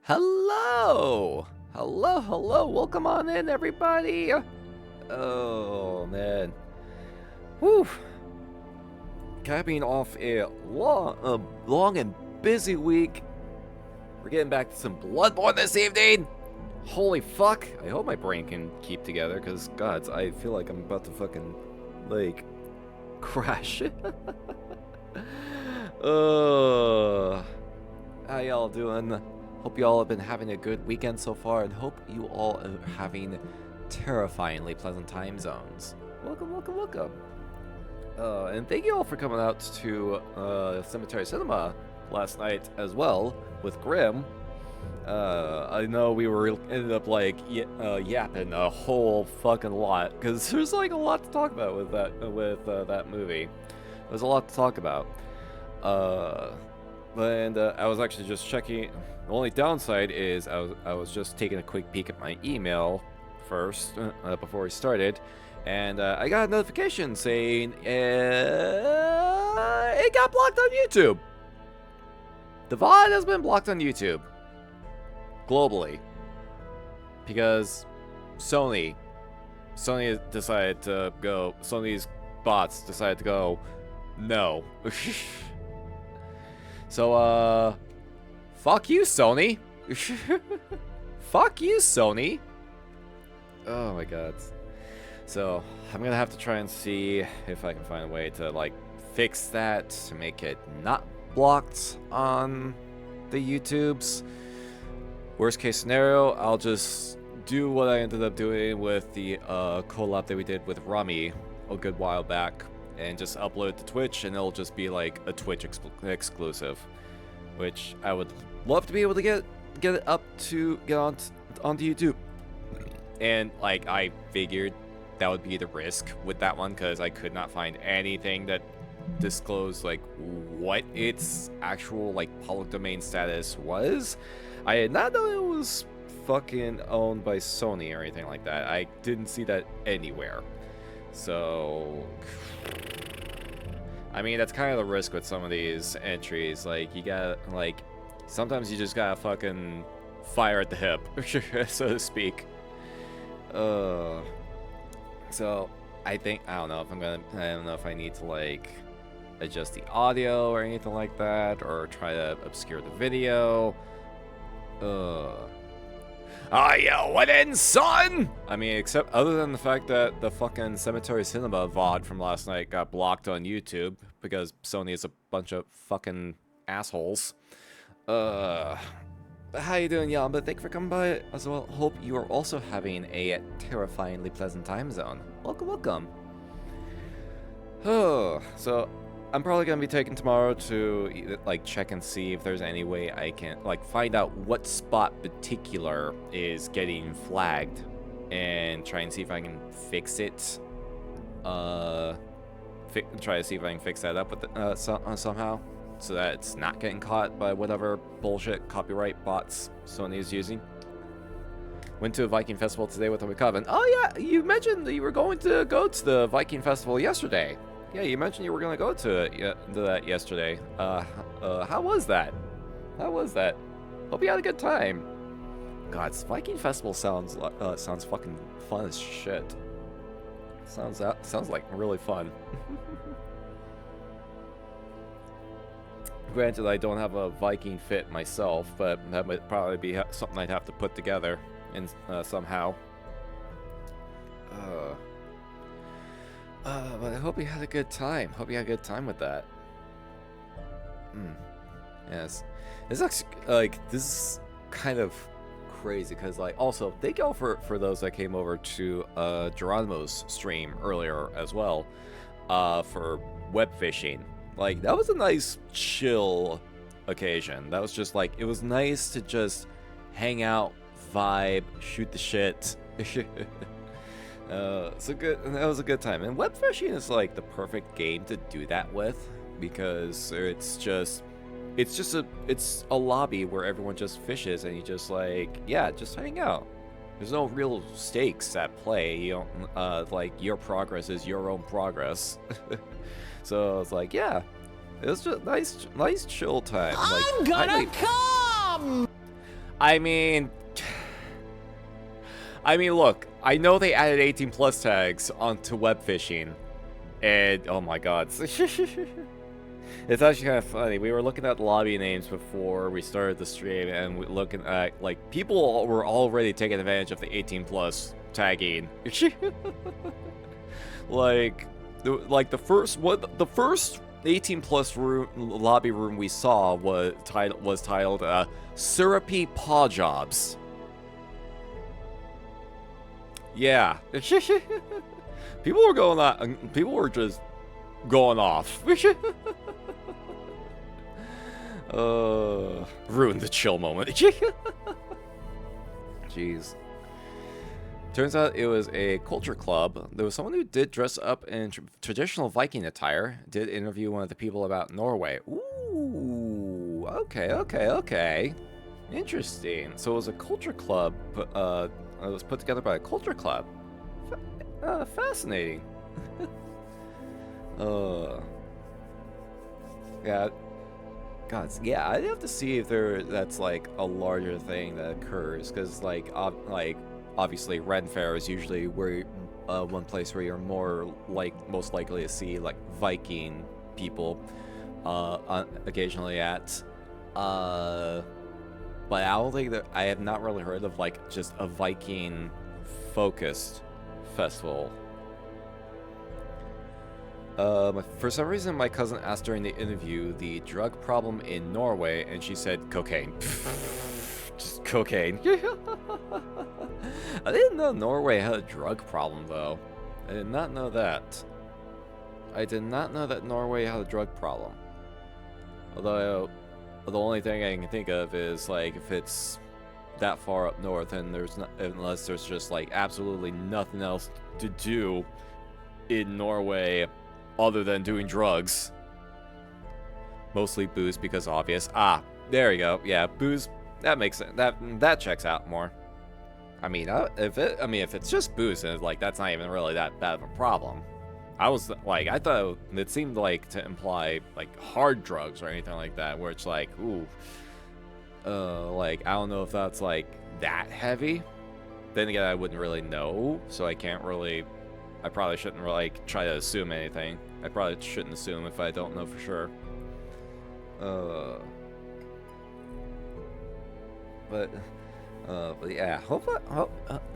Hello! Hello, welcome on in, everybody! Oh, man. Whew. Capping off a long and busy week. We're getting back to some Bloodborne this evening! Holy fuck! I hope my brain can keep together, because, God, I feel like I'm about to fucking, like, crash. How y'all doing? Hope you all have been having a good weekend so far, and hope you all are having terrifyingly pleasant time zones. Welcome. And thank you all for coming out to Cemetery Cinema last night as well with Grim. I know we ended up like yapping a whole fucking lot because there's like a lot to talk about with that movie. There's a lot to talk about. And I was actually just checking. The only downside is I was just taking a quick peek at my email first before we started, and I got a notification saying it got blocked on YouTube. The VOD has been blocked on YouTube globally because Sony decided to go. Sony's bots decided to go no. So fuck you, Sony. Fuck you, Sony. Oh my god. So I'm gonna have to try and see if I can find a way to like fix that to make it not blocked on the YouTubes. Worst case scenario, I'll just do what I ended up doing with the collab that we did with Rami a good while back and just upload it to Twitch, and it'll just be like a Twitch exclusive, which I would love to be able to get it up to get onto YouTube. And like I figured that would be the risk with that one because I could not find anything that disclosed like what its actual like public domain status was. I did not know it was fucking owned by Sony or anything like that. I didn't see that anywhere. So I mean, that's kind of the risk with some of these entries. Like, you gotta, like, sometimes you just gotta fucking fire at the hip, so to speak. So, I don't know if I need to, like, adjust the audio or anything like that, or try to obscure the video. Are you winning, son? I mean, except other than the fact that the fucking Cemetery Cinema VOD from last night got blocked on YouTube because Sony is a bunch of fucking assholes. How you doing, y'all? But thank you for coming by as well. Hope you are also having a terrifyingly pleasant time zone. Welcome. Oh, so I'm probably gonna be taking tomorrow to like check and see if there's any way I can like find out what spot particular is getting flagged and try and see if I can fix it. Try to see if I can fix that up with somehow so that it's not getting caught by whatever bullshit copyright bots Sony is using. Went to a Viking festival today with the Coven. Oh yeah, you mentioned that you were going to go to the Viking festival yesterday. Yeah, you mentioned you were gonna go to that yesterday. How was that? Hope you had a good time. God, Viking Festival sounds fucking fun as shit. Sounds like really fun. Granted, I don't have a Viking fit myself, but that might probably be something I'd have to put together in somehow. But I hope you had a good time. Hope you had a good time with that. Yes. This is this is kind of crazy because like also thank y'all for those that came over to Geronimo's stream earlier as well for web fishing. Like that was a nice chill occasion. That was just like it was nice to just hang out, vibe, shoot the shit. That was a good time. And web fishing is like the perfect game to do that with because it's a lobby where everyone just fishes and you just like just hang out. There's no real stakes at play. You don't like your progress is your own progress. So it's like it was just nice chill time. I'm gonna come. I mean, look, I know they added 18 plus tags onto web fishing, and oh my god. It's actually kind of funny. We were looking at lobby names before we started the stream, and we're looking at, like, people were already taking advantage of the 18 plus tagging. the first 18 plus lobby room we saw was titled Syrupy Paw Jobs. Yeah. People were just going off. Ruined the chill moment. Jeez. Turns out it was a culture club. There was someone who did dress up in traditional Viking attire. Did interview one of the people about Norway. Ooh, okay. Interesting. So it was a culture club. It was put together by a culture club. Fascinating. Yeah. God, yeah, I'd have to see if that's like a larger thing that occurs, because obviously Ren Fair is usually where one place where you're most likely to see like Viking people occasionally at, but I don't think that I have not really heard of like just a Viking focused festival. For some reason, my cousin asked during the interview the drug problem in Norway, and she said cocaine. Just cocaine. I didn't know Norway had a drug problem, though. I did not know that. I did not know that Norway had a drug problem. Although, the only thing I can think of is, like, if it's that far up north, and unless there's just, like, absolutely nothing else to do in Norway other than doing drugs. Mostly booze, because obvious. Ah, there you go. Yeah, booze. That makes sense. That checks out more. I mean, if it's just booze, then like that's not even really that bad of a problem. I thought it seemed like to imply like hard drugs or anything like that, where it's like, ooh, like I don't know if that's like that heavy. Then again, I wouldn't really know, so I probably shouldn't really try to assume anything. I probably shouldn't assume if I don't know for sure. But yeah,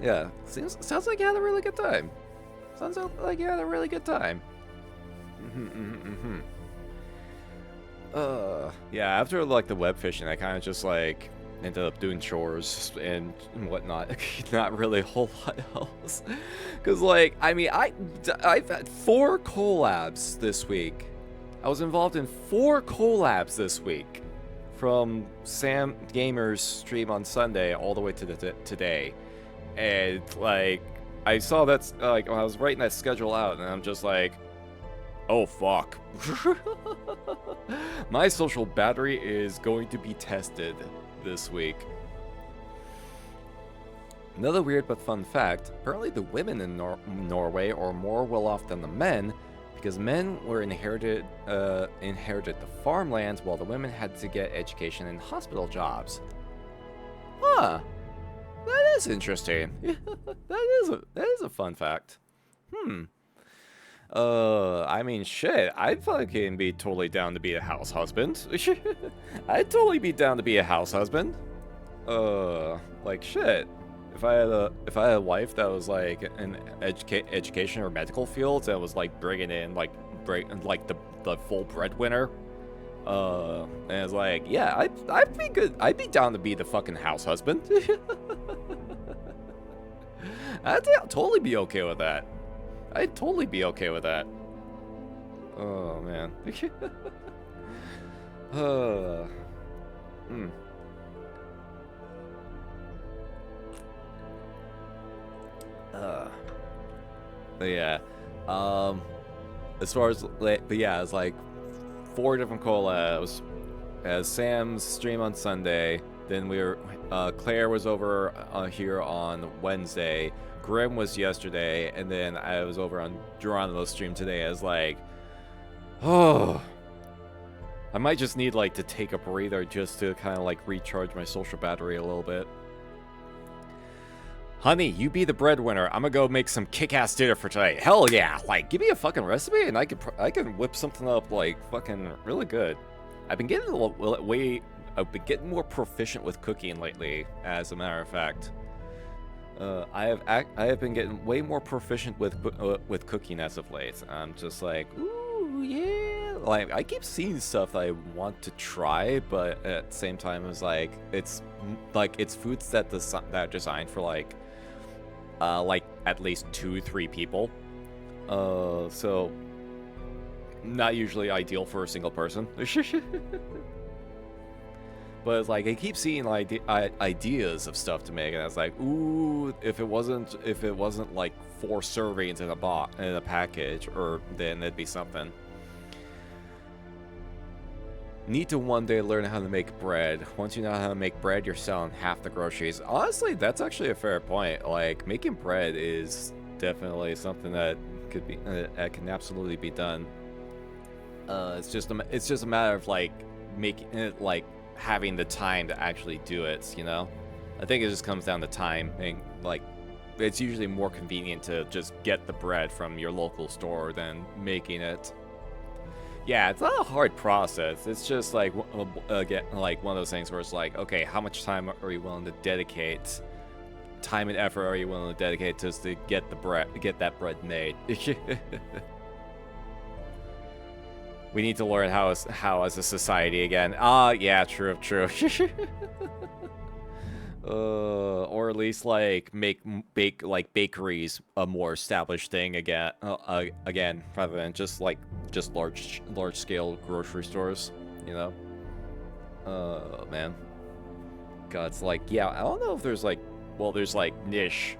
yeah. Sounds like you had a really good time. Sounds like you had a really good time. Yeah. After like the web fishing, I kind of just like ended up doing chores and whatnot. Not really a whole lot else. Because, like, I mean, I've had 4 collabs this week. I was involved in 4 collabs this week. From Sam Gamer's stream on Sunday all the way to today. And, like, I saw that's, like, when I was writing that schedule out, and I'm just like, oh, fuck. My social battery is going to be tested this week. Another weird but fun fact, apparently the women in Norway are more well off than the men, because men were inherited the farmlands while the women had to get education and hospital jobs. Huh. That is interesting. that is a fun fact. I mean, shit, I'd fucking be totally down to be a house husband. I'd totally be down to be a house husband. Like, shit. If I had a wife that was, like, in education or medical fields that was, like, bringing in, like, the full breadwinner, and it's like, yeah, I'd be good. I'd be down to be the fucking house husband. I'd totally be okay with that. I'd totally be okay with that. Oh, man. But yeah. As far as, but yeah, it's like 4 different collabs. As Sam's stream on Sunday, then Claire was over here on Wednesday. Grim was yesterday, and then I was over on Geronimo's stream today as like, oh, I might just need, like, to take a breather just to kind of, like, recharge my social battery a little bit. Honey, you be the breadwinner. I'm gonna go make some kick-ass dinner for today. Hell yeah! Like, give me a fucking recipe and I can whip something up, like, fucking really good. I've been getting I've been getting more proficient with cooking lately, as a matter of fact. I have been getting way more proficient with cooking as of late. I'm just like, ooh, yeah. Like, I keep seeing stuff that I want to try, but at the same time, it's like it's foods that are designed for like at least 2-3 people. So not usually ideal for a single person. But it's like I keep seeing like ideas of stuff to make, and I was like, ooh, if it wasn't like 4 servings in a package, or then it'd be something. Need to one day learn how to make bread. Once you know how to make bread, you're selling half the groceries. Honestly, that's actually a fair point. Like, making bread is definitely something that could be that can absolutely be done. It's just a matter of like making it, like having the time to actually do it, you know? I think it just comes down to time, and like it's usually more convenient to just get the bread from your local store than making it. Yeah, it's not a hard process. It's just like again, like one of those things where it's like, okay, how much time are you willing to dedicate? Time and effort are you willing to dedicate just to get that bread made? We need to learn how as a society again. Yeah, true. Or at least like bake bakeries a more established thing again. Again, rather than just large scale grocery stores. You know. Man. God, it's like, yeah. I don't know if there's like, well, there's like niche,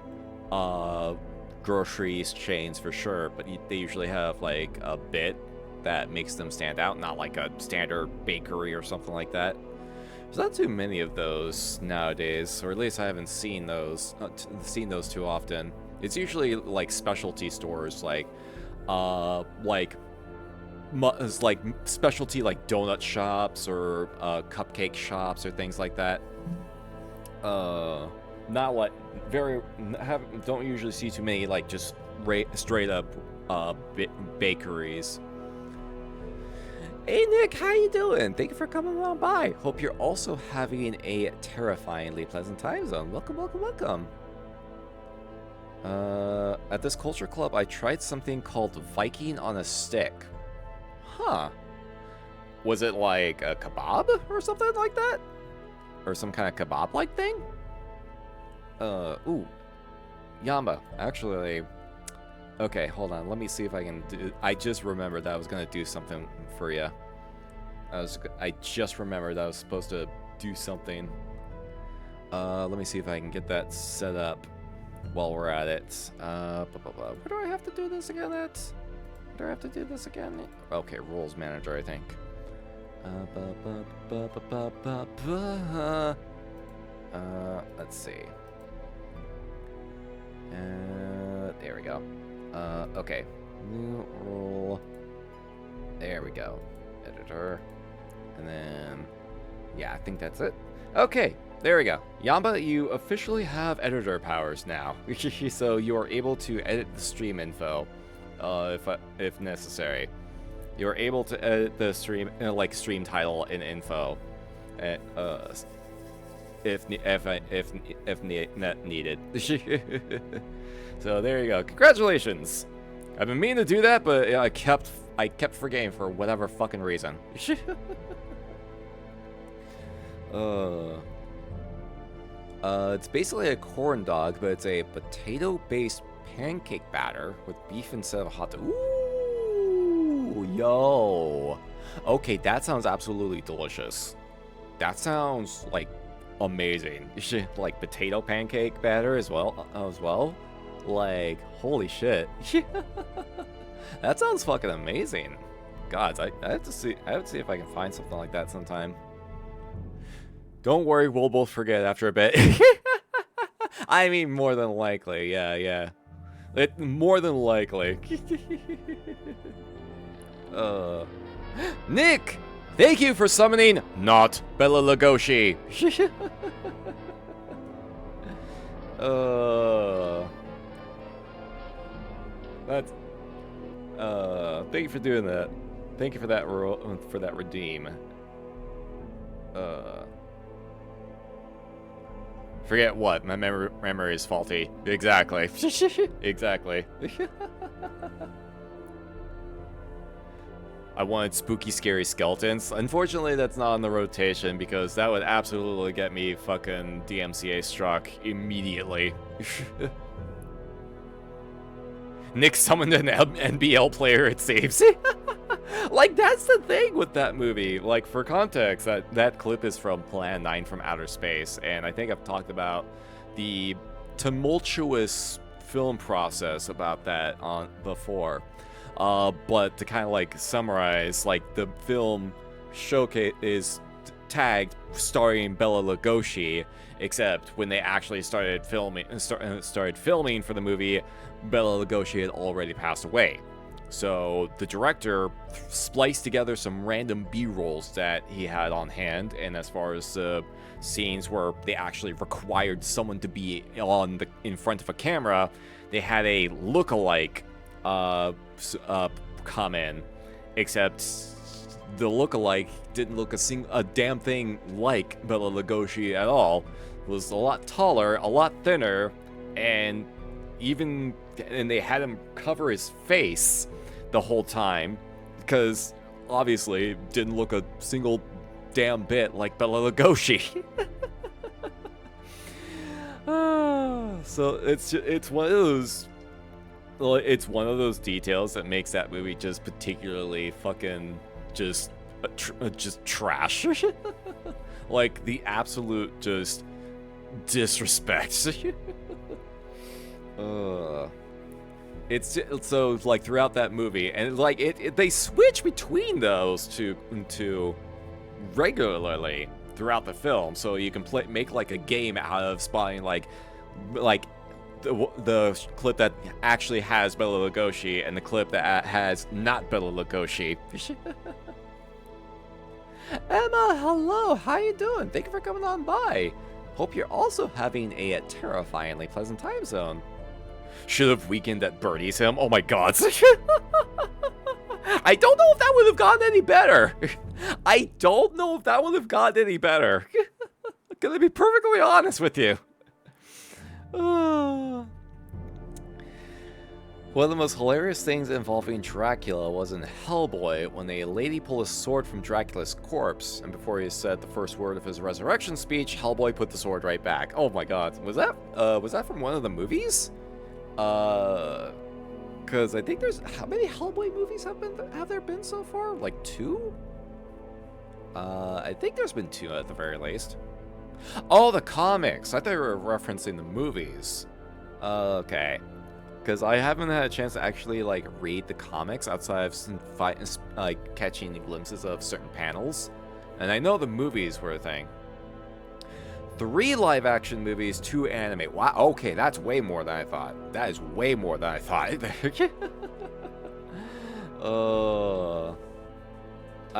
groceries chains for sure, but they usually have like a bit that makes them stand out, not like a standard bakery or something like that. There's not too many of those nowadays, or at least I haven't seen those too often. It's usually like specialty stores, like specialty like donut shops or cupcake shops or things like that. Not like don't usually see too many like just straight up bakeries. Hey Nick, how you doing? Thank you for coming on by. Hope you're also having a terrifyingly pleasant time zone. Welcome. At this culture club, I tried something called Viking on a stick. Huh. Was it like a kebab or something like that? Or some kind of kebab-like thing? Ooh. Yamba, actually... Okay, hold on. Let me see if I can do... I just remembered that I was going to do something for you. I just remembered that I was supposed to do something. Let me see if I can get that set up while we're at it. Where do I have to do this again at? Where do I have to do this again? Okay, Rules Manager, I think. Let's see. There we go. Okay. New rule. There we go. Editor. And then... yeah, I think that's it. Okay, there we go. Yamba, you officially have editor powers now. So you are able to edit the stream info, if necessary. You are able to edit the stream, stream title and info, if needed. So there you go. Congratulations. I've been meaning to do that, but I kept forgetting for whatever fucking reason. It's basically a corn dog, but it's a potato-based pancake batter with beef instead of hot dog. Ooh, yo. Okay, that sounds absolutely delicious. That sounds like amazing. Like potato pancake batter as well. Like, holy shit. That sounds fucking amazing. God, I have to see if I can find something like that sometime. Don't worry, we'll both forget after a bit. I mean, more than likely, yeah. More than likely. Nick! Thank you for summoning not Bela Lugosi. That's thank you for doing that. Thank you for that redeem. Forget what? My memory is faulty. Exactly. Exactly. I wanted spooky, scary skeletons. Unfortunately, that's not on the rotation because that would absolutely get me fucking DMCA struck immediately. Nick summoned an NBL player, it seems. Like, that's the thing with that movie. Like, for context, that clip is from Plan 9 from Outer Space, and I think I've talked about the tumultuous film process about that on before. But to kind of like summarize, like the film showcase is tagged starring Bela Lugosi, except when they actually started filming for the movie, Bela Lugosi had already passed away. So the director spliced together some random B-rolls that he had on hand, and as far as scenes where they actually required someone to be in front of a camera, they had a look-alike come in, except the look-alike didn't look a damn thing like Bela Lugosi at all. It was a lot taller, a lot thinner, and they had him cover his face the whole time because obviously it didn't look a single damn bit like Bela Lugosi. So it's one of those details that makes that movie just particularly fucking just trash. Like the absolute just disrespect. It's so like throughout that movie, and like they switch between those two regularly throughout the film, so you can make like a game out of spotting like the clip that actually has Bela Lugosi and the clip that has not Bela Lugosi. Emma, hello, how you doing? Thank you for coming on by. Hope you're also having a terrifyingly pleasant time zone. Should have weakened at Birdie's him. Oh my god. I don't know if that would have gotten any better. I don't know if that would have gotten any better. Gonna be perfectly honest with you. One of the most hilarious things involving Dracula was in Hellboy when a lady pulled a sword from Dracula's corpse, and before he said the first word of his resurrection speech, Hellboy put the sword right back. Oh my god. Was that from one of the movies? Because I think how many Hellboy movies have there been so far? Like 2? I think there's been 2 at the very least. Oh, the comics. I thought you were referencing the movies. Okay. Because I haven't had a chance to actually like read the comics outside of like catching glimpses of certain panels, and I know the movies were a thing. 3 live-action movies, 2 anime. Wow. Okay, that's way more than I thought. That is way more than I thought.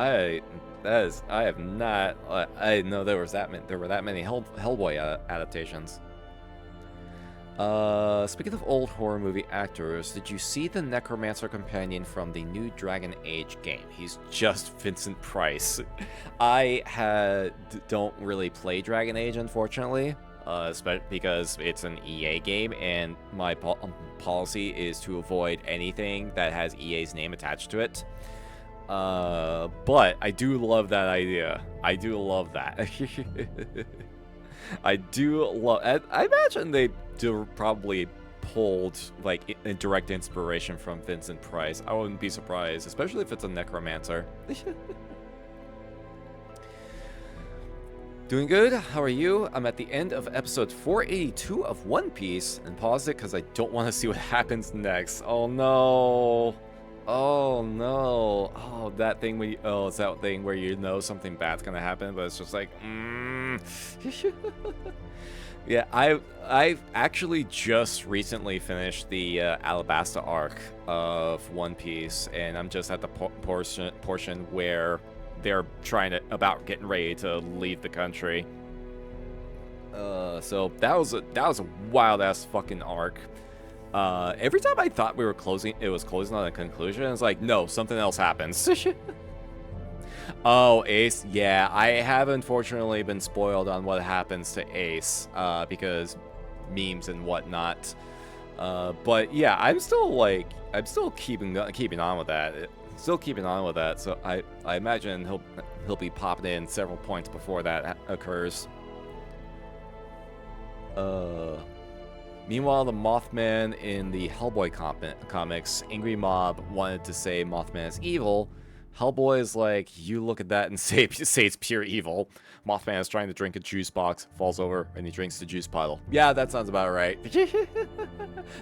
I have not. I didn't know there were that many Hellboy adaptations. Speaking of old horror movie actors, did you see the Necromancer companion from the new Dragon Age game? He's just Vincent Price. I don't really play Dragon Age, unfortunately, because it's an EA game, and my policy is to avoid anything that has EA's name attached to it. But I do love that idea. I do love that. I imagine they probably pulled like a direct inspiration from Vincent Price. I wouldn't be surprised, especially if it's a Necromancer. Doing good? How are you? I'm at the end of episode 482 of One Piece, and paused it because I don't want to see what happens next. Oh no. Oh no. Oh, that thing it's that thing where you know something bad's gonna happen, but it's just like, Yeah, I've actually just recently finished the Alabasta arc of One Piece, and I'm just at the portion where they're about getting ready to leave the country. So that was a wild ass fucking arc. Every time I thought it was closing on a conclusion, it's like, no, something else happens. Oh, Ace. Yeah, I have unfortunately been spoiled on what happens to Ace, because memes and whatnot. But yeah, I'm still keeping on with that. So I imagine he'll be popping in several points before that occurs. Meanwhile, the Mothman in the Hellboy comics, Angry Mob wanted to say Mothman is evil. Hellboy is like, you look at that and say it's pure evil. Mothman is trying to drink a juice box, falls over, and he drinks the juice puddle. Yeah, that sounds about right.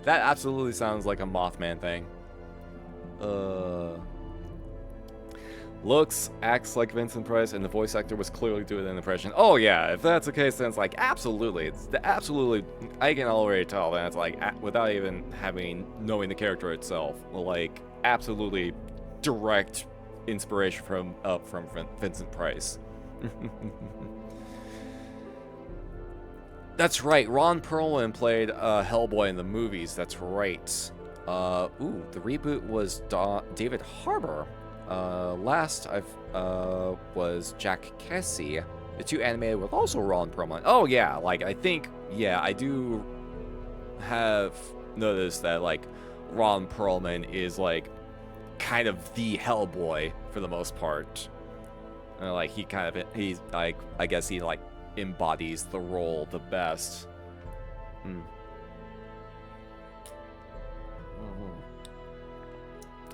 That absolutely sounds like a Mothman thing. Looks, acts like Vincent Price, and the voice actor was clearly doing an impression. Oh yeah, if that's the case, then it's like, absolutely. I can already tell that it's like, without even knowing the character itself, like, absolutely direct inspiration from Vincent Price. That's right, Ron Perlman played Hellboy in the movies, that's right. The reboot was David Harbour. Last was Jack Kesey. The two animated with also Ron Perlman. Oh yeah, like I think, yeah, I do have noticed that like Ron Perlman is like kind of the Hellboy for the most part. Like he's like, I guess he like embodies the role the best.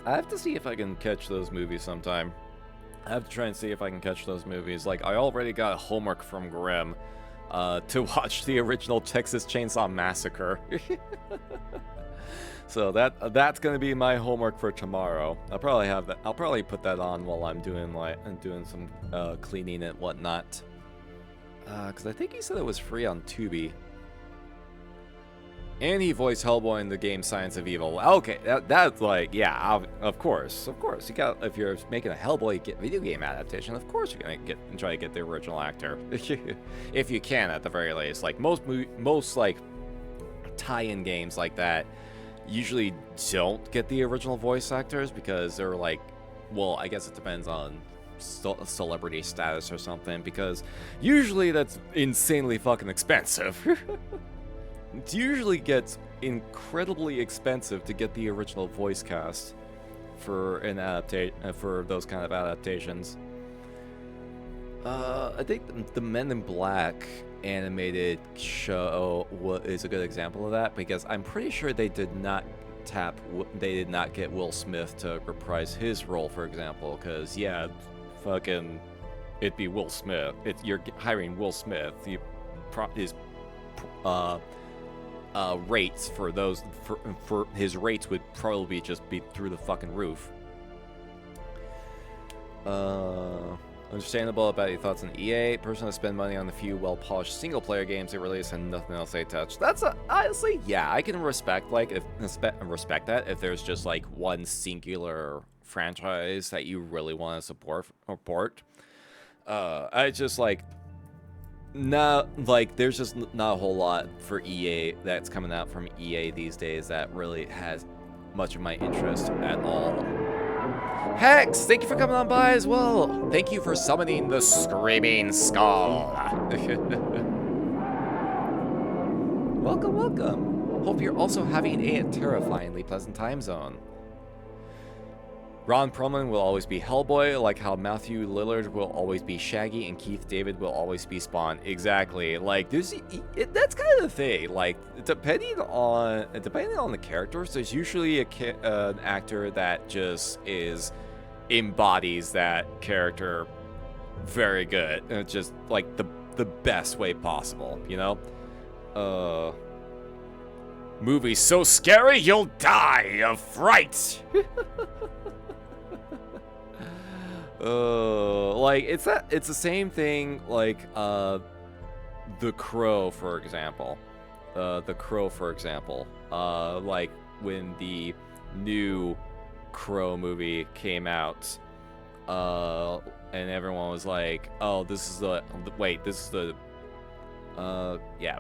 I have to see if I can catch those movies sometime. I have to try and see if I can catch those movies. Like, I already got homework from Grimm to watch the original Texas Chainsaw Massacre. So that's gonna be my homework for tomorrow. I'll probably have that. I'll probably put that on while I'm doing some cleaning and whatnot. Because I think he said it was free on Tubi. And he voiced Hellboy in the game Science of Evil. Okay, that's like, yeah, of course. You got, if you're making a Hellboy video game adaptation, of course you're gonna try to get the original actor, if you can, at the very least. Like most like tie-in games like that usually don't get the original voice actors because they're like, well, I guess it depends on celebrity status or something, because usually that's insanely fucking expensive. It usually gets incredibly expensive to get the original voice cast for for those kind of adaptations. I think the Men in Black animated show is a good example of that, because I'm pretty sure they did not get Will Smith to reprise his role, for example, because yeah, fucking, it'd be Will Smith. You're hiring Will Smith. His rates for his rates would probably just be through the fucking roof. Understandable about your thoughts on EA. Personally, spend money on the few well-polished single-player games they release and nothing else they touch. That's honestly, yeah, I can respect respect that if there's just like one singular franchise that you really want to support. I just like, there's just not a whole lot for EA that's coming out from EA these days that really has much of my interest at all. Hex, thank you for coming on by as well. Thank you for summoning the Screaming Skull. Welcome. Hope you're also having a terrifyingly pleasant time zone. Ron Perlman will always be Hellboy, like how Matthew Lillard will always be Shaggy and Keith David will always be Spawn. Exactly. Like, that's kind of the thing. Like, depending on the characters, there's usually an actor that just embodies that character very good. And it's just like the best way possible, you know? Movie so scary you'll die of fright. Like it's the same thing like The Crow, for example. Like when the new Crow movie came out, and everyone was like, "Oh, this is the wait, this is the yeah,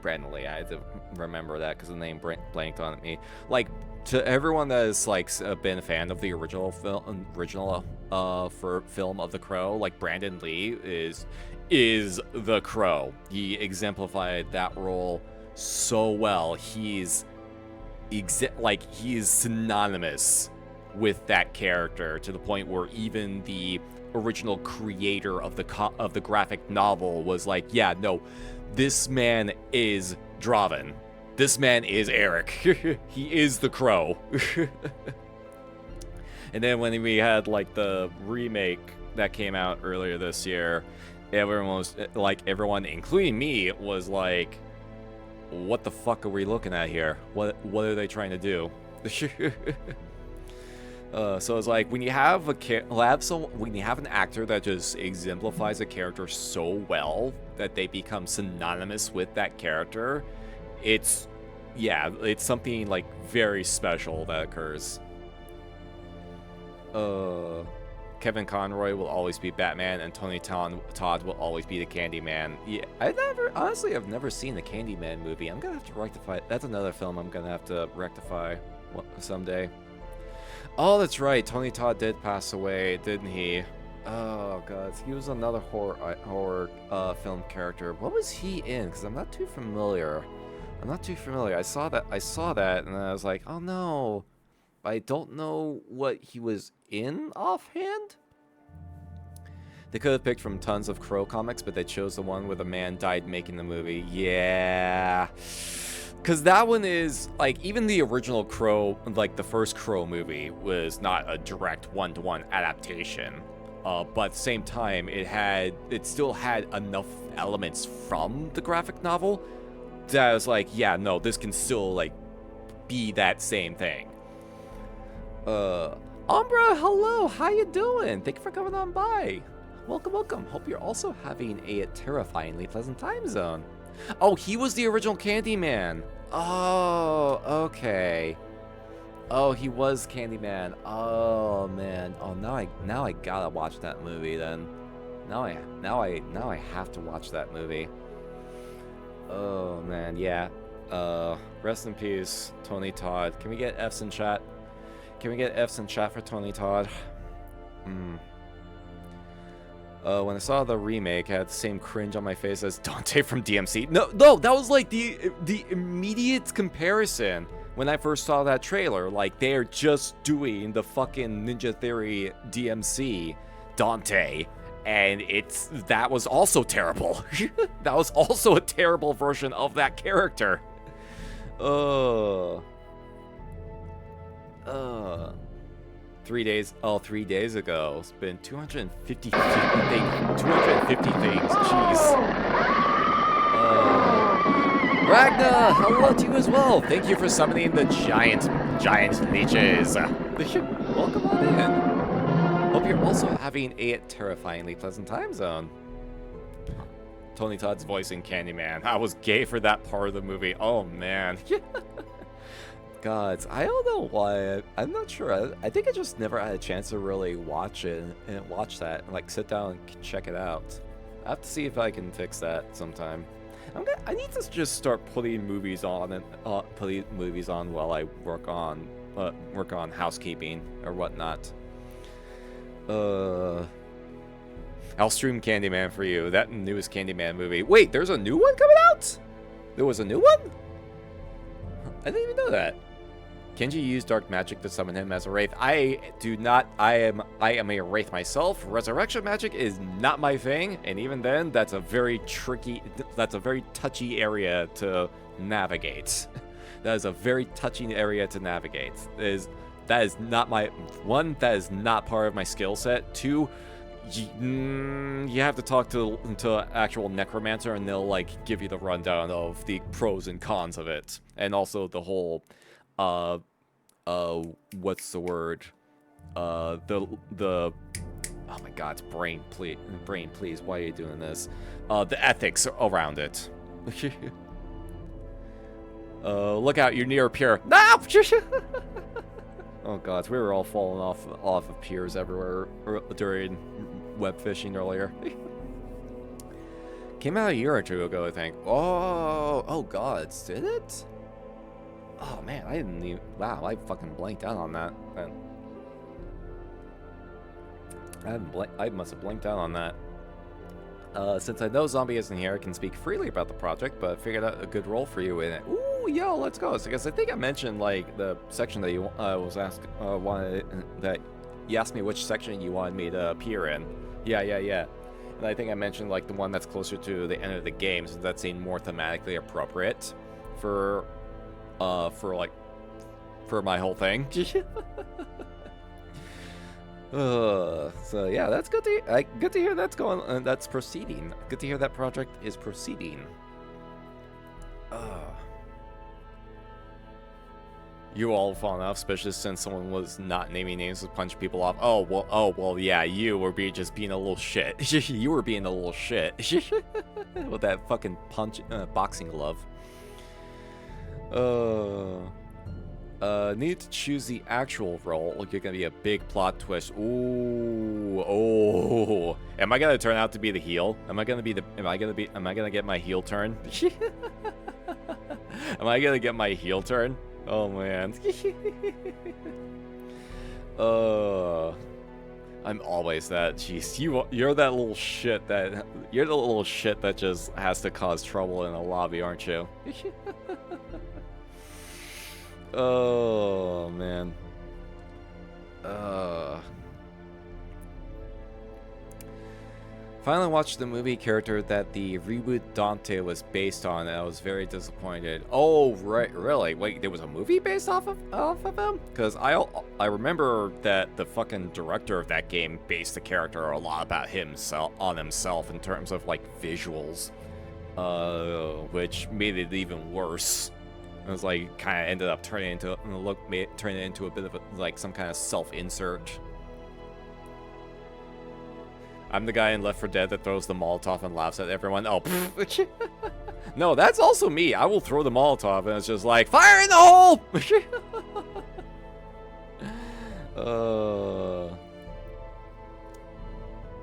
Brandon Lee." I had to remember that because the name blanked on me. Like, to everyone that has like been a fan of the original film, for film of the Crow, like Brandon Lee is the Crow. He exemplified that role so well. He's synonymous with that character to the point where even the original creator of the graphic novel was like, yeah, no, this man is Draven. This man is Eric. He is the Crow. And then when we had like the remake that came out earlier this year, everyone, including me, was like, what the fuck are we looking at here? What are they trying to do? So it's like when you have when you have an actor that just exemplifies a character so well that they become synonymous with that character, it's something like very special that occurs. Kevin Conroy will always be Batman, and Tony Todd will always be the Candyman. Yeah, I've never seen the Candyman movie. I'm gonna have to rectify. That's another film I'm gonna have to rectify someday. Oh, that's right. Tony Todd did pass away, didn't he? Oh god, he was another horror film character. What was he in? Because I'm not too familiar. I saw that, and I was like, oh no. I don't know what he was in offhand. They could have picked from tons of Crow comics, but they chose the one where the man died making the movie. Yeah. Because that one is, like, even the original Crow, like, the first Crow movie was not a direct one-to-one adaptation. But at the same time, it still had enough elements from the graphic novel that I was like, yeah, no, this can still, like, be that same thing. Umbra, hello, how you doing? Thank you for coming on by. Welcome. Hope you're also having a terrifyingly pleasant time zone. Oh, he was the original Candyman. Oh, okay. Oh, he was Candyman. Oh man. Oh, now I gotta watch that movie then. Now I have to watch that movie. Oh man, yeah. Rest in peace, Tony Todd. Can we get F's in chat? Can we get F's in chat for Tony Todd? When I saw the remake, I had the same cringe on my face as Dante from DMC. No, that was like the immediate comparison when I first saw that trailer. Like, they're just doing the fucking Ninja Theory DMC Dante, and that was also terrible. That was also a terrible version of that character. 3 days. Oh, 3 days ago. It's been 250 things. Jeez. Ragna, hello to you as well. Thank you for summoning the giant leeches. Welcome on in. Hope you're also having a terrifyingly pleasant time zone. Tony Todd's voice in Candyman. I was gay for that part of the movie. Oh man. Gods, I don't know why. I'm not sure. I think I just never had a chance to really watch it and watch that and like sit down and check it out. I have to see if I can fix that sometime. I need to just start putting movies on while I work on housekeeping or whatnot. I'll stream Candyman for you. That newest Candyman movie. Wait, there's a new one coming out? There was a new one? I didn't even know that. Kenji used dark magic to summon him as a wraith. I do not. I am a wraith myself. Resurrection magic is not my thing, and even then, that's a very touchy area to navigate. That is a very touching area to navigate. That is not my one. That is not part of my skill set. Two, you have to talk to actual necromancer, and they'll like give you the rundown of the pros and cons of it, and also the whole what's the word? Oh my God, brain, please, why are you doing this? The ethics around it. Look out, you're near a pier. No! Oh God, we were all falling off of piers everywhere during web fishing earlier. Came out a year or two ago, I think. Oh god, did it? Oh man, I didn't even. Wow, I fucking blanked out on that. Man. I must have blanked out on that. Since I know Zombie isn't here, I can speak freely about the project, but I figured out a good role for you in it. Ooh, yo, let's go. Because I think I mentioned like the section that you was asked that you asked me which section you wanted me to appear in. Yeah. And I think I mentioned like the one that's closer to the end of the game, since that seemed more thematically appropriate for my whole thing. So yeah, that's good to good to hear that's going. That's proceeding. Good to hear that project is proceeding. You all fun enough, especially since someone was not naming names to punch people off. Oh well, yeah, you were just being a little shit. You were being a little shit with that fucking boxing glove. Need to choose the actual role. Look, you're gonna be a big plot twist. Ooh, oh. Am I gonna turn out to be the heel? Am I gonna get my heel turn? Am I gonna get my heel turn? Oh man. I'm always that. Jeez, you're that little shit that just has to cause trouble in a lobby, aren't you? Oh man. Finally watched the movie character that the reboot Dante was based on, and I was very disappointed. Oh, right, really? Wait, there was a movie based off of him? Because I remember that the fucking director of that game based the character a lot about himself in terms of like visuals, which made it even worse. It was like kind of ended up turning it into a bit of like some kind of self-insert. I'm the guy in Left 4 Dead that throws the Molotov and laughs at everyone. Oh, no, that's also me. I will throw the Molotov and it's just like, fire in the hole!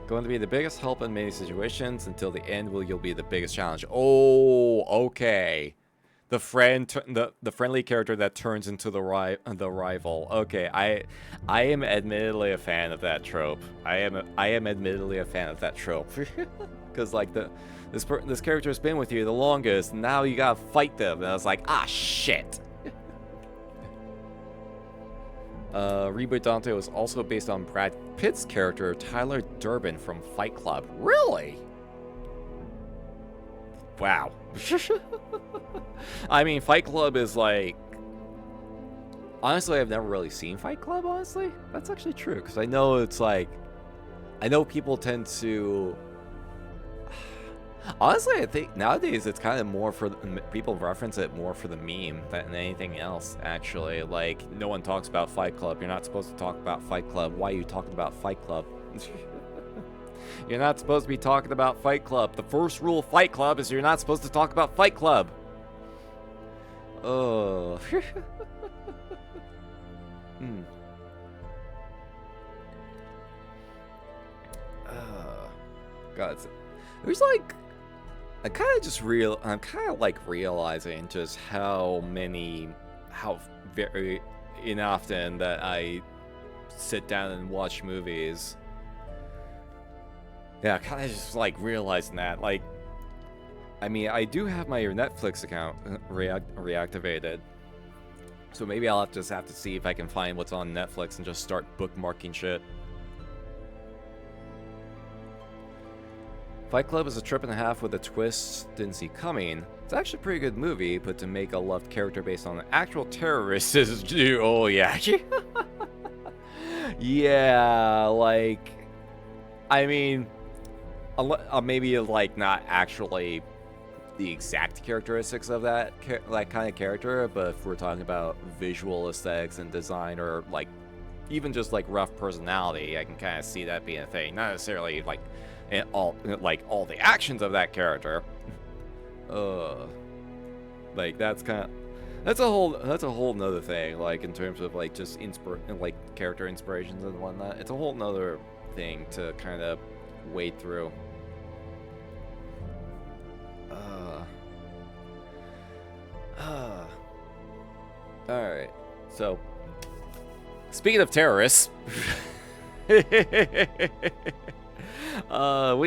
Going to be the biggest help in many situations. Until the end, you'll be the biggest challenge. Oh, okay. The friendly character that turns into the rival. Okay, I am admittedly a fan of that trope. I am admittedly a fan of that trope. Because like this character's been with you the longest, and now you gotta fight them. And I was like, ah, shit. Reboot Dante was also based on Brad Pitt's character Tyler Durden from Fight Club. Really? Wow. I mean, Fight Club is like... Honestly, I've never really seen Fight Club, honestly. That's actually true, because I know it's like... I know people tend to... Honestly, I think nowadays it's kind of more for... People reference it more for the meme than anything else, actually. Like, no one talks about Fight Club. You're not supposed to talk about Fight Club. Why are you talking about Fight Club? You're not supposed to be talking about Fight Club. The first rule of Fight Club is you're not supposed to talk about Fight Club. Oh. God, there's like, I'm kind of like realizing just how very inoften that I sit down and watch movies. Yeah, kind of just like realizing that, like, I mean, I do have my Netflix account reactivated, so maybe I'll just have to see if I can find what's on Netflix and just start bookmarking shit. Fight Club is a trip and a half with a twist didn't see coming. It's actually a pretty good movie, but to make a loved character based on an actual terrorist is... Oh, yeah. Yeah, like... I mean... maybe, like, not actually the exact characteristics of that kind of character, but if we're talking about visual aesthetics and design, or, like, even just, like, rough personality, I can kind of see that being a thing. Not necessarily, like... all the actions of that character. Like that's a whole nother thing, like in terms of like just character inspirations and whatnot. It's a whole nother thing to kind of wade through. Alright, so, speaking of terrorists, we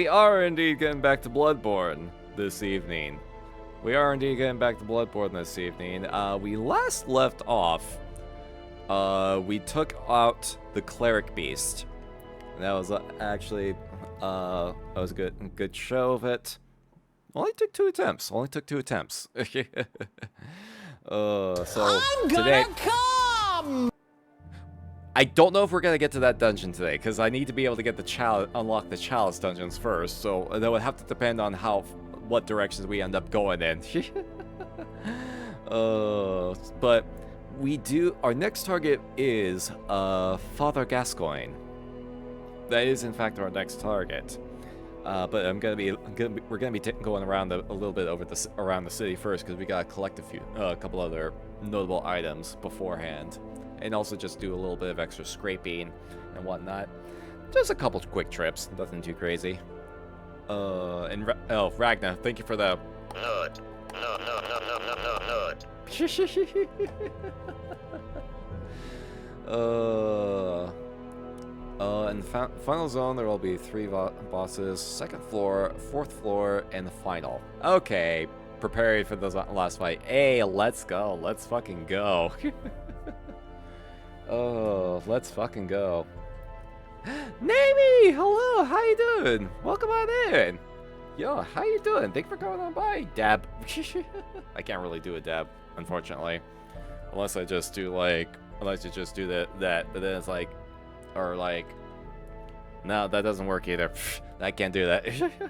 are indeed getting back to Bloodborne this evening. We last left off, we took out the Cleric Beast. And that was actually, that was a good show of it. Only took 2 attempts. So today, I don't know if we're gonna get to that dungeon today, because I need to be able to get the unlock the Chalice dungeons first. So that would have to depend on what directions we end up going in. But we do. Our next target is Father Gascoigne. That is, in fact, our next target. But we're gonna be going around a little bit around the city first, because we gotta collect a couple other notable items beforehand, and also just do a little bit of extra scraping and whatnot. Just a couple quick trips, nothing too crazy. Ragnar, thank you for the. Nerd. In the final zone, there will be 3 bosses, 2nd floor, 4th floor, and the final. Okay, preparing for the last fight. Hey, let's go. Let's fucking go. Oh, let's fucking go. Nami, hello, how you doing? Welcome on in. Yo, how you doing? Thanks for coming on by. Dab. I can't really do a dab, unfortunately. Unless I just do that, but then it's like, or like, no, that doesn't work either. I can't do that.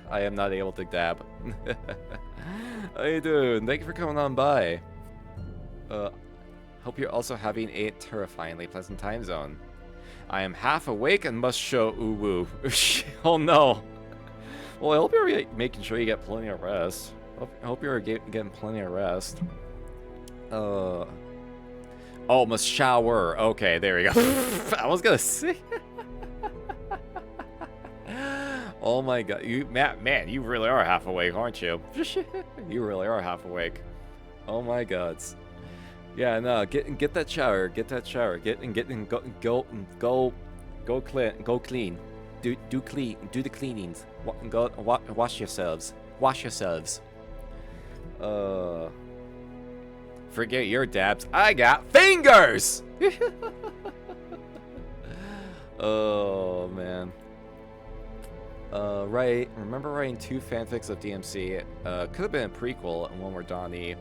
I am not able to dab. How you doing? Thank you for coming on by. Hope you're also having a terrifyingly pleasant time zone. I am half awake and must show uwu. Oh no. Well, I hope you're making sure you get plenty of rest. I hope you're getting plenty of rest. Oh, must shower. Okay, there we go. I was gonna say. Oh my god, man, you really are half awake, aren't you? You really are half awake. Oh my god. Yeah, no, get that shower. Go clean. Do the cleanings. Go wash yourselves. Forget your dabs. I got fingers. Oh man. Remember writing 2 fanfics of DMC? Could have been a prequel, and one where Donnie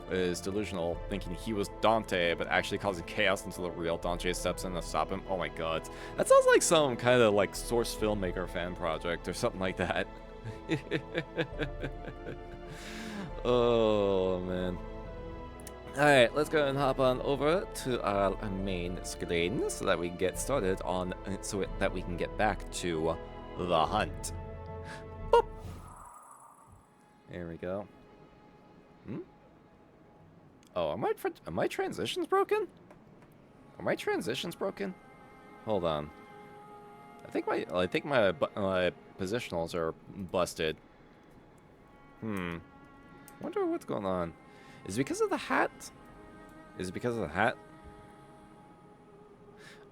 is delusional, thinking he was Dante, but actually causing chaos until the real Dante steps in to stop him. Oh my god. That sounds like some kind of like Source filmmaker fan project or something like that. Oh man. Alright, let's go and hop on over to our main screen so that we can get started on, so that we can get back to the hunt. Boop. There we go. Oh, are my transitions broken? Are my transitions broken? Hold on. I think my positionals are busted. Wonder what's going on. Is it because of the hat?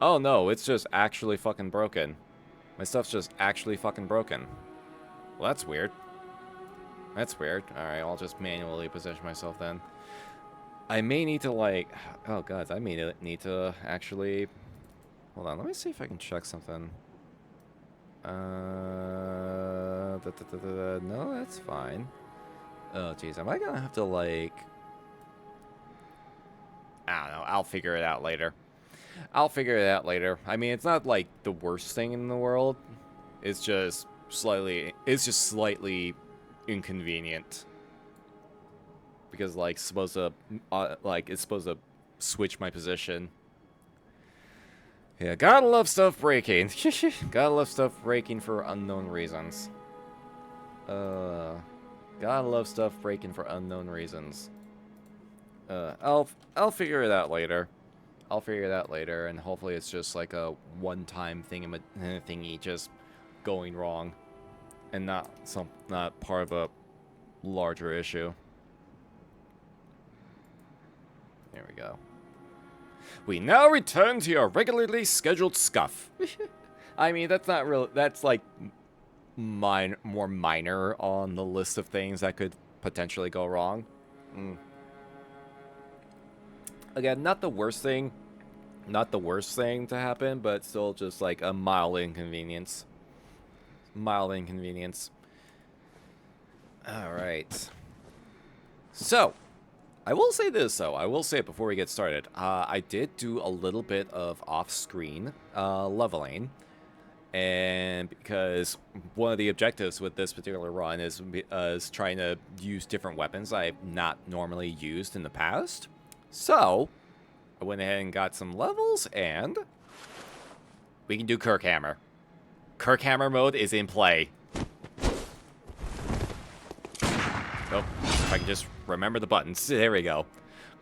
Oh no, it's just actually fucking broken. My stuff's just actually fucking broken. Well, that's weird. Alright, I'll just manually position myself then. I may need to like... Oh god, I may need to actually... Hold on, let me see if I can check something. No, that's fine. Oh jeez, am I gonna have to like... I don't know, I'll figure it out later. I mean, it's not like the worst thing in the world. It's just slightly inconvenient. Because like it's supposed to switch my position. Yeah, gotta love stuff breaking. Gotta love stuff breaking for unknown reasons. I'll figure it out later. And hopefully it's just like a one-time thingy just going wrong. and not part of a larger issue. There we go. We now return to your regularly scheduled scuff. I mean, that's not real. That's like more minor on the list of things that could potentially go wrong. Again, not the worst thing to happen, but still just like a mild inconvenience. Alright. So, I will say this though, I will say it before we get started. I did do a little bit of off-screen leveling. And because one of the objectives with this particular run is trying to use different weapons I've not normally used in the past. So, I went ahead and got some levels, and we can do Kirkhammer. Kirkhammer mode is in play. Oh, if I can just remember the buttons. There we go.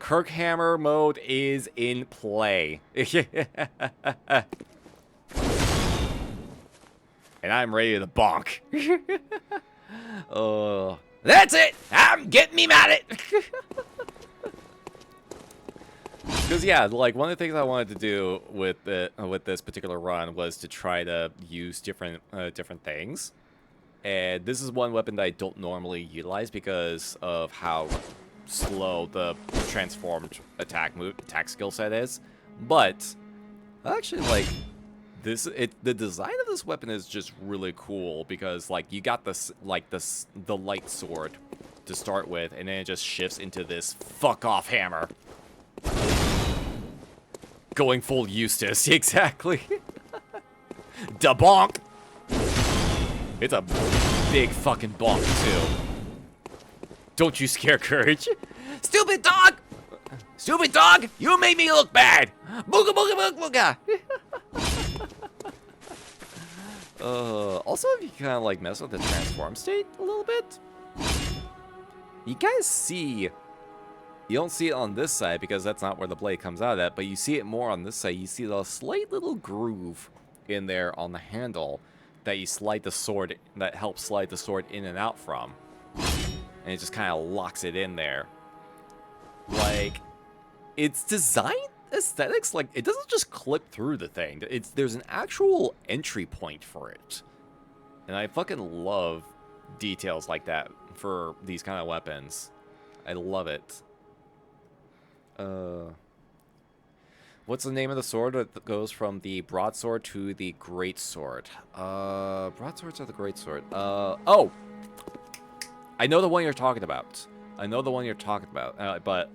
Kirkhammer mode is in play. And I'm ready to bonk. That's it! I'm getting me mad at it! Because yeah, like one of the things I wanted to do with this particular run was to try to use different things, and this is one weapon that I don't normally utilize because of how slow the transformed attack skill set is. But actually, like the design of this weapon is just really cool because like you got the light sword to start with, and then it just shifts into this fuck off hammer. Going full Eustace, exactly. Da bonk! It's a big fucking bonk, too. Don't you scare Courage. Stupid dog! Stupid dog! You made me look bad! Booga booga booga booga! Also, if you kind of like mess with the transform state a little bit, you guys see... You don't see it on this side because that's not where the blade comes out at, but you see it more on this side. You see the slight little groove in there on the handle that you slide the sword, that helps slide the sword in and out from. And it just kind of locks it in there. Like, it's design aesthetics, like, it doesn't just clip through the thing. There's an actual entry point for it. And I fucking love details like that for these kind of weapons. I love it. What's the name of the sword that goes from the broadsword to the greatsword? Broadswords or the greatsword? Oh! I know the one you're talking about. But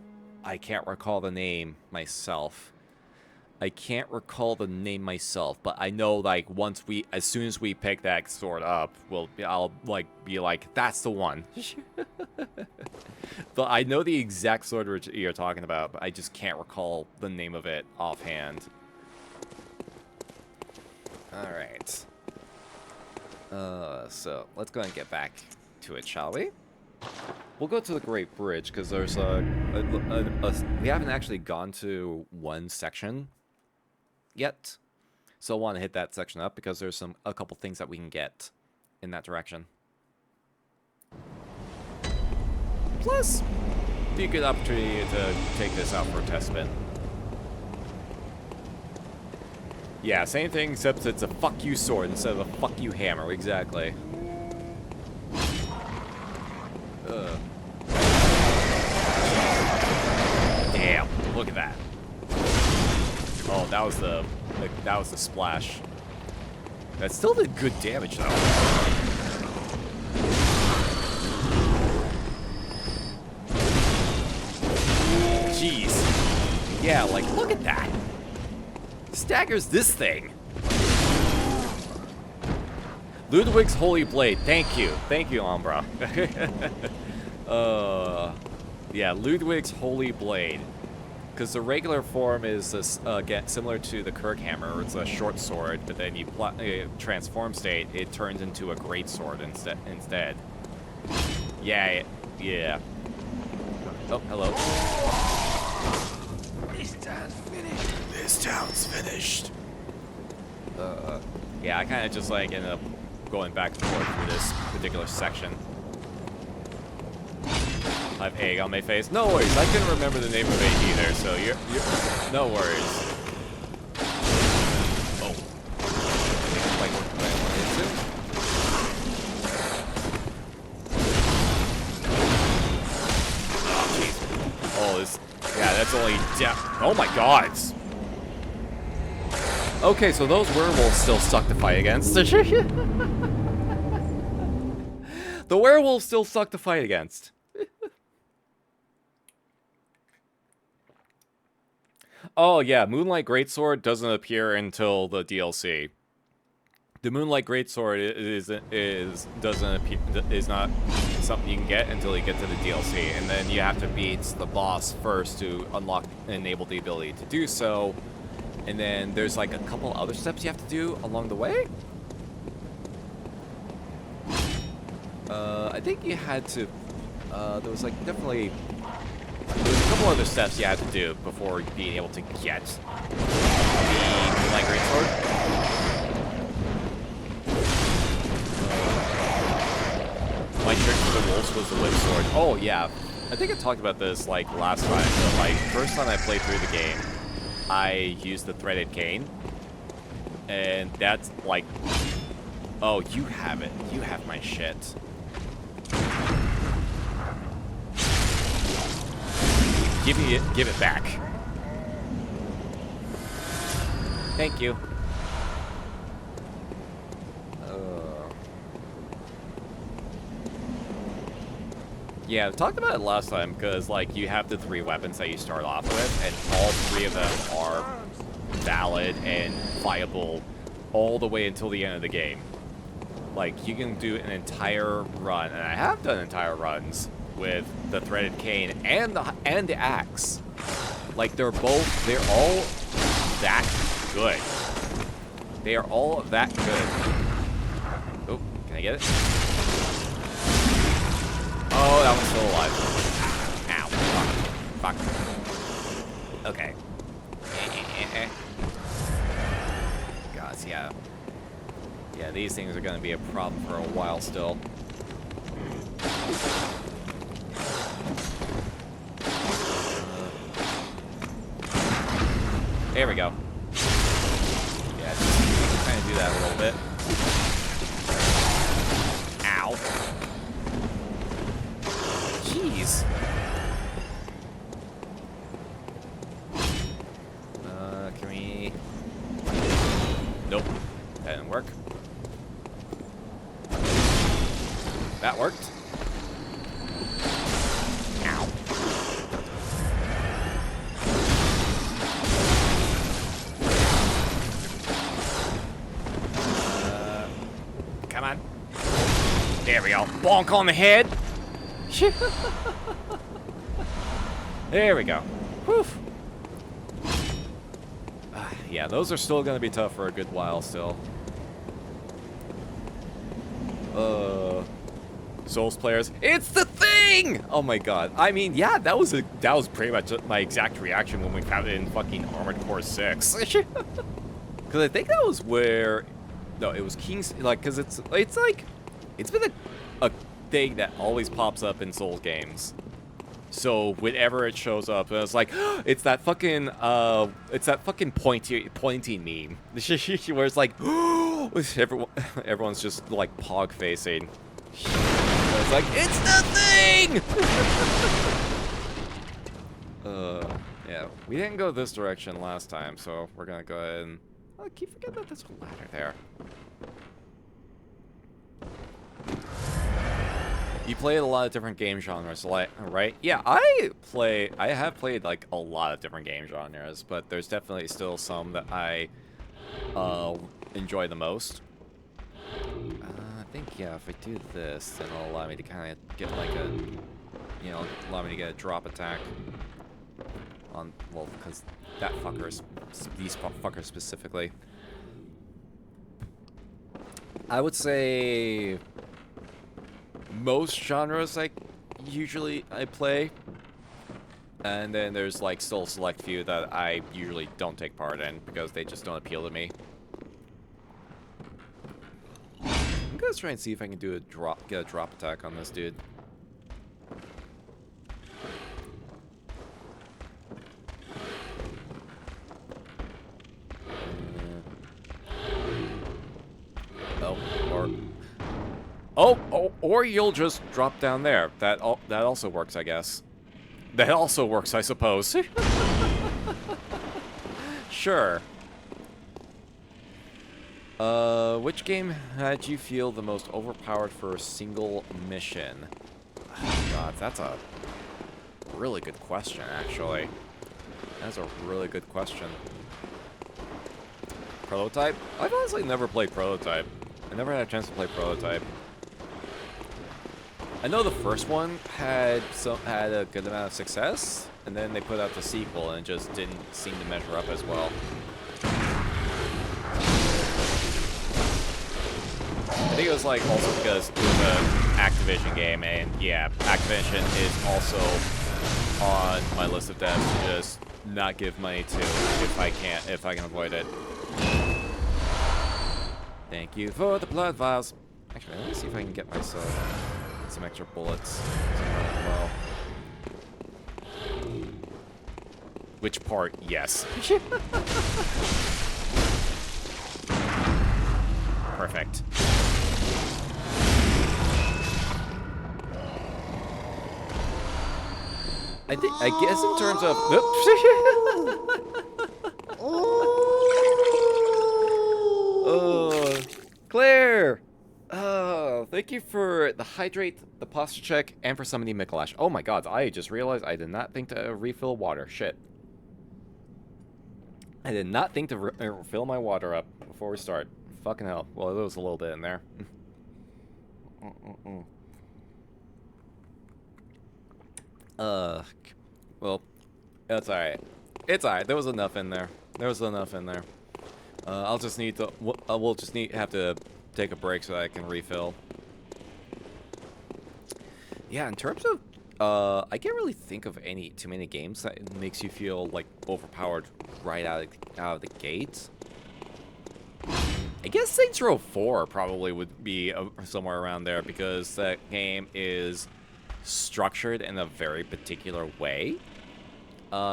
I can't recall the name myself. But I know, like, as soon as we pick that sword up, I'll, like, be like, that's the one. But I know the exact sword you're talking about, but I just can't recall the name of it offhand. Alright. So, let's go and get back to it, shall we? We'll go to the Great Bridge, because there's we haven't actually gone to one section yet, so I want to hit that section up because there's a couple things that we can get in that direction. Plus, be a good opportunity to take this out for a test spin. Yeah, same thing, except it's a fuck you sword instead of a fuck you hammer. Exactly. Damn! Look at that. Oh, that was the splash. That still did good damage, though. Jeez. Yeah, like, look at that. Staggers this thing. Ludwig's Holy Blade. Thank you, Umbra. Yeah, Ludwig's Holy Blade. Because the regular form is this, again, similar to the Kirkhammer. It's a short sword, but then you transform state, it turns into a great sword instead. Yeah. Oh, hello. This town's finished. Yeah, I kind of just like ended up going back and forth through this particular section. I have egg on my face. No worries, I couldn't remember the name of egg either, so you're no worries. Oh. I think it's like what I wanted to. Oh, jeez. Oh, this... Yeah, that's only... Oh my god! Okay, so those werewolves still suck to fight against. The werewolves still suck to fight against. Oh yeah, Moonlight Greatsword doesn't appear until the DLC. The Moonlight Greatsword is not something you can get until you get to the DLC, and then you have to beat the boss first to unlock and enable the ability to do so. And then there's like a couple other steps you have to do along the way. I think you had to. There was like definitely. There's a couple other steps you had to do before being able to get the Moonlight Greatsword. My trick for the wolves was the whip sword. Oh yeah, I think I talked about this like last time. But like first time I played through the game, I used the threaded cane, and that's like, oh, you have it. You have my shit. Give me it. Give it back. Thank you. Yeah, I talked about it last time because, like, you have the 3 weapons that you start off with, and all 3 of them are valid and viable all the way until the end of the game. Like, you can do an entire run, and I have done entire runs with the threaded cane and the axe. Like, they're all that good. They are all that good. Oh, can I get it? Oh, that one's still alive. Ow. Fuck. Okay. Gods, yeah. Yeah, these things are gonna be a problem for a while still. There we go. Yeah, just trying to do that a little bit. Ow. Jeez. Can we... Nope. That didn't work. That worked. Ow. Come on. There we go. Bonk on the head. There we go. Whew. Yeah, those are still going to be tough for a good while still. Souls players, it's the thing! Oh my god. I mean, yeah, that was pretty much my exact reaction when we found it in fucking Armored Core 6. Because I think that was where... No, it was King's... Like, because it's like... It's been a thing that always pops up in Souls games. So whenever it shows up, it's like, it's that fucking pointy meme. Where it's like, everyone's just like pog facing. It's like, it's the thing! Yeah, we didn't go this direction last time, so we're gonna go ahead and... I keep forgetting that there's a ladder there. You played a lot of different game genres, like, right? Yeah, I have played like a lot of different game genres, but there's definitely still some that I enjoy the most. I think, yeah, if I do this, then it'll allow me to kind of get like a, you know, allow me to get a drop attack on, well, because that fuckers, these fuckers specifically. I would say most genres I play, and then there's like still a select few that I usually don't take part in because they just don't appeal to me. I'm gonna try and see if I can do get a drop attack on this dude. Or you'll just drop down there. That also works, I guess. That also works, I suppose. Sure. Which game had you feel the most overpowered for a single mission? Oh, God, that's a really good question, actually. That's a really good question. Prototype? I've honestly never played Prototype. I never had a chance to play Prototype. I know the first one had a good amount of success, and then they put out the sequel, and it just didn't seem to measure up as well. I think it was like also because it was an Activision game, and yeah, Activision is also on my list of devs to just not give money to if I can avoid it. Thank you for the blood vials. Actually, let me see if I can get myself some extra bullets. Well, which part? Yes. Perfect. I guess in terms of. Oh, Claire. Oh, thank you for the hydrate, the posture check, and for summoning Mikolash. Oh my God, I just realized I did not think to refill water. Shit. I did not think to refill my water up before we start. Fucking hell. Well, there was a little bit in there. Well, it's alright. It's alright. There was enough in there. I'll just need to. We'll just have to take a break so that I can refill. Yeah, in terms of, I can't really think of too many games that makes you feel like overpowered right out of the gate. I guess Saints Row 4 probably would be somewhere around there because that game is structured in a very particular way.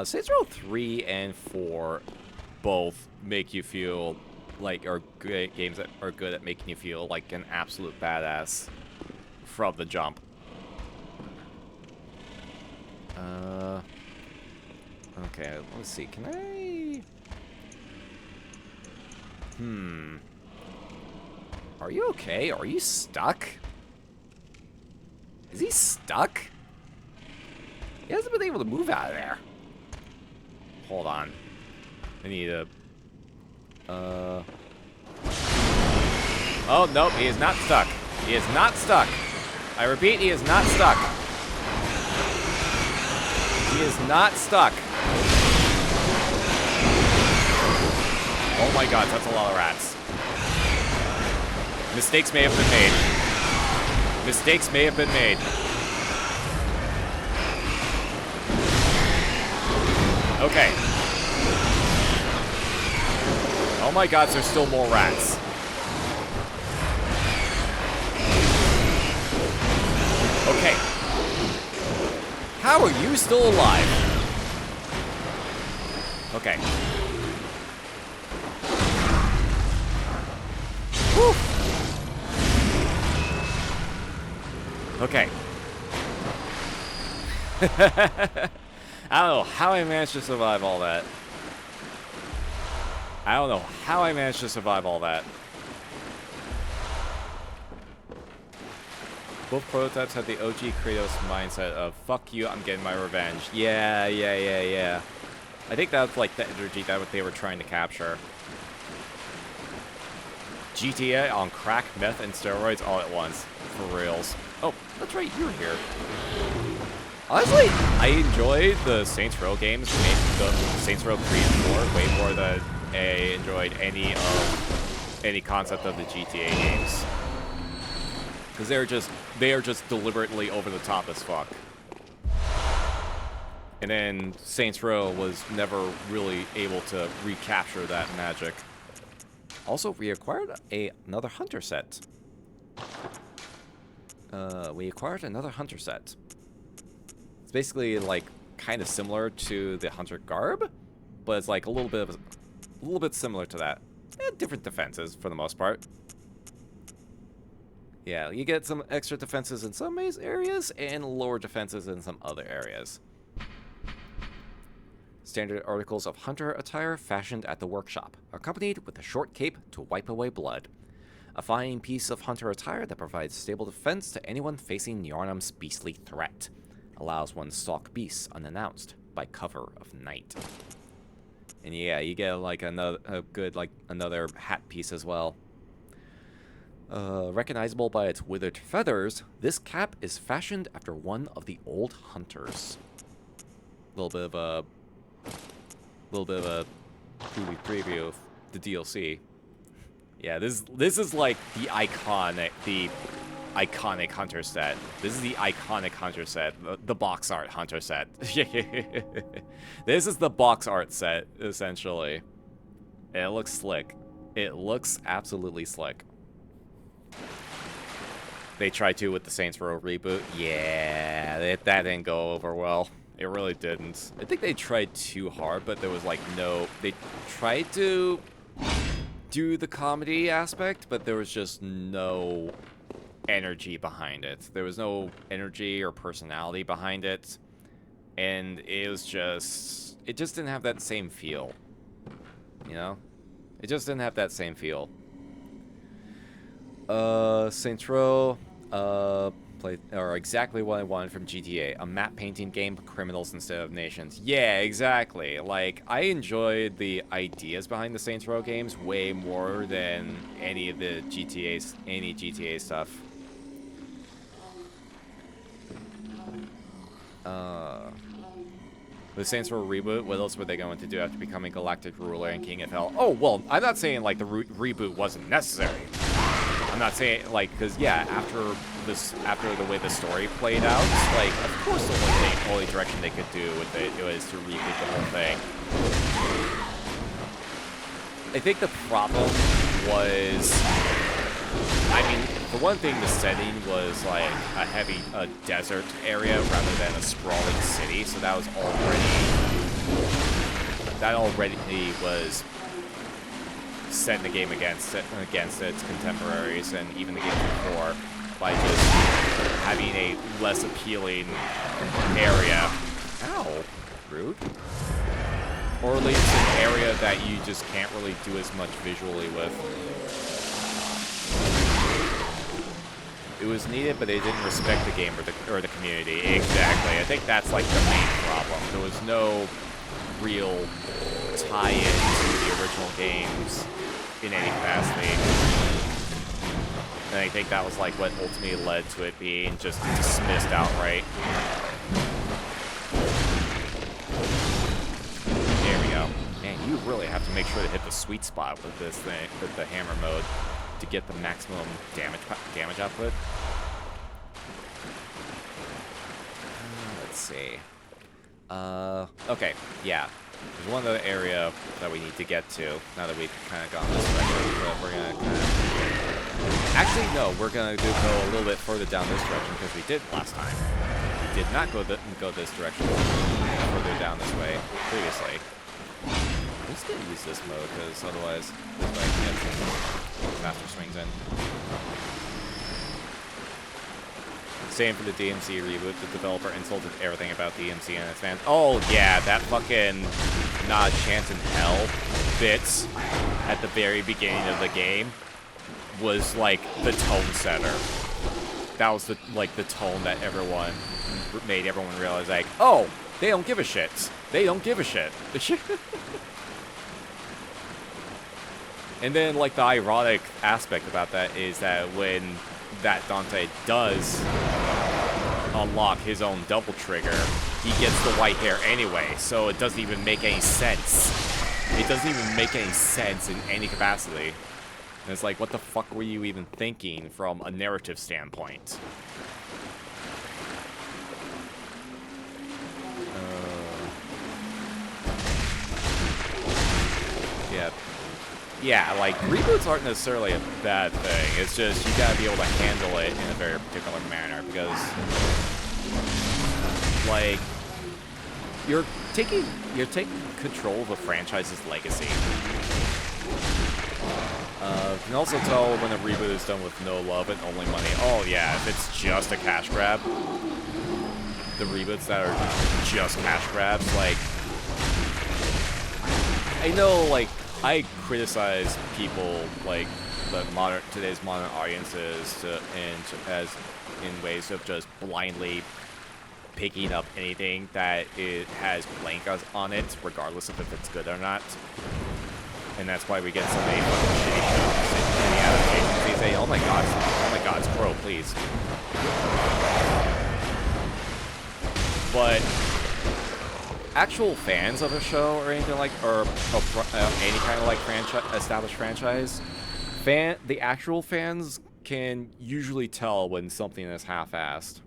Saints Row 3 and 4 both make you feel like are great games that are good at making you feel like an absolute badass from the jump. Okay, let's see. Can I? Are you okay? Are you stuck? Is he stuck? He hasn't been able to move out of there. Hold on. I need to. Oh, nope, he is not stuck. He is not stuck. I repeat, he is not stuck. He is not stuck. Oh my God, that's a lot of rats. Mistakes may have been made. Mistakes may have been made. Okay. Oh my God, there's still more rats. Okay. How are you still alive? Okay. Whew. Okay. I don't know how I managed to survive all that. Both prototypes had the OG Kratos mindset of, fuck you, I'm getting my revenge. Yeah. I think that's like the energy that they were trying to capture. GTA on crack, meth, and steroids all at once. For reals. Oh, that's right, you're here. Honestly, I enjoyed the Saints Row games, the Saints Row 3 and 4, way more than I enjoyed any concept of the GTA games. Because they are just deliberately over the top as fuck. And then Saints Row was never really able to recapture that magic. Also, we acquired another hunter set. we acquired another hunter set. It's basically like kind of similar to the hunter garb, but it's like a little bit similar to that. Different defenses for the most part. Yeah, you get some extra defenses in some areas and lower defenses in some other areas. Standard articles of hunter attire fashioned at the workshop, accompanied with a short cape to wipe away blood. A fine piece of hunter attire that provides stable defense to anyone facing Yarnum's beastly threat. Allows one to stalk beasts unannounced by cover of night. And yeah, you get like another hat piece as well. Recognizable by its withered feathers, this cap is fashioned after one of the old hunters. Little bit of a preview of the DLC. Yeah, this is like the iconic hunter set. This is the iconic hunter set, the box art hunter set. This is the box art set essentially. And it looks slick. It looks absolutely slick. They tried to with the Saints Row reboot. Yeah, that didn't go over well. It really didn't. I think they tried too hard, but there was like no... They tried to do the comedy aspect, but there was just no energy behind it. There was no energy or personality behind it. And it was just... It just didn't have that same feel. You know? It just didn't have that same feel. Saints Row, exactly what I wanted from GTA. A map painting game, criminals instead of nations. Yeah, exactly. Like, I enjoyed the ideas behind the Saints Row games way more than any of the GTA stuff. The Saints Row reboot, what else were they going to do after becoming Galactic Ruler and King of Hell? Oh, well, I'm not saying, like, the reboot wasn't necessary. I'm not saying, like, because, yeah, after the way the story played out, like, of course the only direction they could do with it was to reboot the whole thing. I think the problem was, I mean, for one thing, the setting was, like, a desert area rather than a sprawling city, so that already was set in the game against its contemporaries and even the game before by just having a less appealing area. Ow, rude. Or at least an area that you just can't really do as much visually with. It was needed, but they didn't respect the game or the community. Exactly. I think that's like the main problem. There was no real tie-in to the original games in any capacity. And I think that was like what ultimately led to it being just dismissed outright. There we go. Man, you really have to make sure to hit the sweet spot with this thing, with the hammer mode, to get the maximum damage output. Let's see. Okay, yeah. There's one other area that we need to get to, now that we've kind of gone this direction, but we're going to kind of... Actually, no, we're going to go a little bit further down this direction, because we did last time. We did not go this direction further down this way previously. I'm just going to use this mode, because otherwise this way I can get some faster swings in. Same for the DMC reboot. The developer insulted everything about DMC and its fans. Oh, yeah, that fucking not a chance in hell bits at the very beginning of the game was, like, the tone setter. That was, the tone that made everyone realize, like, oh, they don't give a shit. They don't give a shit. And then, like, the ironic aspect about that is that when that Dante does unlock his own double trigger, he gets the white hair anyway, so it doesn't even make any sense. It doesn't even make any sense in any capacity. And it's like, what the fuck were you even thinking from a narrative standpoint? Yeah. yeah, like, reboots aren't necessarily a bad thing. It's just, you gotta be able to handle it in a very particular manner, because, like, you're taking control of a franchise's legacy. You can also tell when a reboot is done with no love and only money. Oh yeah, if it's just a cash grab, the reboots that are just cash grabs, like, I know, like, I criticize people, like, today's modern audiences in ways of just blindly picking up anything that it has blank on it, regardless of if it's good or not. And that's why we get so many fucking shitty shows and shitty adaptations. They say, oh my god, it's Crow, please. The actual fans of a show or anything like, or any kind of like established franchise, the actual fans can usually tell when something is half-assed.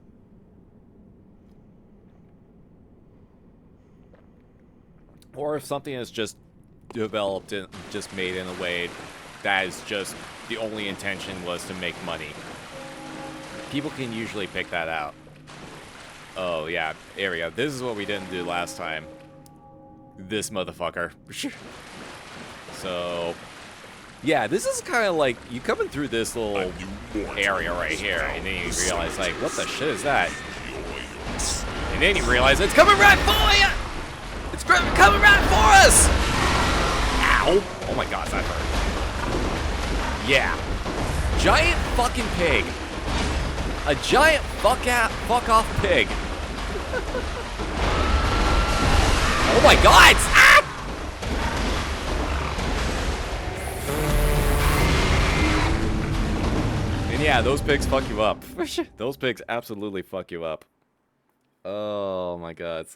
Or if something is just developed and just made in a way that is just the only intention was to make money. People can usually pick that out. Oh yeah, here we go. This is what we didn't do last time. This motherfucker. So, yeah, this is kind of like you coming through this little area right here, and then you realize, like, what the shit is that? And then you realize it's coming right for you! It's coming right for us! Ow! Oh my god, that hurt. Yeah. Giant fucking pig. A giant fuck off pig. Oh my god! Ah! And yeah, those pigs fuck you up. Those pigs absolutely fuck you up. Oh my god.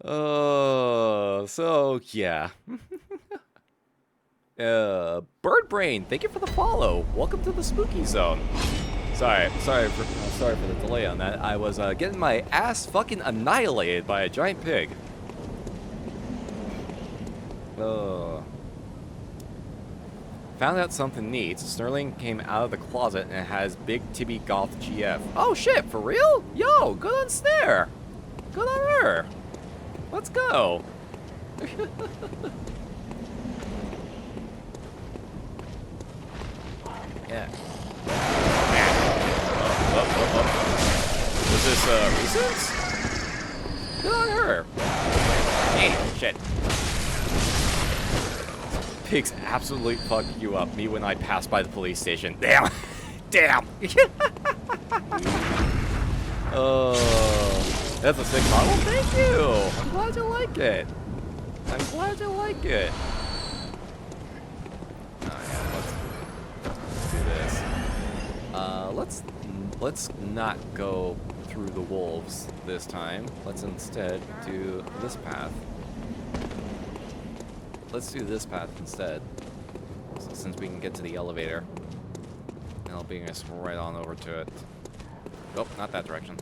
Oh, so yeah. Bird Brain, thank you for the follow. Welcome to the spooky zone. Sorry for the delay on that. I was getting my ass fucking annihilated by a giant pig. Found out something neat. Snurling came out of the closet and it has Big Tibby Goth GF. Oh shit, for real? Yo, good on Snare. Good on her. Let's go. Yeah. Was this recent? Good on her. Hey, shit. Pigs absolutely fuck you up. Me when I pass by the police station. Damn. Damn. Oh. That's a sick model? Thank you! I'm glad you like it. I'm glad you like it. Oh yeah, let's do this. Let's not go through the wolves this time. Let's instead do this path. Let's do this path instead. So since we can get to the elevator. And I'll bring us right on over to it. Nope, not that direction.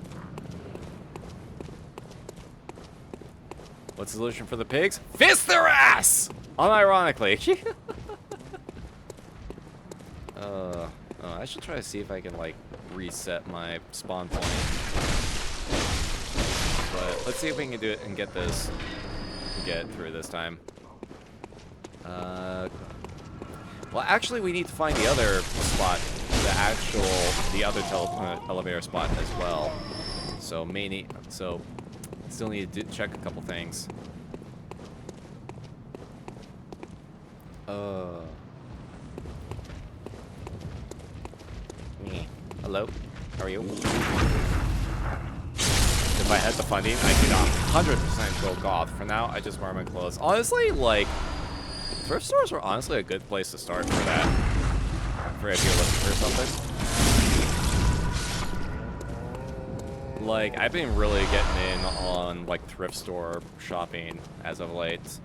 What's the solution for the pigs? Fist their ass! Unironically. Oh, I should try to see if I can, like, reset my spawn point. But let's see if we can do it and get this. Get through this time. Well, actually, we need to find the other spot. The other elevator spot as well. So, still need to check a couple things. Hello? How are you? If I had the funding, I could 100% go goth. For now, I just wear my clothes. Honestly, like, thrift stores are honestly a good place to start for that. For if you're looking for something. Like, I've been really getting in on, like, thrift store shopping as of late.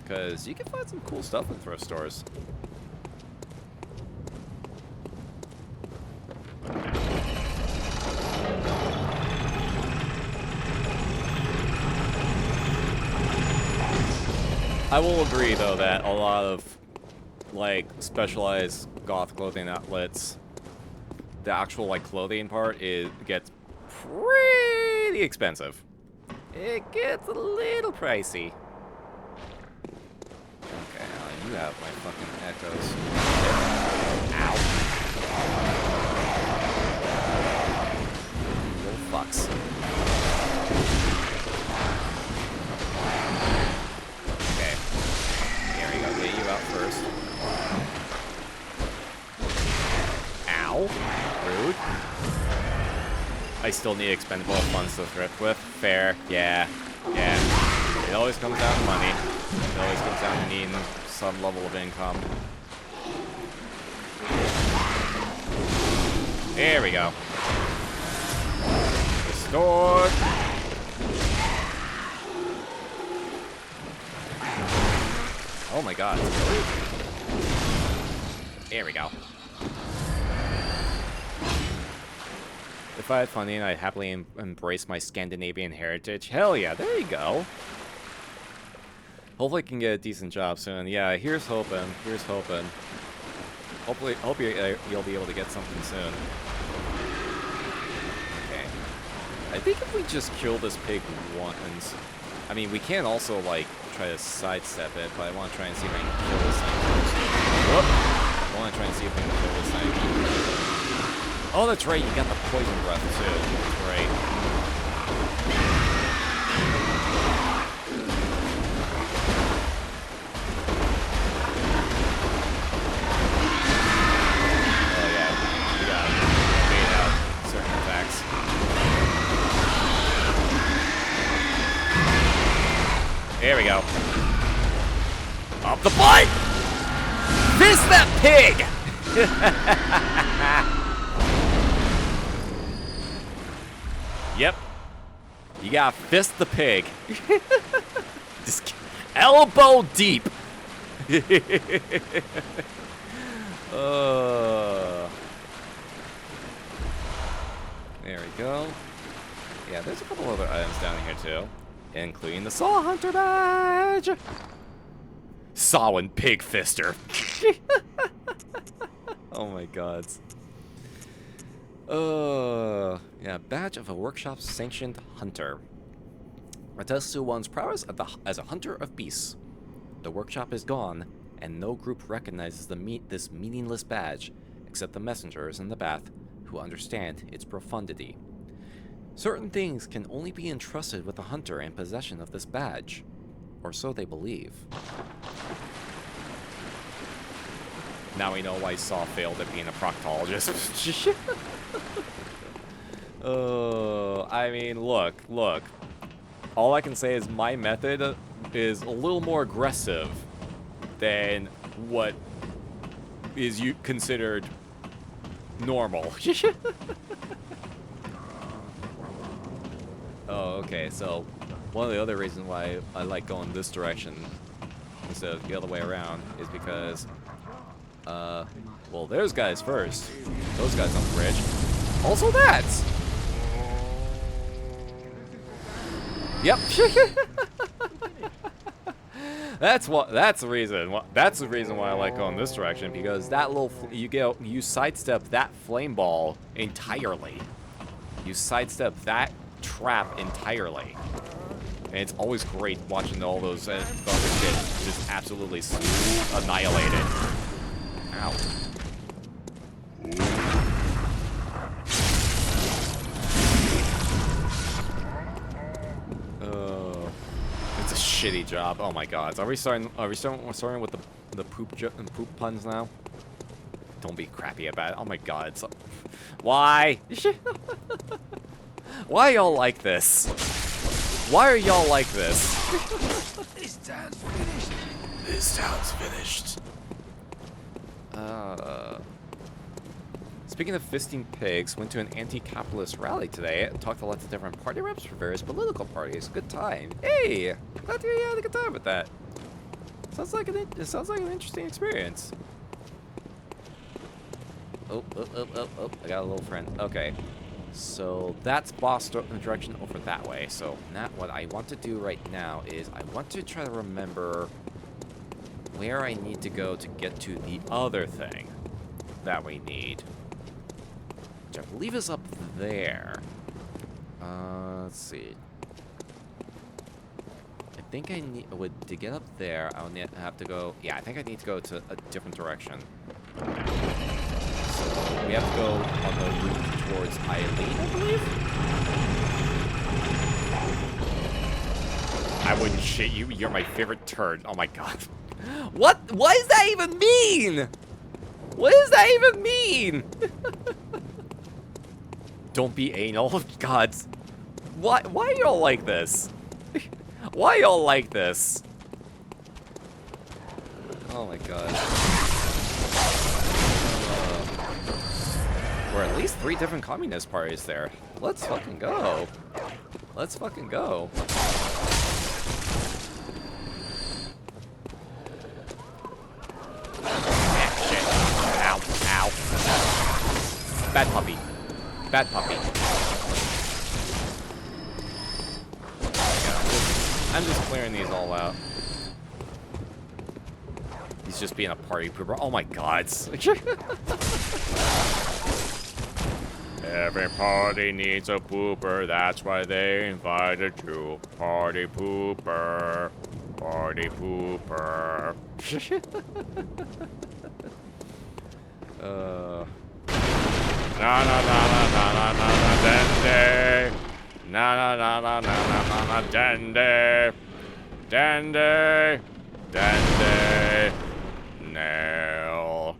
Because you can find some cool stuff in thrift stores. I will agree, though, that a lot of, like, specialized goth clothing outlets, the actual, like, clothing part gets pretty expensive. It gets a little pricey. Okay, now you have my fucking echoes. Ow. Little fucks. Okay. Here we go. Get you out first. Ow. Rude. I still need expendable funds to thrift with. Fair. Yeah. Yeah. It always comes down to money. It always comes down to needing some level of income. There we go. Restored. Oh my god. There we go. If I had funding, I'd happily embrace my Scandinavian heritage. Hell yeah, there you go. Hopefully I can get a decent job soon. Yeah, here's hoping. Here's hoping. Hopefully, hope you'll be able to get something soon. Okay. I think if we just kill this pig once... I mean, we can also, like, try to sidestep it, but I want to try and see if I can kill this thing first. Whoop! I want to try and see if I can kill this thing. Oh, that's right, you got the poison breath, too. That's right. Oh, yeah. We got to bait out certain attacks. There we go. Up the butt! Fist that pig! Yep. You gotta fist the pig. Just elbow deep. There we go. Yeah, there's a couple other items down here too, including the Saw Hunter badge. Sawin Pig Fister. Oh my god. Yeah, badge of a workshop sanctioned hunter. Attests to one's prowess as a hunter of beasts. The workshop is gone, and no group recognizes this meaningless badge, except the messengers in the bath, who understand its profundity. Certain things can only be entrusted with the hunter in possession of this badge, or so they believe. Now we know why Saw failed at being a proctologist. I mean, look. All I can say is my method is a little more aggressive than what is considered normal. Oh, okay, so one of the other reasons why I like going this direction instead of the other way around is because, well, there's guys first. Those guys on the bridge. Also that! Yep. That's the reason why I like going this direction, because that little you sidestep that flame ball entirely. You sidestep that trap entirely. And it's always great watching all those thunder get just absolutely annihilated. Ow. It's a shitty job. Oh my god. Are we starting with the poop puns now? Don't be crappy about it. Oh my god. Why? Why y'all like this? Why are y'all like this? This town's finished. This town's finished. Speaking of fisting pigs, went to an anti-capitalist rally today and talked to lots of different party reps for various political parties. Good time. Hey, glad to hear you had a good time with that. Sounds like an interesting experience. Oh, I got a little friend. Okay. So that's boss direction over that way. So now what I want to do right now is I want to try to remember where I need to go to get to the other thing that we need. Which I believe is up there. Let's see. I think I need to get up there. I'll have to go. Yeah, I think I need to go to a different direction. So we have to go on the route towards Eileen, I believe. I wouldn't shit you. You're my favorite turd. Oh my god. What does that even mean? What does that even mean? Don't be anal. God. Why y'all like this? Why y'all like this? Oh my god. Or at least 3 different communist parties there. Let's fucking go. Let's fucking go. Shit. Ow. Ow. Bad puppy. Bad puppy. I'm just clearing these all out. He's just being a party pooper. Oh my god. Every party needs a pooper, that's why they invited you. Party pooper. Party pooper. Na na na na na na na na dende. Na na na na na na na na dende. Dende. Dende. Nail.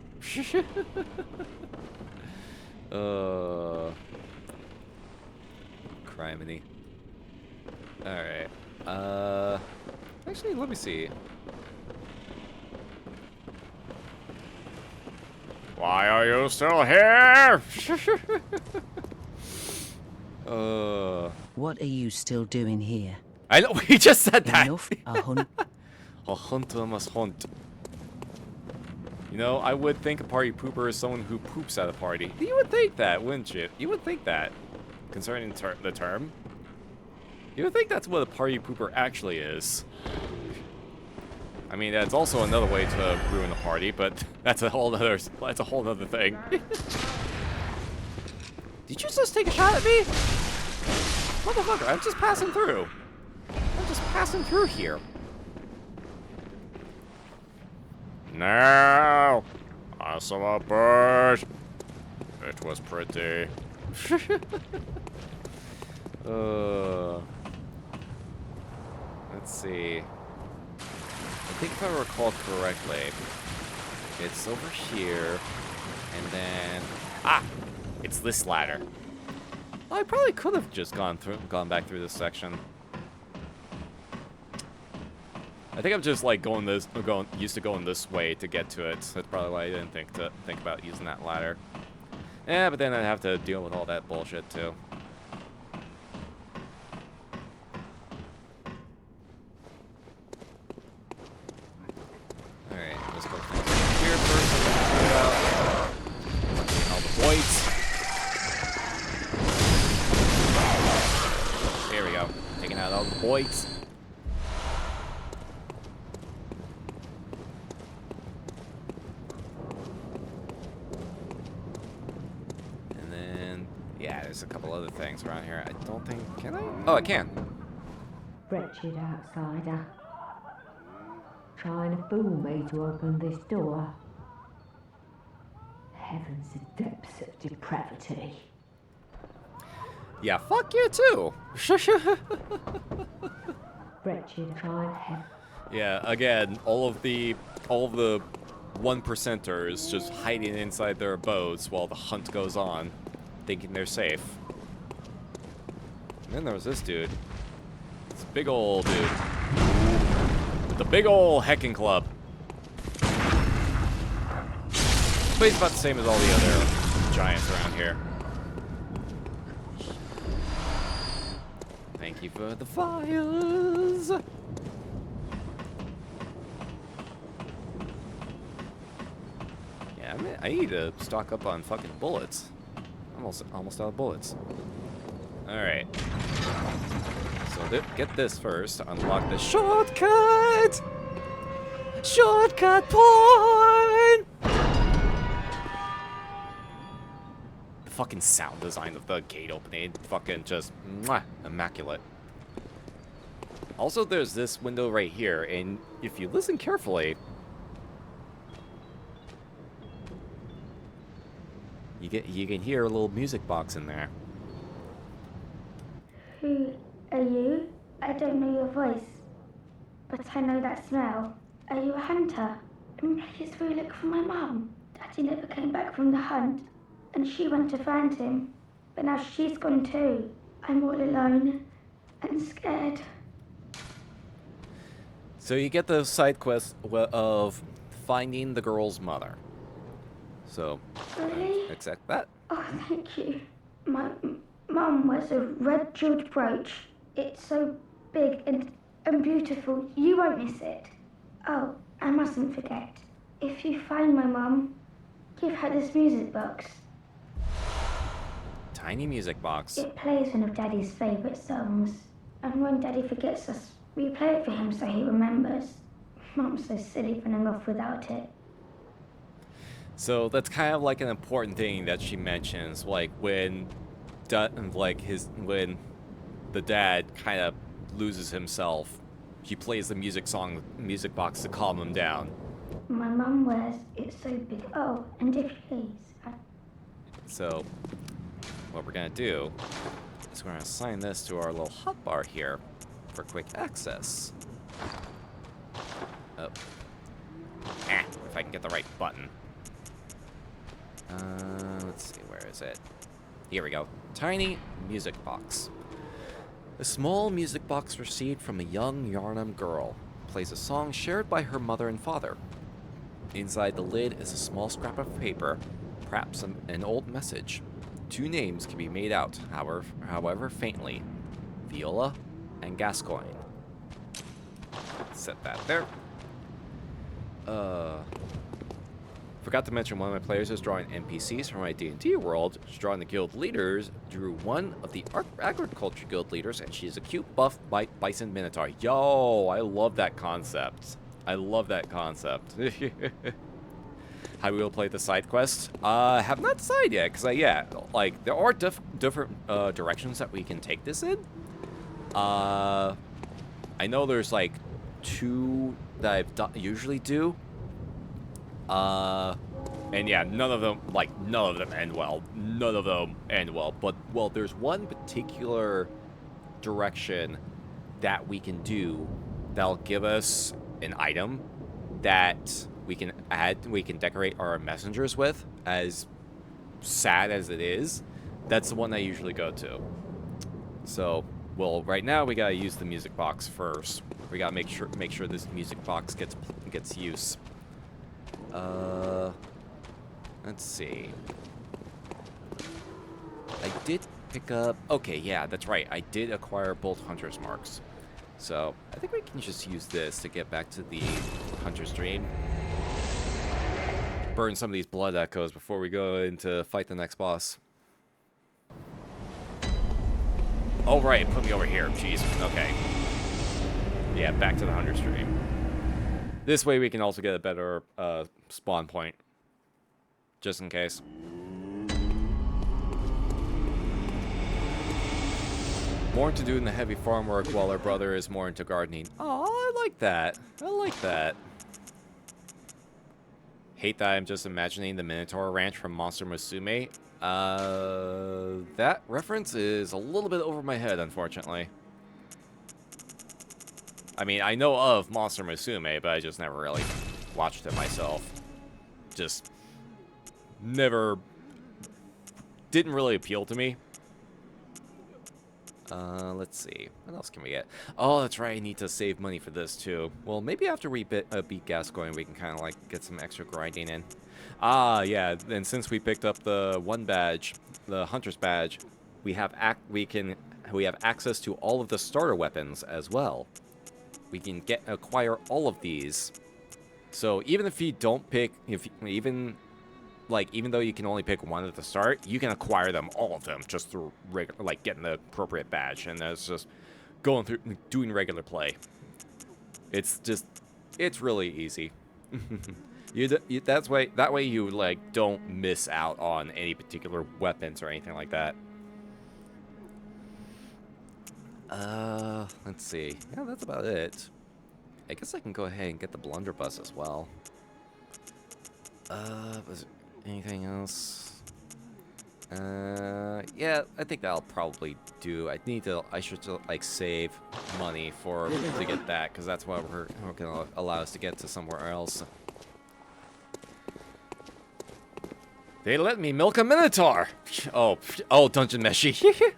Criminy. Alright. Actually, let me see. Why are you still here? What are you still doing here? I know, we just said that. Enough a hunt. A hunter must hunt. You know, I would think a party pooper is someone who poops at a party. You would think that, wouldn't you? You would think that, concerning the term. You would think that's what a party pooper actually is. I mean, that's also another way to ruin a party, but that's a whole other thing. Did you just take a shot at me? Motherfucker, I'm just passing through. I'm just passing through here. No! I saw a bird. It was pretty. Let's see. I think if I recall correctly, it's over here, and then it's this ladder. Well, I probably could have just gone back through this section. I think I'm just like used to going this way to get to it. That's probably why I didn't think about using that ladder. Yeah, but then I'd have to deal with all that bullshit too. Alright, let's go here first. All the voids. Here we go. Taking out all the voids. There's a couple other things around here. I don't think... Can I? Oh, I can. Wretched outsider. Trying to fool me to open this door. Heavens, the depths of depravity. Yeah, fuck you too. Wretched trying. Yeah, again, all of the 1%ers just hiding inside their abodes while the hunt goes on, thinking they're safe. And then there was this dude. This big old dude. With the big old hecking club. But he's about the same as all the other giants around here. Thank you for the fires! Yeah, I need to stock up on fucking bullets. Almost out of bullets. Alright. So get this first to unlock the shortcut! Shortcut porn! The fucking sound design of the gate opening, fucking just mwah, immaculate. Also, there's this window right here, and if you listen carefully, you can hear a little music box in there. Who are you? I don't know your voice, but I know that smell. Are you a hunter? And please go look for my mum. Daddy never came back from the hunt, and she went to find him, but now she's gone too. I'm all alone and scared. So you get the side quest of finding the girl's mother. So, Really? accept that. Oh, thank you. My mum wears a red jeweled brooch. It's so big and beautiful. You won't miss it. Oh, I mustn't forget. If you find my mum, give her this music box. Tiny music box. It plays one of Daddy's favourite songs. And when Daddy forgets us, we play it for him so he remembers. Mum's so silly running off without it. So that's kind of like an important thing that she mentions, like when when the dad kind of loses himself, he plays the music box to calm him down. My mum wears it so big. Oh, and if please, So what we're gonna do is we're gonna assign this to our little hotbar here for quick access. Oh. If I can get the right button. Let's see, where is it? Here we go. Tiny music box. A small music box received from a young Yarnum girl plays a song shared by her mother and father. Inside the lid is a small scrap of paper, perhaps an old message. 2 names can be made out, however faintly. Viola and Gascoigne. Set that there. Forgot to mention one of my players is drawing NPCs from my D&D world. She's drawing the guild leaders. Drew one of the agriculture guild leaders, and she's a cute buff bison minotaur. Yo, I love that concept. I love that concept. How we will play the side quest? Have not decided yet, because like there are different directions that we can take this in. I know there's like 2 that I usually do. And yeah, none of them end well. None of them end well. But, well, there's one particular direction that we can do that'll give us an item that we can decorate our messengers with, as sad as it is. That's the one I usually go to. So, well, right now we gotta use the music box first. We gotta make sure this music box gets use. Let's see. I did pick up... Okay, yeah, that's right. I did acquire both Hunter's Marks. So, I think we can just use this to get back to the Hunter's Dream. Burn some of these blood echoes before we go in to fight the next boss. Oh, right, put me over here. Jeez, okay. Yeah, back to the Hunter's Dream. This way we can also get a better spawn point. Just in case. More to do in the heavy farm work while her brother is more into gardening. Oh, I like that. I like that. Hate that I'm just imagining the Minotaur Ranch from Monster Musume. That reference is a little bit over my head, unfortunately. I mean, I know of Monster Musume, but I just never really watched it myself. Just never... didn't really appeal to me. Let's see. What else can we get? Oh, that's right. I need to save money for this, too. Well, maybe after we beat Gascoigne, we can kind of, like, get some extra grinding in. Ah, yeah. And since we picked up the one badge, the Hunter's Badge, we have access to all of the starter weapons as well. We can acquire all of these. So even if you don't pick, even though you can only pick one at the start, you can acquire them, all of them, just through getting the appropriate badge, and that's just going through doing regular play. It's just It's really easy. That way you like don't miss out on any particular weapons or anything like that. Let's see. Yeah, that's about it. I guess I can go ahead and get the blunderbuss as well. Was there anything else? Yeah, I think that'll probably do. I should like save money to get that, because that's what we're gonna allow us to get to somewhere else. They let me milk a minotaur. Oh, Dungeon Meshi.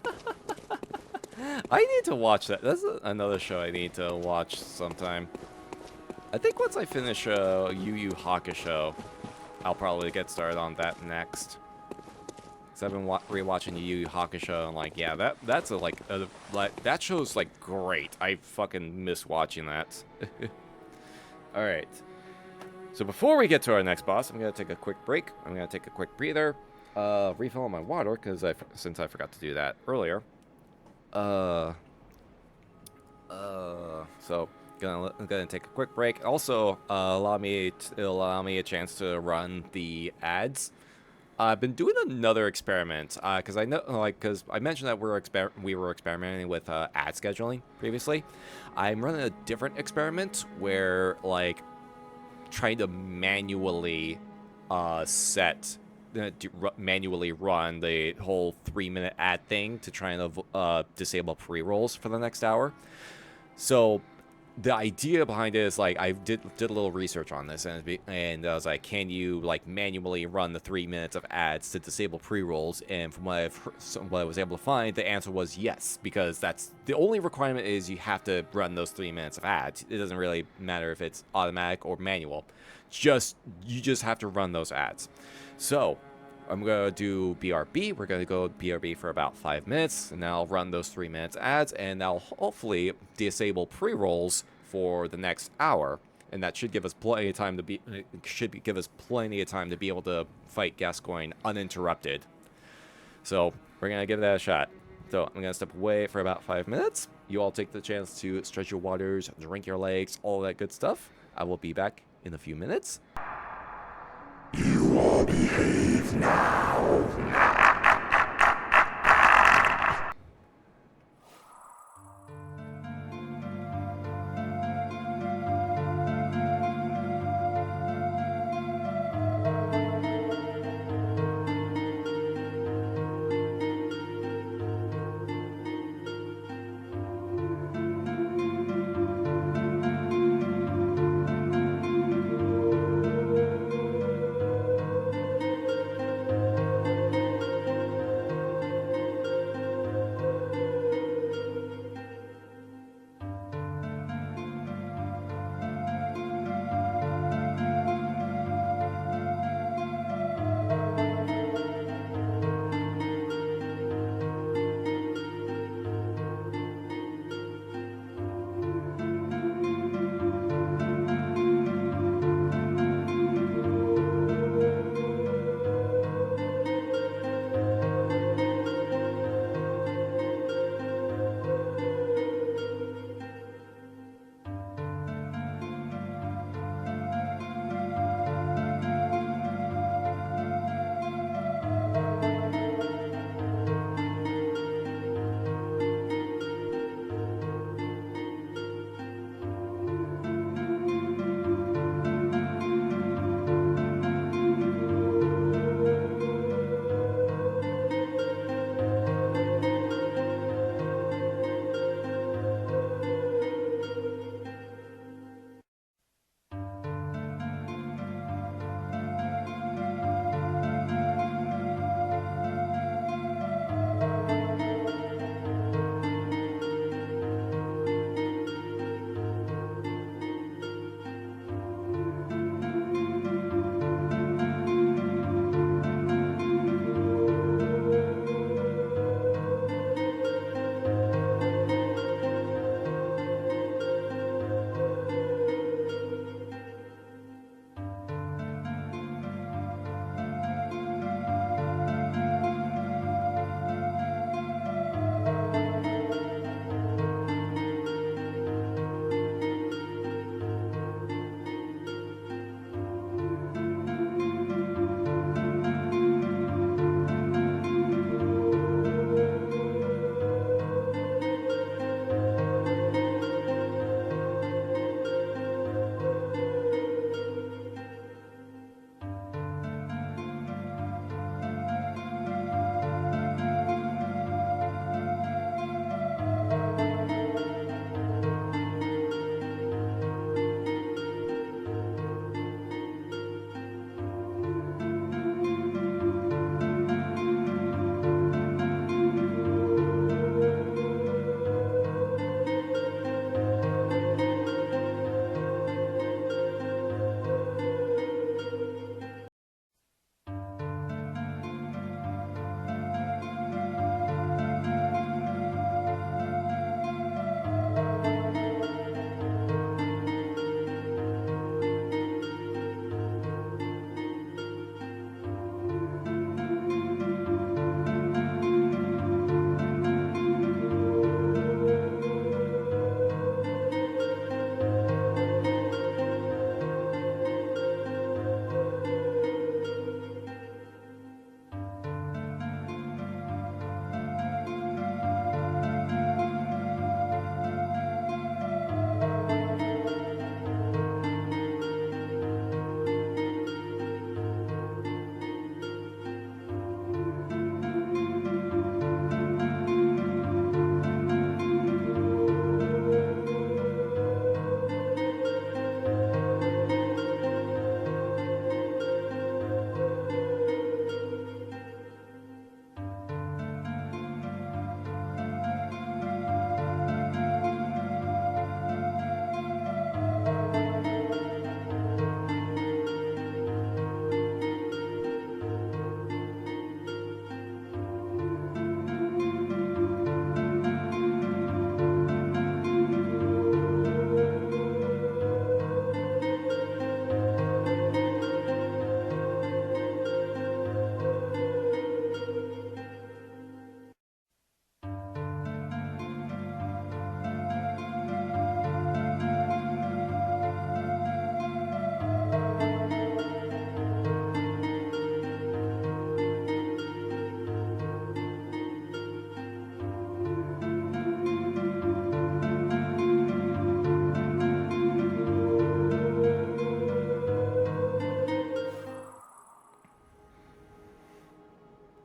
I need to watch that. That's another show I need to watch sometime. I think once I finish Yu Yu Hakusho, I'll probably get started on that next. Cause I've been rewatching Yu Yu Hakusho and like, yeah, that's that show's like great. I fucking miss watching that. All right. So before we get to our next boss, I'm gonna take a quick break. I'm gonna take a quick breather, refill my water since I forgot to do that earlier. So gonna take a quick break. Also, allow me a chance to run the ads. I've been doing another experiment because I mentioned that we were experimenting with ad scheduling previously. I'm running a different experiment where like trying to manually manually run the whole 3-minute ad thing to try and disable pre-rolls for the next hour. So the idea behind it is like I did a little research on this, and I was like, can you like manually run the 3 minutes of ads to disable pre-rolls? And from what I was able to find, the answer was yes, because that's the only requirement is you have to run those 3 minutes of ads. It doesn't really matter if it's automatic or manual. You just have to run those ads. So I'm gonna do BRB. We're gonna go BRB for about 5 minutes, and then I'll run those 3 minutes ads, and I'll hopefully disable pre-rolls for the next hour, and that should give us plenty of time to be able to fight Gascoigne uninterrupted. So we're gonna give that a shot. So I'm gonna step away for about 5 minutes. You all take the chance to stretch your waters, drink your legs, all that good stuff. I will be back in a few minutes. You all behave now.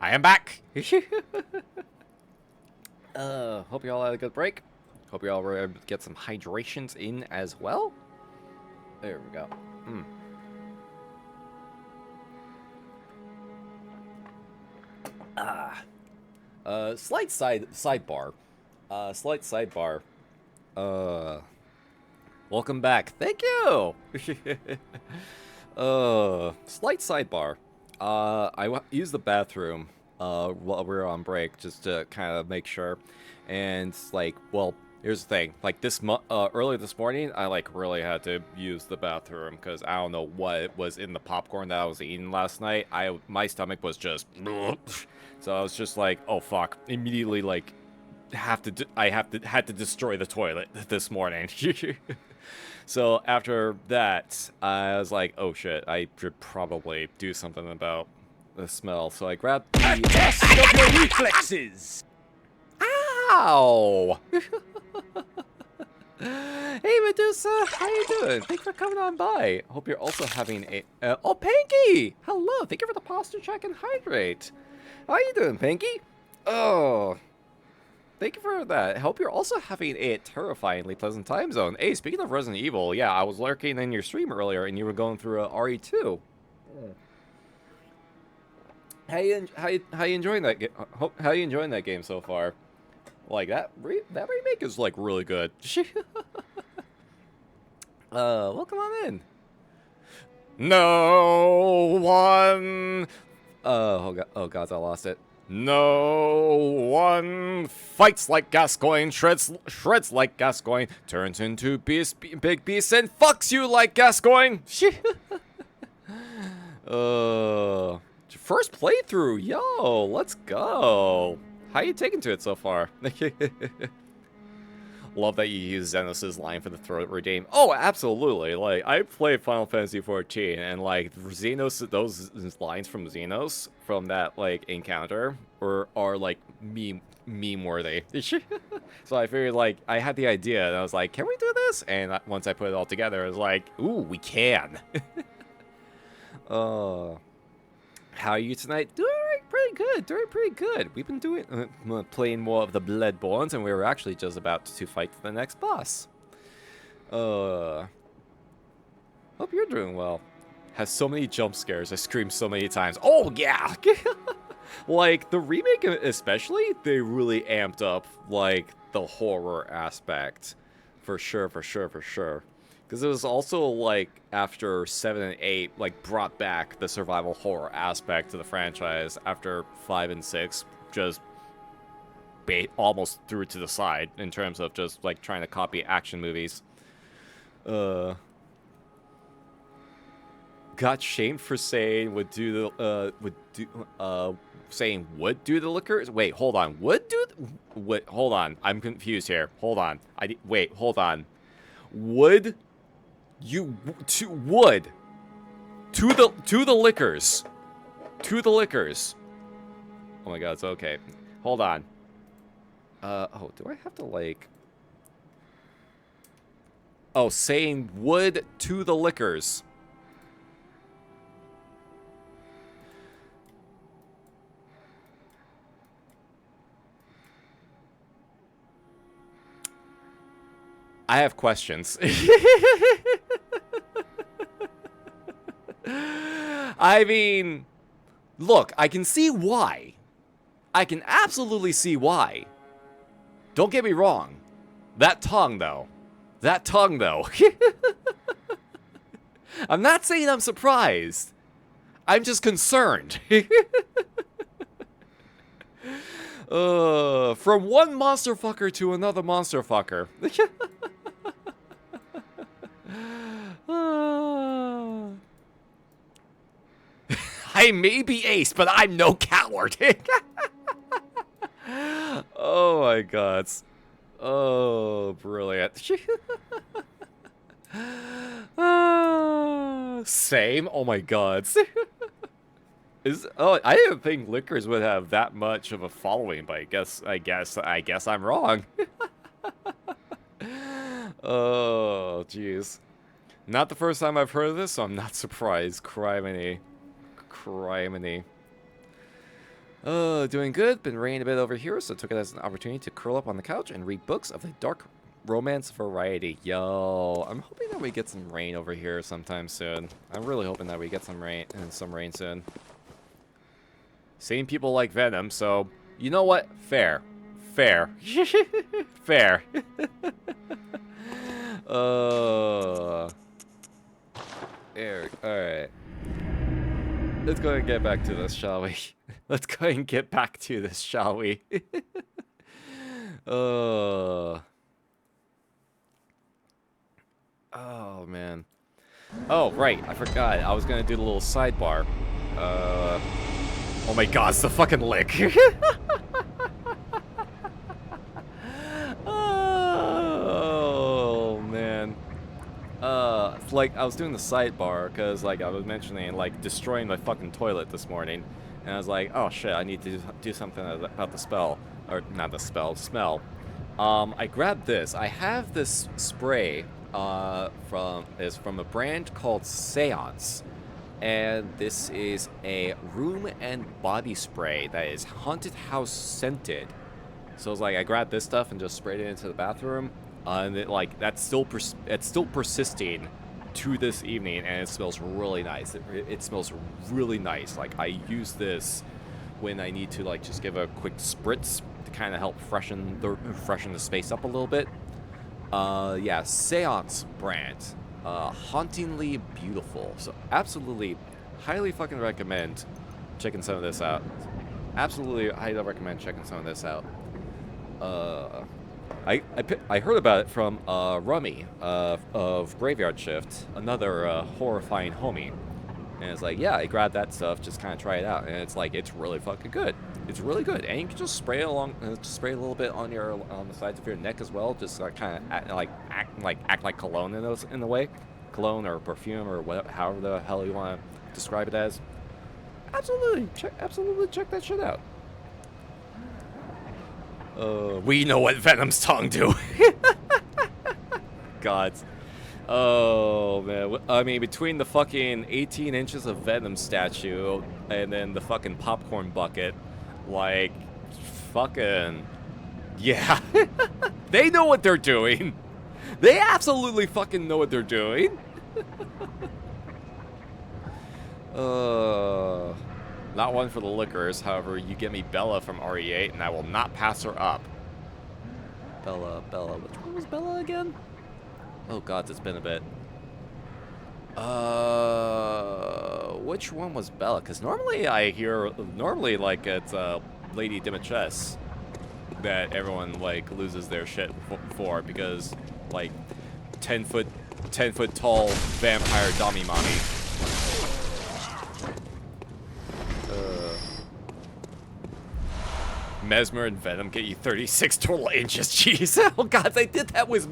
I am back! Hope you all had a good break. Hope you all were able to get some hydrations in as well. There we go. Slight sidebar. Welcome back. Thank you! Slight sidebar. I used the bathroom while we were on break just to kind of make sure. And like, well, here's the thing. Like earlier this morning, I like really had to use the bathroom because I don't know what was in the popcorn that I was eating last night. My stomach was just, so I was just like, oh fuck! Immediately like, had to destroy the toilet this morning. So after that, I was like, oh shit, I should probably do something about the smell. So I grabbed the test of your reflexes. Ow! Hey Medusa, how you doing? Thanks for coming on by. Hope you're also having a oh Panky! Hello, thank you for the posture check and hydrate. How you doing, Panky? Oh, thank you for that. Hope you're also having a terrifyingly pleasant time zone. Hey, speaking of Resident Evil, yeah, I was lurking in your stream earlier, and you were going through RE2. How you enjoying that game? How you enjoying that game so far? Like that remake is like really good. Welcome on in. No one. Oh god, I lost it. No one fights like Gascoigne, shreds like Gascoigne, turns into big beasts and fucks you like Gascoigne. First playthrough, yo, let's go. How you taking to it so far? Love that you use Xenos' line for the throat redeem. Oh, absolutely. Like, I played Final Fantasy XIV, and like Xenos, those lines from Xenos from that like encounter are like meme worthy. So I figured like I had the idea, and I was like, can we do this? And once I put it all together, I was like, ooh, we can. How are you tonight? Doing pretty good. We've been playing more of the Bloodborns, and we were actually just about to fight the next boss. Hope you're doing well. Has so many jump scares. I screamed so many times. Oh yeah! Like the remake especially, they really amped up like the horror aspect. For sure. Because it was also, like, after 7 and 8, like, brought back the survival horror aspect to the franchise after 5 and 6 just almost threw it to the side in terms of just, like, trying to copy action movies. Got shamed for saying would do the liquors? Wait, hold on. Wait, hold on. I'm confused here. Hold on. Wait, hold on. Would the liquors. To the liquors. Oh my god, it's okay. Hold on. Oh, do I have to like... Oh, saying would to the liquors. I have questions. I mean, look, I can see why. I can absolutely see why. Don't get me wrong. That tongue, though. I'm not saying I'm surprised. I'm just concerned. From one monster fucker to another monster fucker. I may be ace, but I'm no coward. Oh my god. Oh, brilliant. Same. Oh my god. I didn't think liquors would have that much of a following, but I guess I'm wrong. Oh, jeez. Not the first time I've heard of this, so I'm not surprised. Criminy. Doing good. Been raining a bit over here, so took it as an opportunity to curl up on the couch and read books of the dark romance variety. Yo, I'm hoping that we get some rain over here sometime soon. I'm really hoping that we get some rain soon. Same people like Venom, so you know what? Fair. Fair. Fair. Eric, alright. Let's go and get back to this, shall we? Let's go and get back to this, shall we? Oh, man. Oh, right. I forgot. I was going to do the little sidebar. Oh my god, it's the fucking lick. Oh, man. Like, I was doing the sidebar, because, like, I was mentioning, like, destroying my fucking toilet this morning. And I was like, oh shit, I need to do something about the spell. Or, not the spell, smell. I grabbed this. I have this spray, from a brand called Seance. And this is a room and body spray that is haunted house scented. So it's like, I grabbed this stuff and just sprayed it into the bathroom. And it, like, it's still persisting to this evening, and it smells really nice. It smells really nice. Like, I use this when I need to, like, just give a quick spritz to kind of help freshen the space up a little bit. Yeah, Seance brand. Hauntingly beautiful. So absolutely, highly fucking recommend checking some of this out. Absolutely, highly recommend checking some of this out. I heard about it from Rummy of Graveyard Shift, another horrifying homie, and it's like, yeah, I grabbed that stuff, just kind of try it out, and it's like, it's really fucking good. It's really good, and you can just spray it just spray a little bit on the sides of your neck as well, just like kind of act like cologne in a way, cologne or perfume or whatever, however the hell you want to describe it as. Absolutely check that shit out. We know what Venom's tongue do. God. Oh, man. I mean, between the fucking 18 inches of Venom statue and then the fucking popcorn bucket, like, fucking... Yeah. They know what they're doing. They absolutely fucking know what they're doing. Not one for the liquors, however, you get me Bella from RE8, and I will not pass her up. Bella. Which one was Bella again? Oh god, it's been a bit. Which one was Bella? Because normally like, it's Lady Dimitrescu that everyone, like, loses their shit for, because, like, 10 foot tall vampire Dami Mommy. Mesmer and Venom get you 36 total inches. Jeez. Oh god, they did that with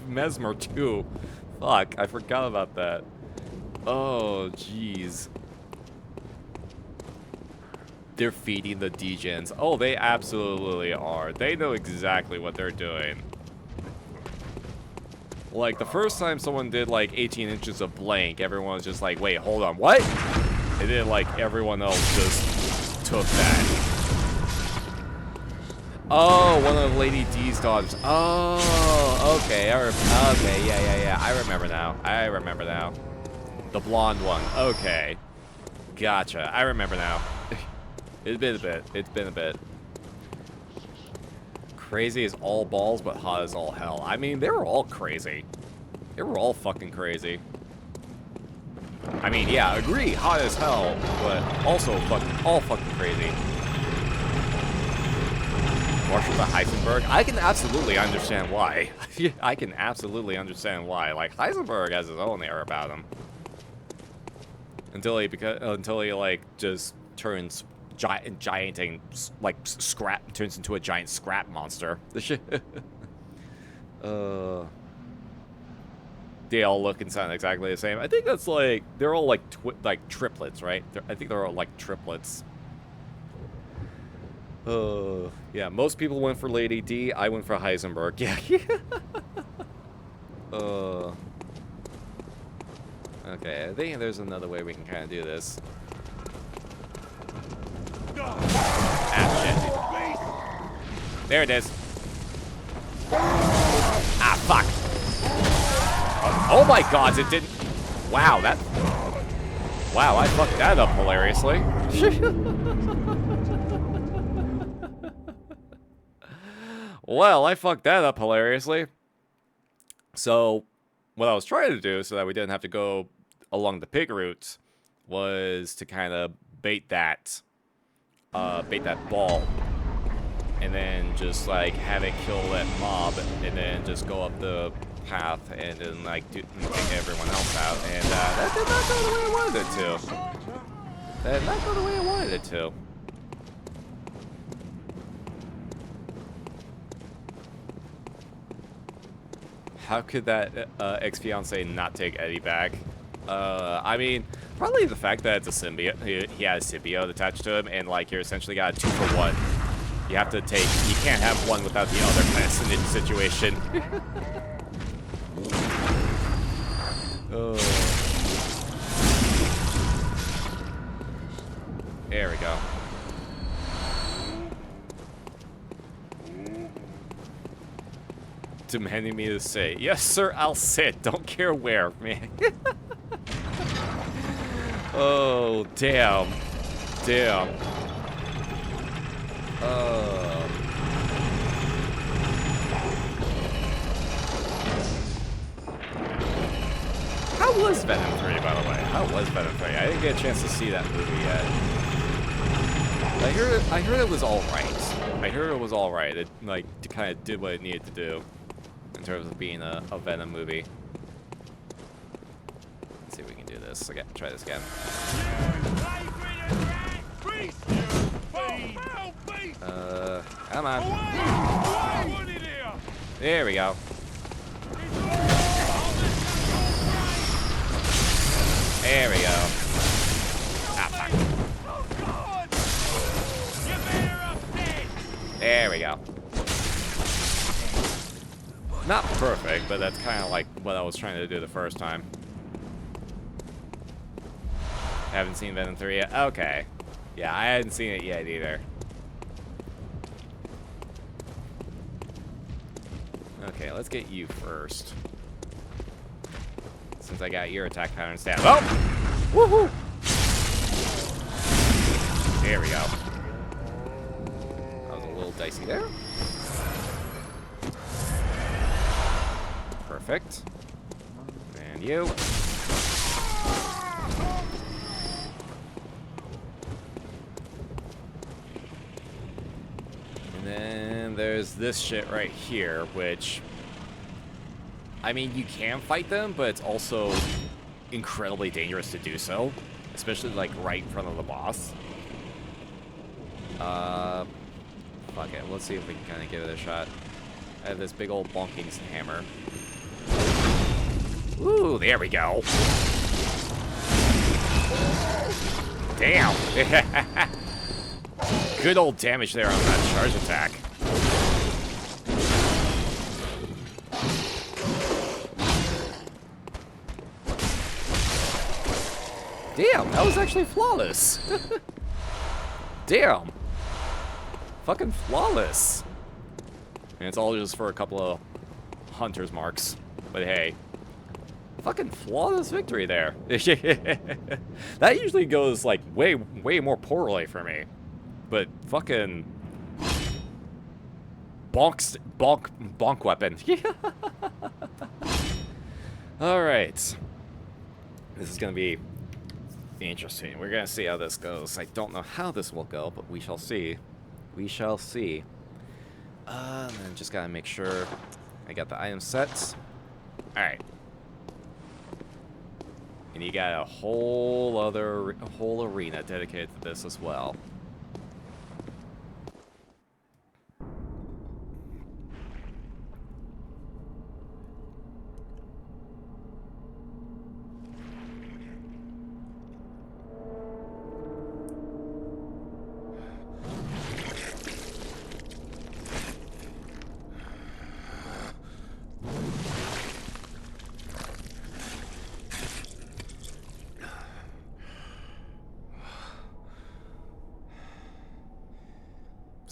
Mesmer too. Fuck, I forgot about that. Oh jeez. They're feeding the degens. Oh, they absolutely are. They know exactly what they're doing. Like, the first time someone did like 18 inches of blank, everyone was just like, wait, hold on, what? And then like everyone else just took that. Oh, one of Lady D's daughters. Oh, okay. Okay, yeah. I remember now. The blonde one. Okay. Gotcha. I remember now. It's been a bit. Crazy as all balls, but hot as all hell. I mean, they were all crazy. They were all fucking crazy. I mean, yeah, agree, hot as hell, but also all fucking crazy. Marshall the Heisenberg, I can absolutely understand why. I can absolutely understand why. Like, Heisenberg has his own air about him. Until he like just turns gianting, like turns into a giant scrap monster. They all look and sound exactly the same. I think that's like, they're all like triplets, right? I think they're all like triplets. Yeah, most people went for Lady D. I went for Heisenberg. Yeah. Okay, I think there's another way we can kind of do this. There it is. Ah, fuck. Oh my god, it didn't... Wow, that... Wow, I fucked that up hilariously. Well, I fucked that up hilariously. So, what I was trying to do, so that we didn't have to go along the pig route, was to kind of bait that ball. And then just, like, have it kill that mob, and then just go up the path, and then, like, take everyone else out. And, that did not go the way I wanted it to. That did not go the way I wanted it to. How could that ex-fiance not take Eddie back? I mean, probably the fact that it's a symbiote. He has a symbiote attached to him, and, like, you're essentially got a 2-for-1. You have to take... You can't have one without the other kind of situation. Oh. There we go. Demanding me to say, yes, sir, I'll sit. Don't care where, man. Oh, damn. Damn. How was Venom 3, by the way? How was Venom 3? I didn't get a chance to see that movie yet. I heard it was alright. I heard it was alright. It, like, kind of did what it needed to do in terms of being a Venom movie. Let's see if we can do this. Okay, try this again. Come on. There we go. There we go. Ah, fuck. There we go. Not perfect, but that's kind of like what I was trying to do the first time. Haven't seen Venom 3 yet? Okay. Yeah, I hadn't seen it yet either. Okay, let's get you first. Since I got your attack pattern stat. Oh! Woohoo! There we go. That was a little dicey there. Perfect. And you. And then there's this shit right here, which... I mean, you can fight them, but it's also incredibly dangerous to do so. Especially, like, right in front of the boss. Fuck it. Let's see if we can kind of give it a shot. I have this big old bonking hammer. Ooh, there we go. Damn. Good old damage there on that charge attack. Damn, that was actually flawless. Damn. Fucking flawless. And it's all just for a couple of hunter's marks. But hey. Fucking flawless victory there. That usually goes, like, way more poorly for me. But fucking... bonk weapon. Alright. This is gonna be... interesting. We're gonna see how this goes. I don't know how this will go, but we shall see. We shall see. And then just gotta make sure I got the item sets. Alright. And you got a whole arena dedicated to this as well.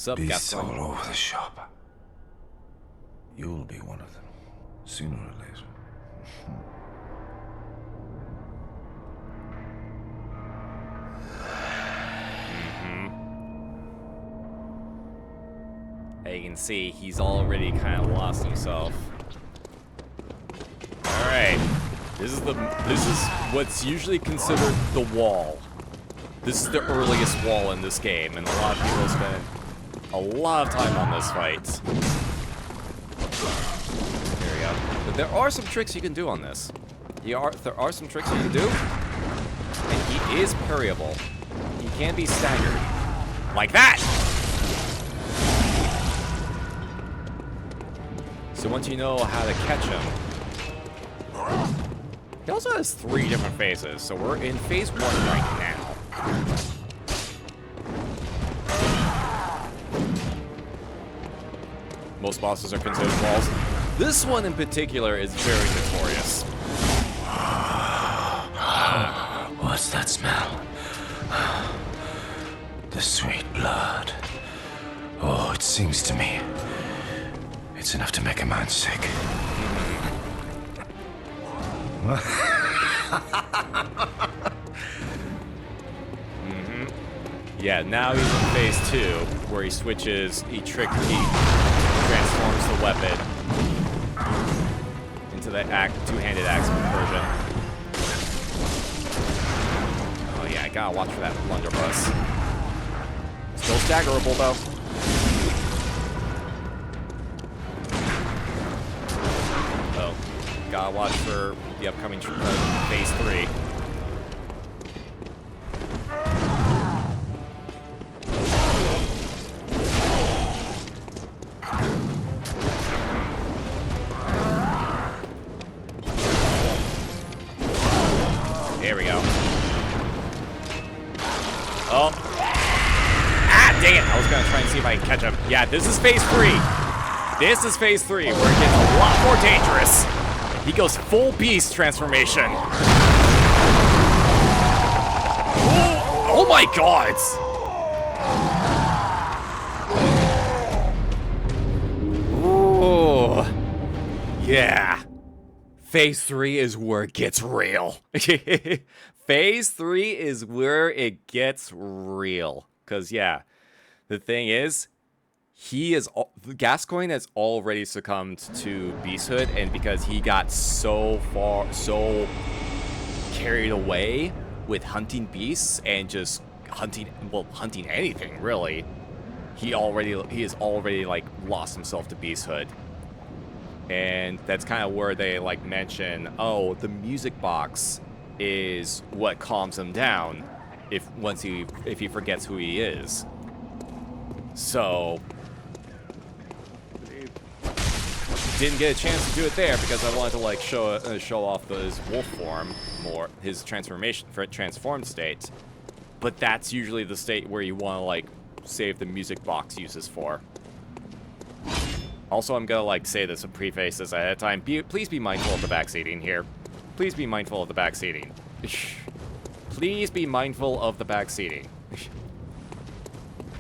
Sup, Beasts all Gascoigne? over the shop. You'll be one of them, sooner or later. As you can see, he's already kind of lost himself. Alright. This is what's usually considered the wall. This is the earliest wall in this game, and a lot of people spend a lot of time on this fight. There we go. But there are some tricks you can do on this. There are some tricks you can do, and he is parryable. He can be staggered. Like that! So once you know how to catch him... He also has 3 different phases, so we're in phase 1 right now. Most bosses are considered walls. This one in particular is very notorious. What's that smell? The sweet blood. Oh, it sings to me. It's enough to make a man sick. Yeah, now he's in phase 2, where he transforms the weapon into the two-handed axe version. Oh yeah, I gotta watch for that blunderbuss. Still staggerable though. Oh, gotta watch for the upcoming phase 3. There we go. Oh. Ah, dang it. I was going to try and see if I can catch him. Yeah, this is phase 3. This is phase 3, where it gets a lot more dangerous. He goes full beast transformation. Oh my god. Ooh. Yeah. Phase 3 is where it gets real. Phase 3 is where it gets real. Because, yeah, the thing is, Gascoigne has already succumbed to beasthood, and because he got so carried away with hunting beasts and just hunting anything, really, he has already, like, lost himself to beasthood. And that's kind of where they like mention, oh, the music box is what calms him down if he forgets who he is. So didn't get a chance to do it there because I wanted to like show off his wolf form more, his transformed state. But that's usually the state where you want to like save the music box uses for. Also, I'm gonna like say this in prefaces ahead of time. Please be mindful of the backseating here. Please be mindful of the backseating. Please be mindful of the backseating.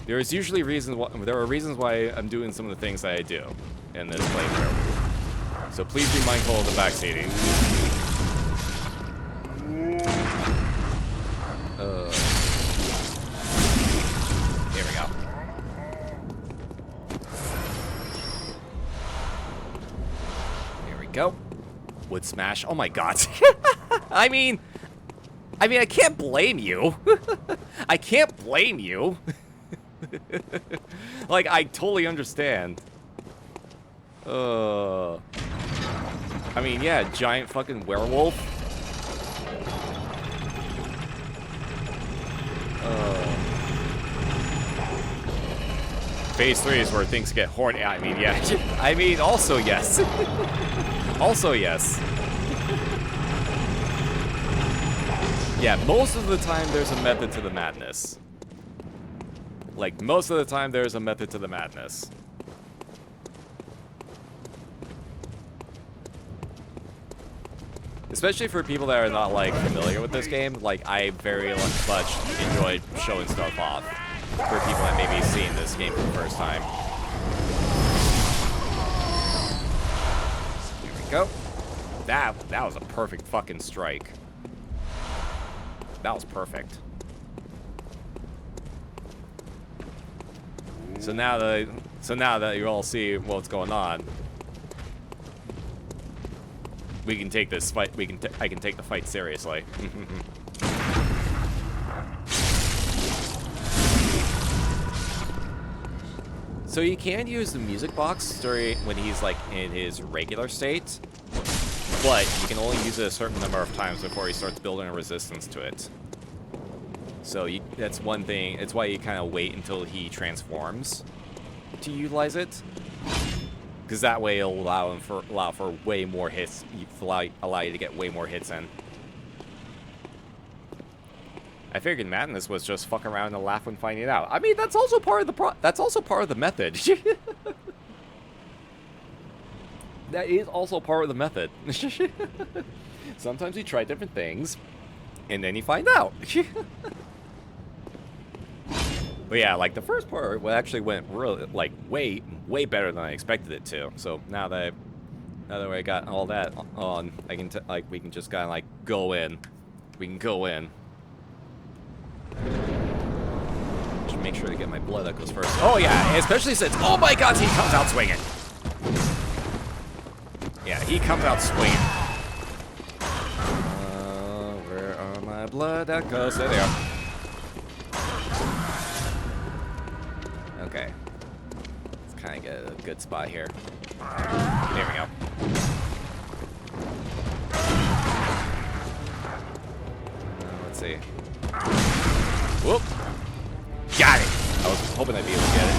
There are reasons why I'm doing some of the things that I do in this playthrough. So please be mindful of the backseating. Here we go. Go. Wood smash. Oh my god. I mean, I can't blame you. I can't blame you. Like, I totally understand. I mean, yeah, giant fucking werewolf. Phase 3 is where things get horny. I mean, yeah. I mean, also yes. Also, yes. Yeah, most of the time there's a method to the madness. Like, most of the time there's a method to the madness. Especially for people that are not, like, familiar with this game, like, I very much enjoyed showing stuff off. for people that may be seeing this game for the first time. Here we go. That was a perfect fucking strike. That was perfect. So now that you all see what's going on, we can take this fight. I can take the fight seriously. So you can use the music box during when he's like in his regular state, but you can only use it a certain number of times before he starts building a resistance to it. So that's one thing. It's why you kind of wait until he transforms to utilize it, because that way it'll allow for way more hits. Allow you to get way more hits in. I figured Madness was just fuck around and laugh when finding it out. I mean, that's also part of the that's also part of the method. That is also part of the method. Sometimes you try different things, and then you find out. But yeah, like the first part actually went really like way better than I expected it to. So now that I got all that on, I can we can just kind of like go in. We can go in. Should make sure to get my blood echoes first. Oh yeah, especially since, oh my god, he comes out swinging. Yeah, he comes out swinging. Where are my blood echoes? There they are. Okay. Let's kind of get a good spot here. There we go. Let's see. Whoop! Got it! I was hoping I'd be able to get it.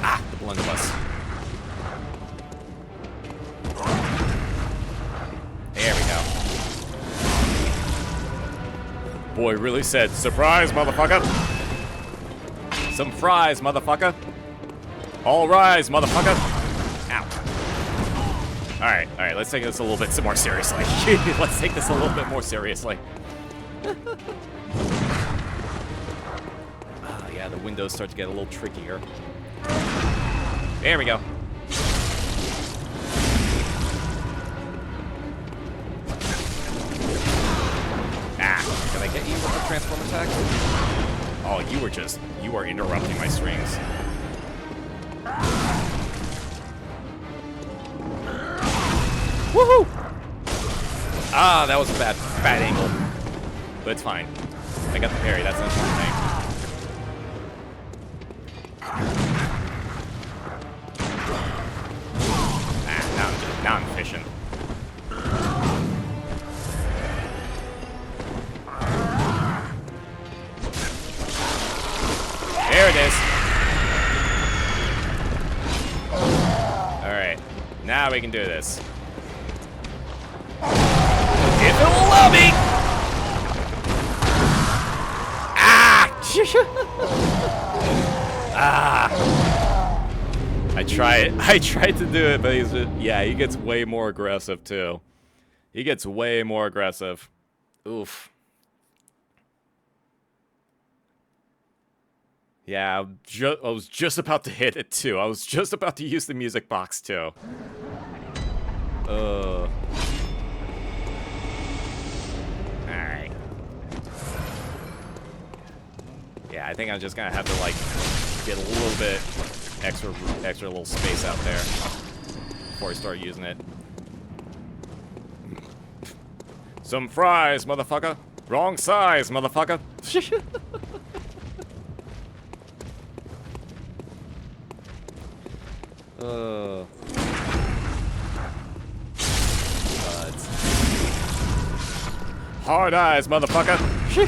Ah! The blunderbuss. There we go. Boy really said, surprise, motherfucker! Some fries, motherfucker! All rise, motherfucker! Ow. Alright, let's take this a little bit more seriously. Let's take this a little bit more seriously. Yeah, the windows start to get a little trickier. There we go. Ah, can I get you with the transform attack? Oh, you are interrupting my strings. Woohoo! Ah, that was a bad angle. But it's fine. I got the parry, that's not the thing. Ah, now I'm fishing. There it is. Alright, now we can do this. If it will allow me! Ah! Ah! I tried to do it, but he's just, yeah, he gets way more aggressive too. He gets way more aggressive. Oof. Yeah, I was just about to hit it too. I was just about to use the music box too. Alright. Yeah, I think I'm just gonna have to like get a little bit extra little space out there before I start using it. Some fries, motherfucker. Wrong size, motherfucker. Hard eyes, motherfucker. There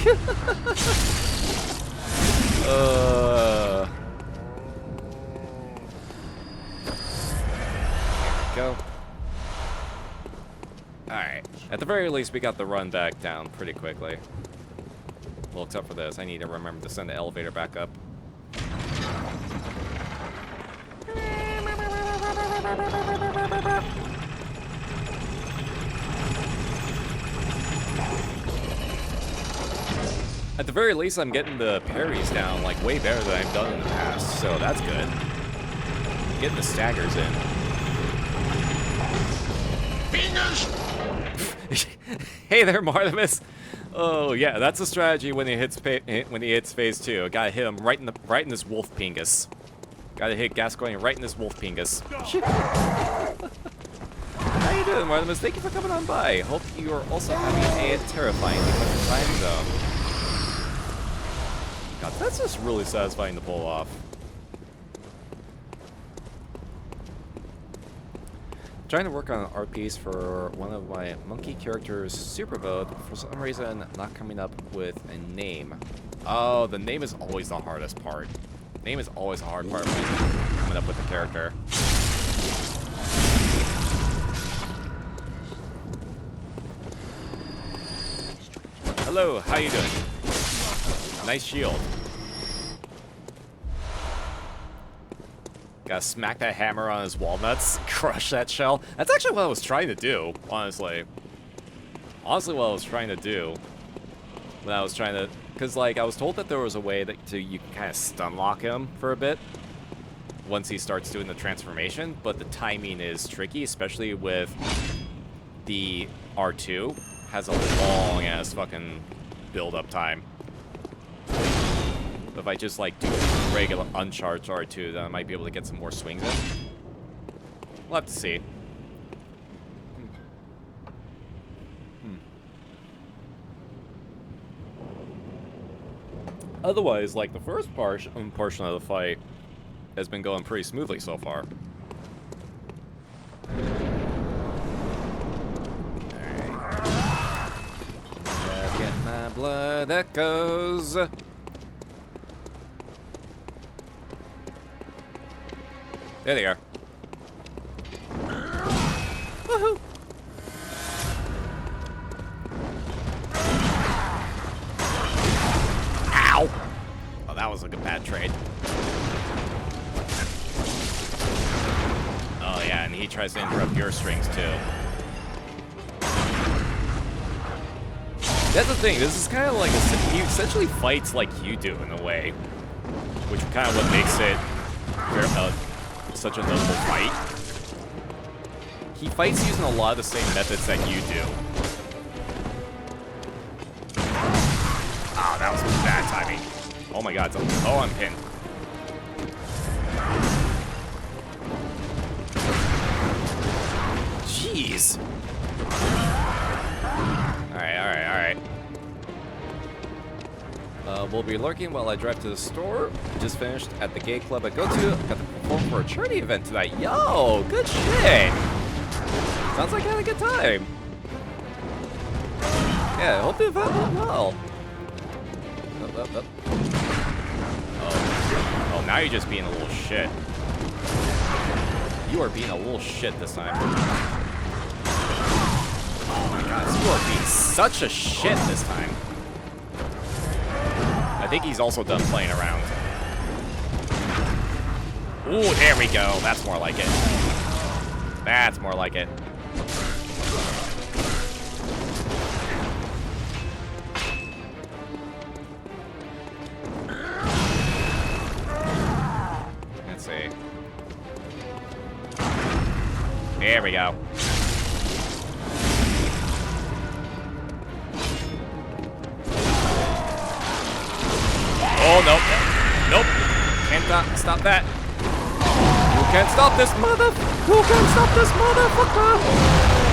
we go. Alright. At the very least, we got the run back down pretty quickly. Well, except for this. I need to remember to send the elevator back up. At the very least, I'm getting the parries down, like, way better than I've done in the past, so that's good. Getting the staggers in. Hey there, Martimus! Oh, yeah, that's a strategy when he hits phase 2. Gotta hit him right in this wolf pingus. Gotta hit Gascoigne right in this wolf pingus. How you doing, Martimus? Thank you for coming on by. Hope you are also having a terrifying time zone. God, that's just really satisfying to pull off. Trying to work on an art piece for one of my monkey characters' super vote, but for some reason not coming up with a name. Oh, the name is always the hardest part. Name is always the hard part when coming up with a character. Hello, how you doing? Nice shield. Gotta smack that hammer on his walnuts, crush that shell. That's actually what I was trying to do, honestly. Honestly, what I was trying to do when I was trying to, because like I was told that there was a way that you can kind of stun lock him for a bit once he starts doing the transformation, but the timing is tricky, especially with the R2 has a long ass fucking build up time. If I just like do regular uncharged R2, then I might be able to get some more swings in. We'll have to see. Otherwise, like the first portion of the fight has been going pretty smoothly so far. Alright. Get my blood echoes. There they are. Woohoo! Ow! Oh, that was like a bad trade. Oh yeah, and he tries to interrupt your strings too. That's the thing, this is kind of like, he essentially fights like you do in a way. Which kind of what makes it such a notable fight. He fights using a lot of the same methods that you do. Ah, that was bad timing. Oh my god, oh, I'm pinned. Jeez. Alright. We'll be lurking while I drive to the store. Just finished at the gay club I go to. Got to perform for a charity event tonight. Yo, good shit. Sounds like I had a good time. Yeah, I hope the event went well. Oh, now you're just being a little shit. You are being a little shit this time. Oh my god, you are being such a shit this time. I think he's also done playing around. Ooh, there we go. That's more like it. That's more like it. Let's see. There we go. Oh, nope. Nope. Can't stop that. Who can't stop this mother? Who can stop this motherfucker?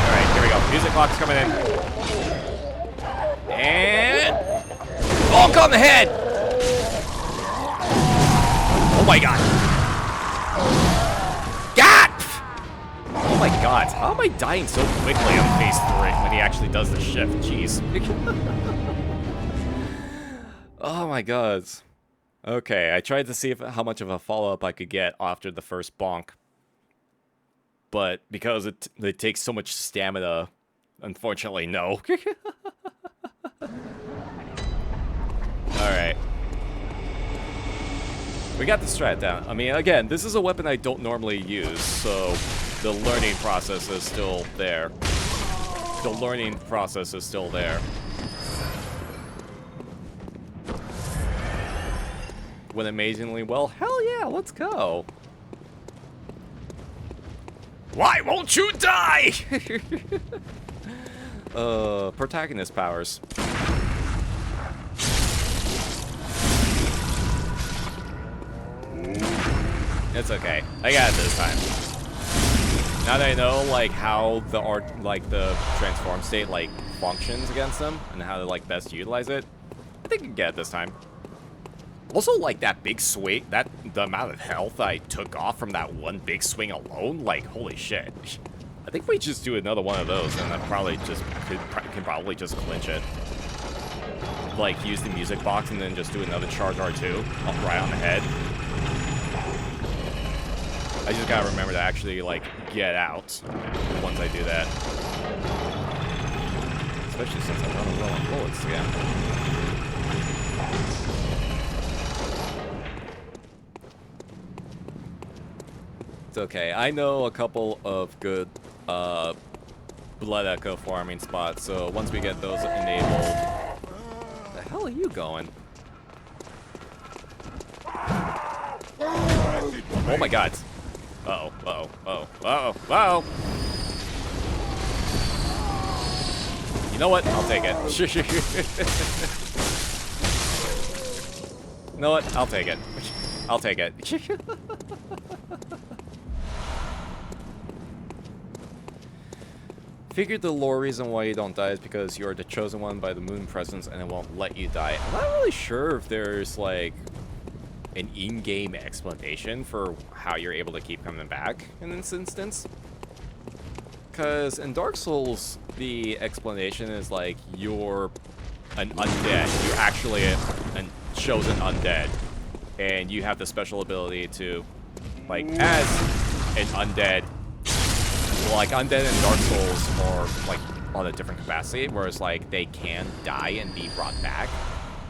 Alright, here we go. Music box coming in. And... bonk on the head! Oh my god. God! Oh my god. How am I dying so quickly on phase 3 when he actually does the shift? Jeez. Oh my god. Okay, I tried to see how much of a follow-up I could get after the first bonk. But because it takes so much stamina, unfortunately, no. Alright. We got the strat down. I mean, again, this is a weapon I don't normally use, so the learning process is still there. The learning process is still there. went amazingly well. Hell yeah, let's go. Why won't you die? Protagonist powers. It's okay. I got it this time. Now that I know, like, how the art, like, the transform state, like, functions against them, and how to, like, best utilize it, I think I can get it this time. Also, like, that big swing, the amount of health I took off from that one big swing alone, like, holy shit. I think we just do another one of those, and I probably just, can probably just clinch it. Like, use the music box, and then just do another charge R2, right on the head. I just gotta remember to actually, like, get out once I do that. Especially since I'm running low on bullets again. It's okay. I know a couple of good Blood Echo farming spots, so once we get those enabled... Where the hell are you going? Oh my god. Uh-oh, uh-oh, uh-oh, uh-oh, uh-oh. You know what? I'll take it. You know what? I'll take it. I'll take it. Figured the lore reason why you don't die is because you're the chosen one by the moon presence and it won't let you die. I'm not really sure if there's, like, an in-game explanation for how you're able to keep coming back in this instance. Because in Dark Souls, the explanation is like you're an undead. You're actually a chosen undead. And you have the special ability to, like, as an undead, like, undead in Dark Souls are, like, on a different capacity, whereas, like, they can die and be brought back.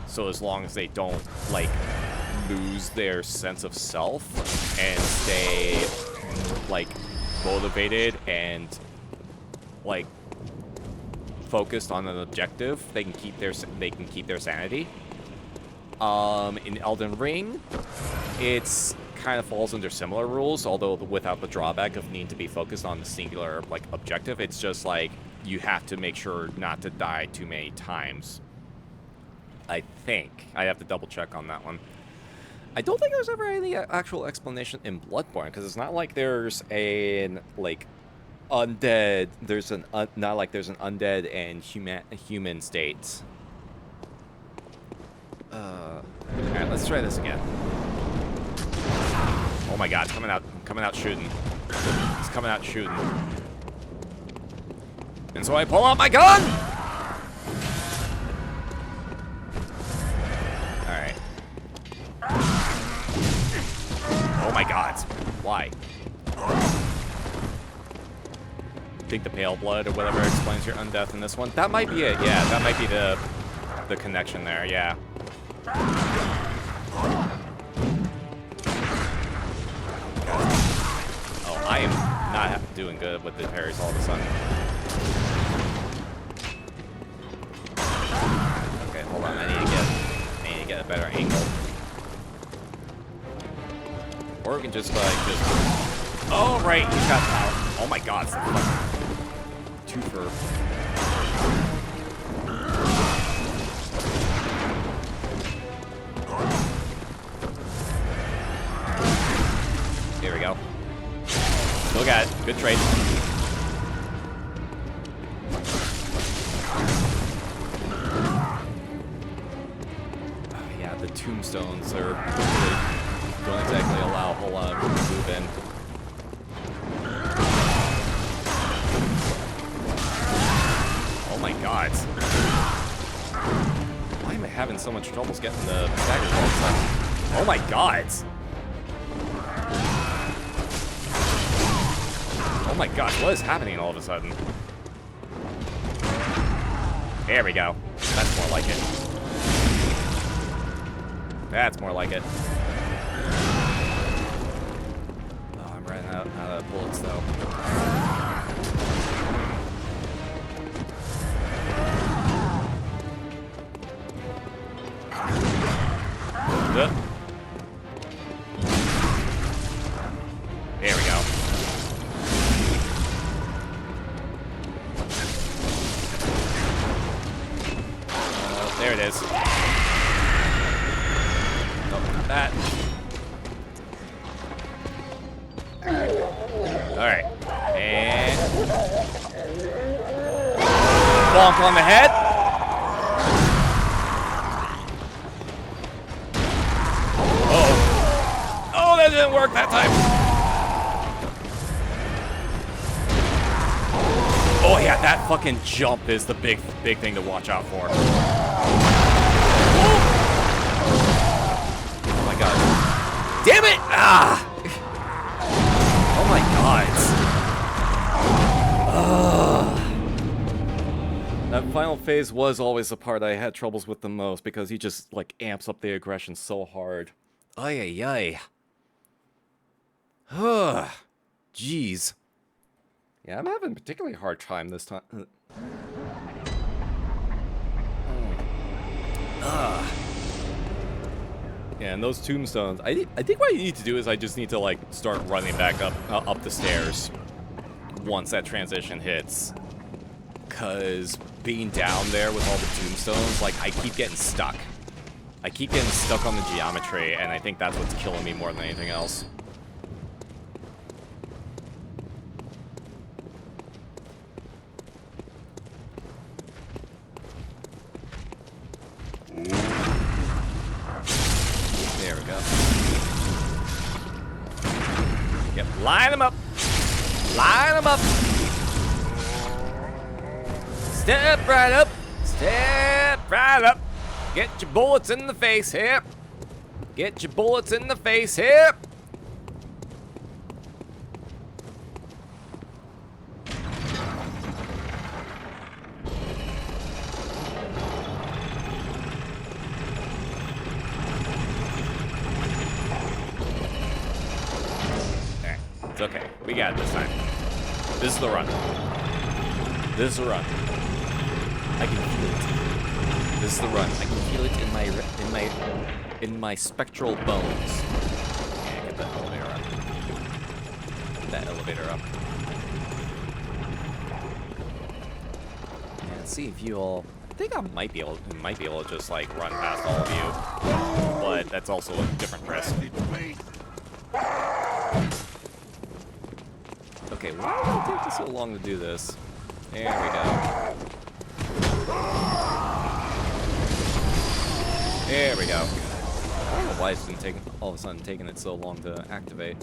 So as long as they don't, like, lose their sense of self and stay, like, motivated and, like, focused on an objective, they can keep their sanity. In Elden Ring, it's kind of falls under similar rules, although without the drawback of needing to be focused on the singular, like, objective. It's just like you have to make sure not to die too many times. I think I have to double check on that one. I don't think there's ever any actual explanation in Bloodborne, because it's not like there's an, like, undead. There's an not like there's an undead and human state. Alright, let's try this again. Oh my god, coming out shooting. It's coming out shooting. And so I pull out my gun! Alright. Oh my god. Why? Think the pale blood or whatever explains your undeath in this one. That might be it, yeah. That might be the connection there, yeah. Oh, I am not doing good with the parries all of a sudden. Okay, hold on. I need to get a better angle. Or we can just, like, Oh, right, he's got power. Oh my god, it's a fucking twofer. Here we go. Still got it. Good trade. Oh, yeah, the tombstones are really don't exactly allow a whole lot of move in. Oh my god. Why am I having so much trouble getting the staggers all of a sudden? Oh my god. Oh my gosh, what is happening all of a sudden? There we go. That's more like it. That's more like it. Oh, I'm running out of bullets though. There it is. Oh, not that. Alright. And... bonk on the head. Oh. Oh, that didn't work that time. Oh yeah, that fucking jump is the big thing to watch out for. Oh my god. Damn it! Ah! Oh my god. That final phase was always the part I had troubles with the most because he just like amps up the aggression so hard. Ay ay ay. Jeez. Yeah, I'm having a particularly hard time this time. Yeah, and those tombstones. I think what I need to do is I just need to like start running back up the stairs once that transition hits. Cause being down there with all the tombstones, like I keep getting stuck. I keep getting stuck on the geometry, and I think that's what's killing me more than anything else. There we go. Yep, line them up. Line them up. Step right up. Step right up. Get your bullets in the face here. Get your bullets in the face here. It's okay. We got it this time. This is the run. This is the run. I can feel it. This is the run. I can feel it in my spectral bones. Yeah, get that elevator up. Get that elevator up. And see if you all. I think I might be able to just like run past all of you, but that's also a different risk. Okay, why did it take me so long to do this? There we go. There we go. I don't know why it's been taking all of a sudden taking it so long to activate.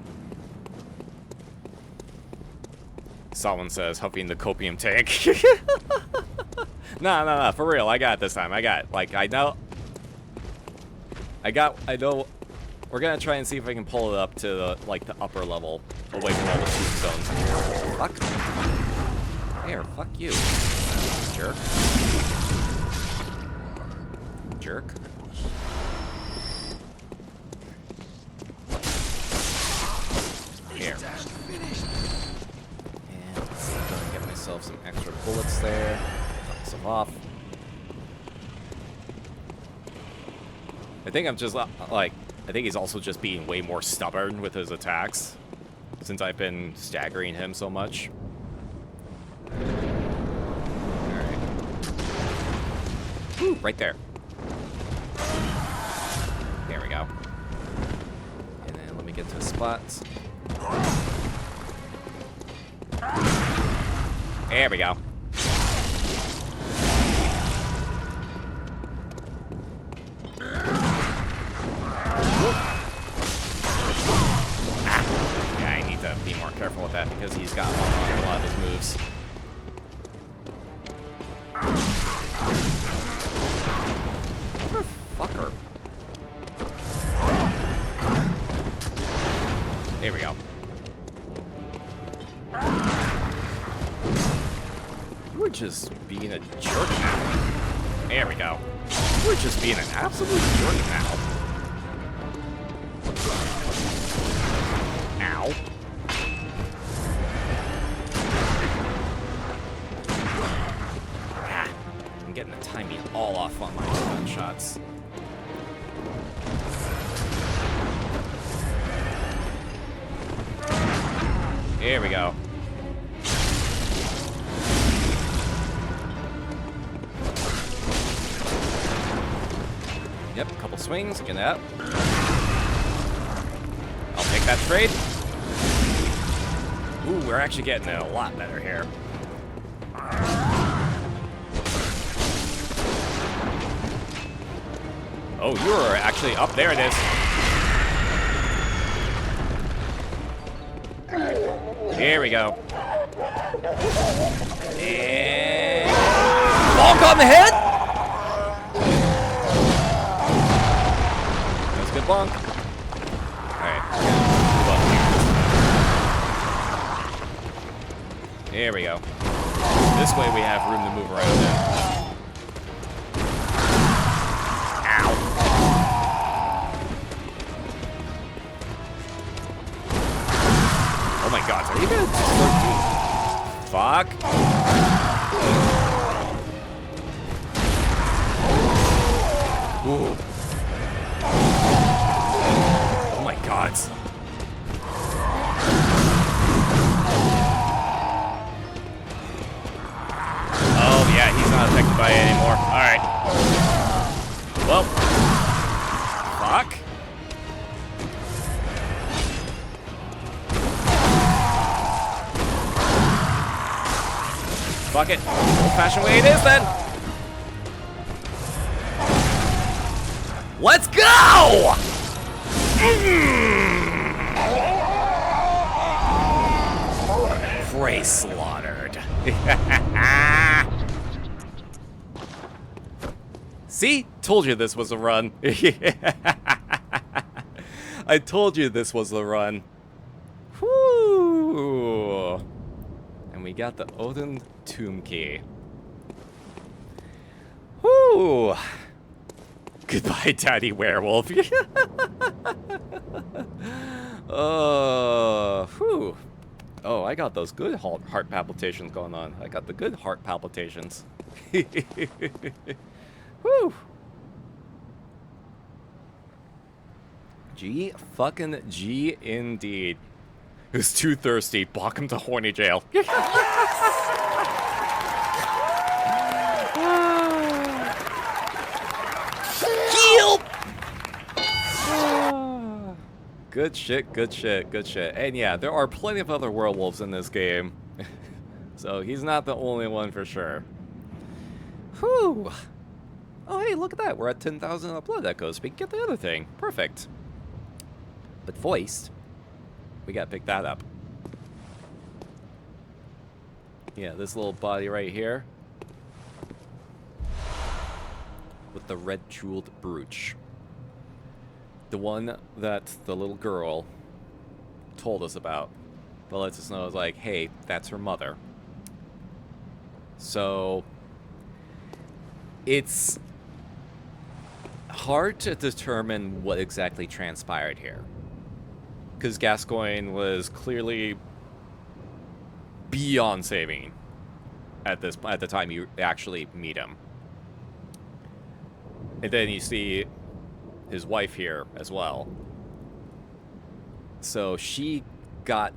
Someone says huffing the copium tank. No, for real. I got it this time. I got it. Like I know. We're gonna try and see if I can pull it up to the the upper level, away from all the tombstones. Fuck. There, fuck you. Jerk. Jerk. Here. And I'm gonna get myself some extra bullets there. Knock some off. I think I'm just I think he's also just being way more stubborn with his attacks since I've been staggering him so much. Alright. Ooh, right there. There we go. And then let me get to the spots. There we go. Be more careful with that because he's got a lot of his moves. Fucker. There we go. We're just being a jerk now. There we go. We're just being an absolute jerk now. Ow. Getting the timing all off on my gunshots. Here we go. swings, get that. I'll take that trade. Ooh, we're actually getting it a lot better here. Oh, you were actually up. There it is. Here we go. And bonk on the head. That's a good bonk. All right. Here we go. This way we have room to move around now. Oh my god, are you gonna fuck? Ooh. Oh my god. Oh yeah, he's not affected by it anymore. Alright. Well. Fuck. Fuck it. Old-fashioned way it is, then. Let's go! Prey slaughtered. See? Told you this was a run. I told you this was a run. Whoo! And we got the Odin Tomb Key. Whoo! Goodbye, Daddy Werewolf. Whew. Oh, I got those good heart palpitations going on. I got the good heart palpitations. Whew. G fucking G indeed. Who's too thirsty? Block him to horny jail. Heal! Good shit, good shit, good shit. And yeah, there are plenty of other werewolves in this game. So he's not the only one for sure. Whew. Oh, hey, look at that. We're at 10,000 blood echoes. We can get the other thing. Perfect. But voiced, we gotta pick that up. Yeah, this little body right here. With the red jeweled brooch. The one that the little girl told us about. But lets us know, like, hey, that's her mother. So it's hard to determine what exactly transpired here. Because Gascoigne was clearly beyond saving at the time you actually meet him. And then you see his wife here as well. So she got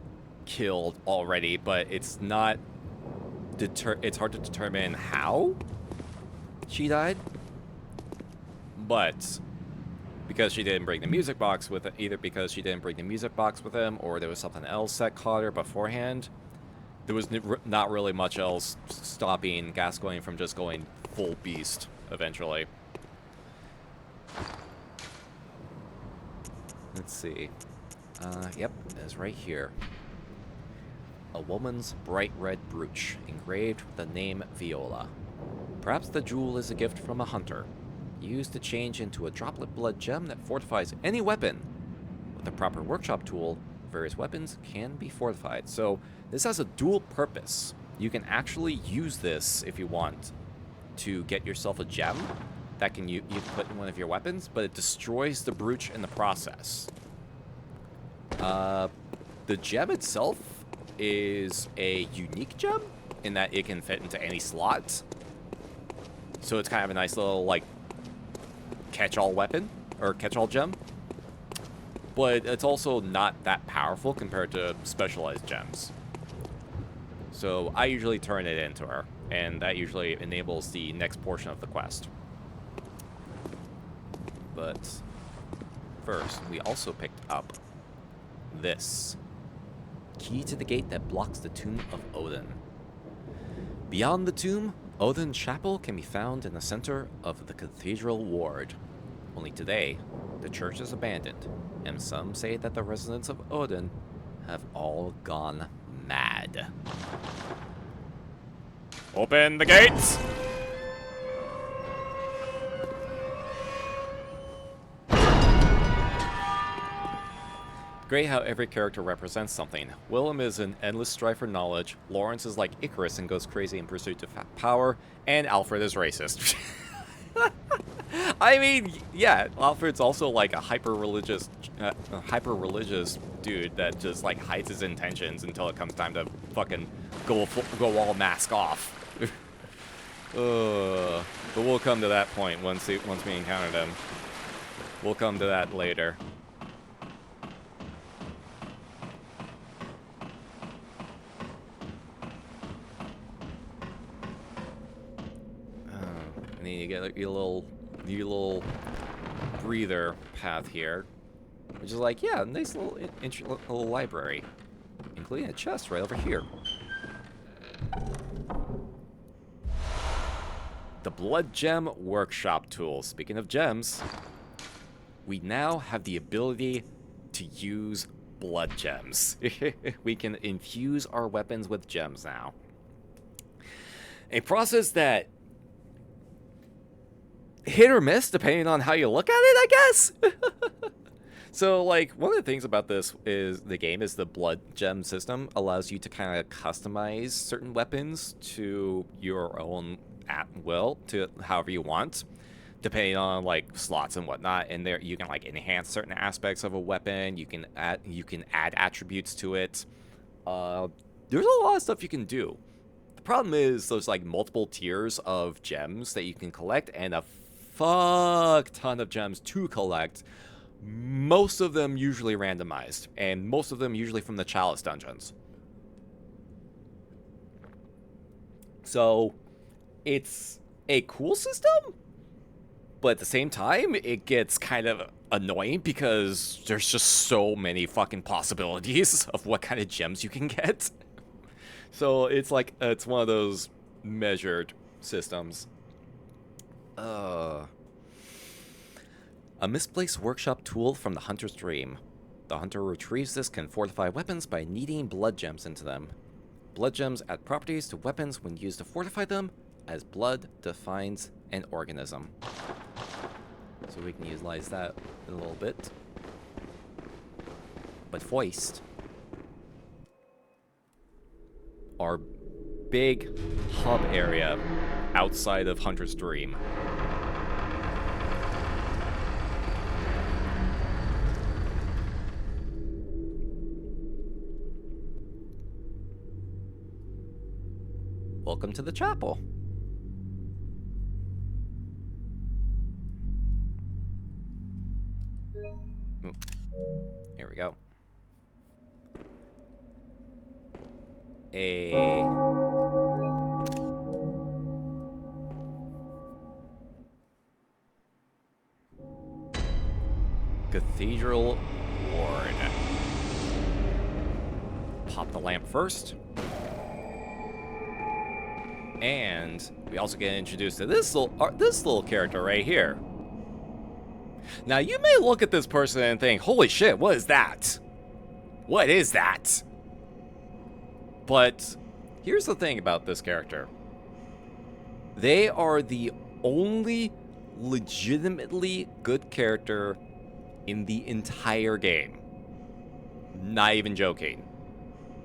killed already, but it's not it's hard to determine how she died. But because she didn't bring the music box with it, either because she didn't bring the music box with him, or there was something else that caught her beforehand, there was not really much else stopping Gascoigne from just going full beast eventually. Let's see. Yep, it's right here. A woman's bright red brooch, engraved with the name Viola. Perhaps the jewel is a gift from a hunter, used to change into a droplet blood gem that fortifies any weapon. With the proper workshop tool, various weapons can be fortified. So this has a dual purpose. You can actually use this if you want to get yourself a gem that you can put in one of your weapons, but it destroys the brooch in the process. The gem itself is a unique gem in that it can fit into any slot. So it's kind of a nice little, like, catch-all weapon, or catch-all gem. But it's also not that powerful compared to specialized gems. So I usually turn it into her, and that usually enables the next portion of the quest. But first, we also picked up this. Key to the gate that blocks the tomb of Odin. Beyond the tomb, Odin's chapel can be found in the center of the Cathedral Ward. Only today, the church is abandoned, and some say that the residents of Odin have all gone mad. Open the gates! Great how every character represents something. Willem is an endless strive for knowledge, Lawrence is like Icarus and goes crazy in pursuit of power, and Alfred is racist. I mean, yeah, Alfred's also like a hyper-religious dude that just like hides his intentions until it comes time to fucking go all mask off. But we'll come to that point once we encounter them. We'll come to that later. And then you get your little breather path here, which is like, yeah, nice little library, including a chest right over here. The Blood Gem Workshop tool. Speaking of gems, we now have the ability to use blood gems. We can infuse our weapons with gems now. A process that hit or miss depending on how you look at it, I guess. So, like, one of the things about this is the game is the blood gem system allows you to kind of customize certain weapons to your own at will, to however you want, depending on like slots and whatnot. And there you can like enhance certain aspects of a weapon. You can add attributes to it. There's a lot of stuff you can do. The problem is there's like multiple tiers of gems that you can collect, and a fuck ton of gems to collect. Most of them usually randomized, and most of them usually from the Chalice dungeons. So it's a cool system, but at the same time, it gets kind of annoying because there's just so many fucking possibilities of what kind of gems you can get. So it's like, it's one of those measured systems. A misplaced workshop tool from the Hunter's Dream. The Hunter retrieves this can fortify weapons by kneading blood gems into them. Blood gems add properties to weapons when used to fortify them, as blood defines an organism. So we can utilize that in a little bit. But Foist, our big hub area outside of Hunter's Dream. Welcome to the chapel. Ooh. Here we go. Cathedral Ward. Pop the lamp first. And we also get introduced to this little character right here. Now, you may look at this person and think, holy shit, what is that? What is that? But here's the thing about this character. They are the only legitimately good character in the entire game. Not even joking.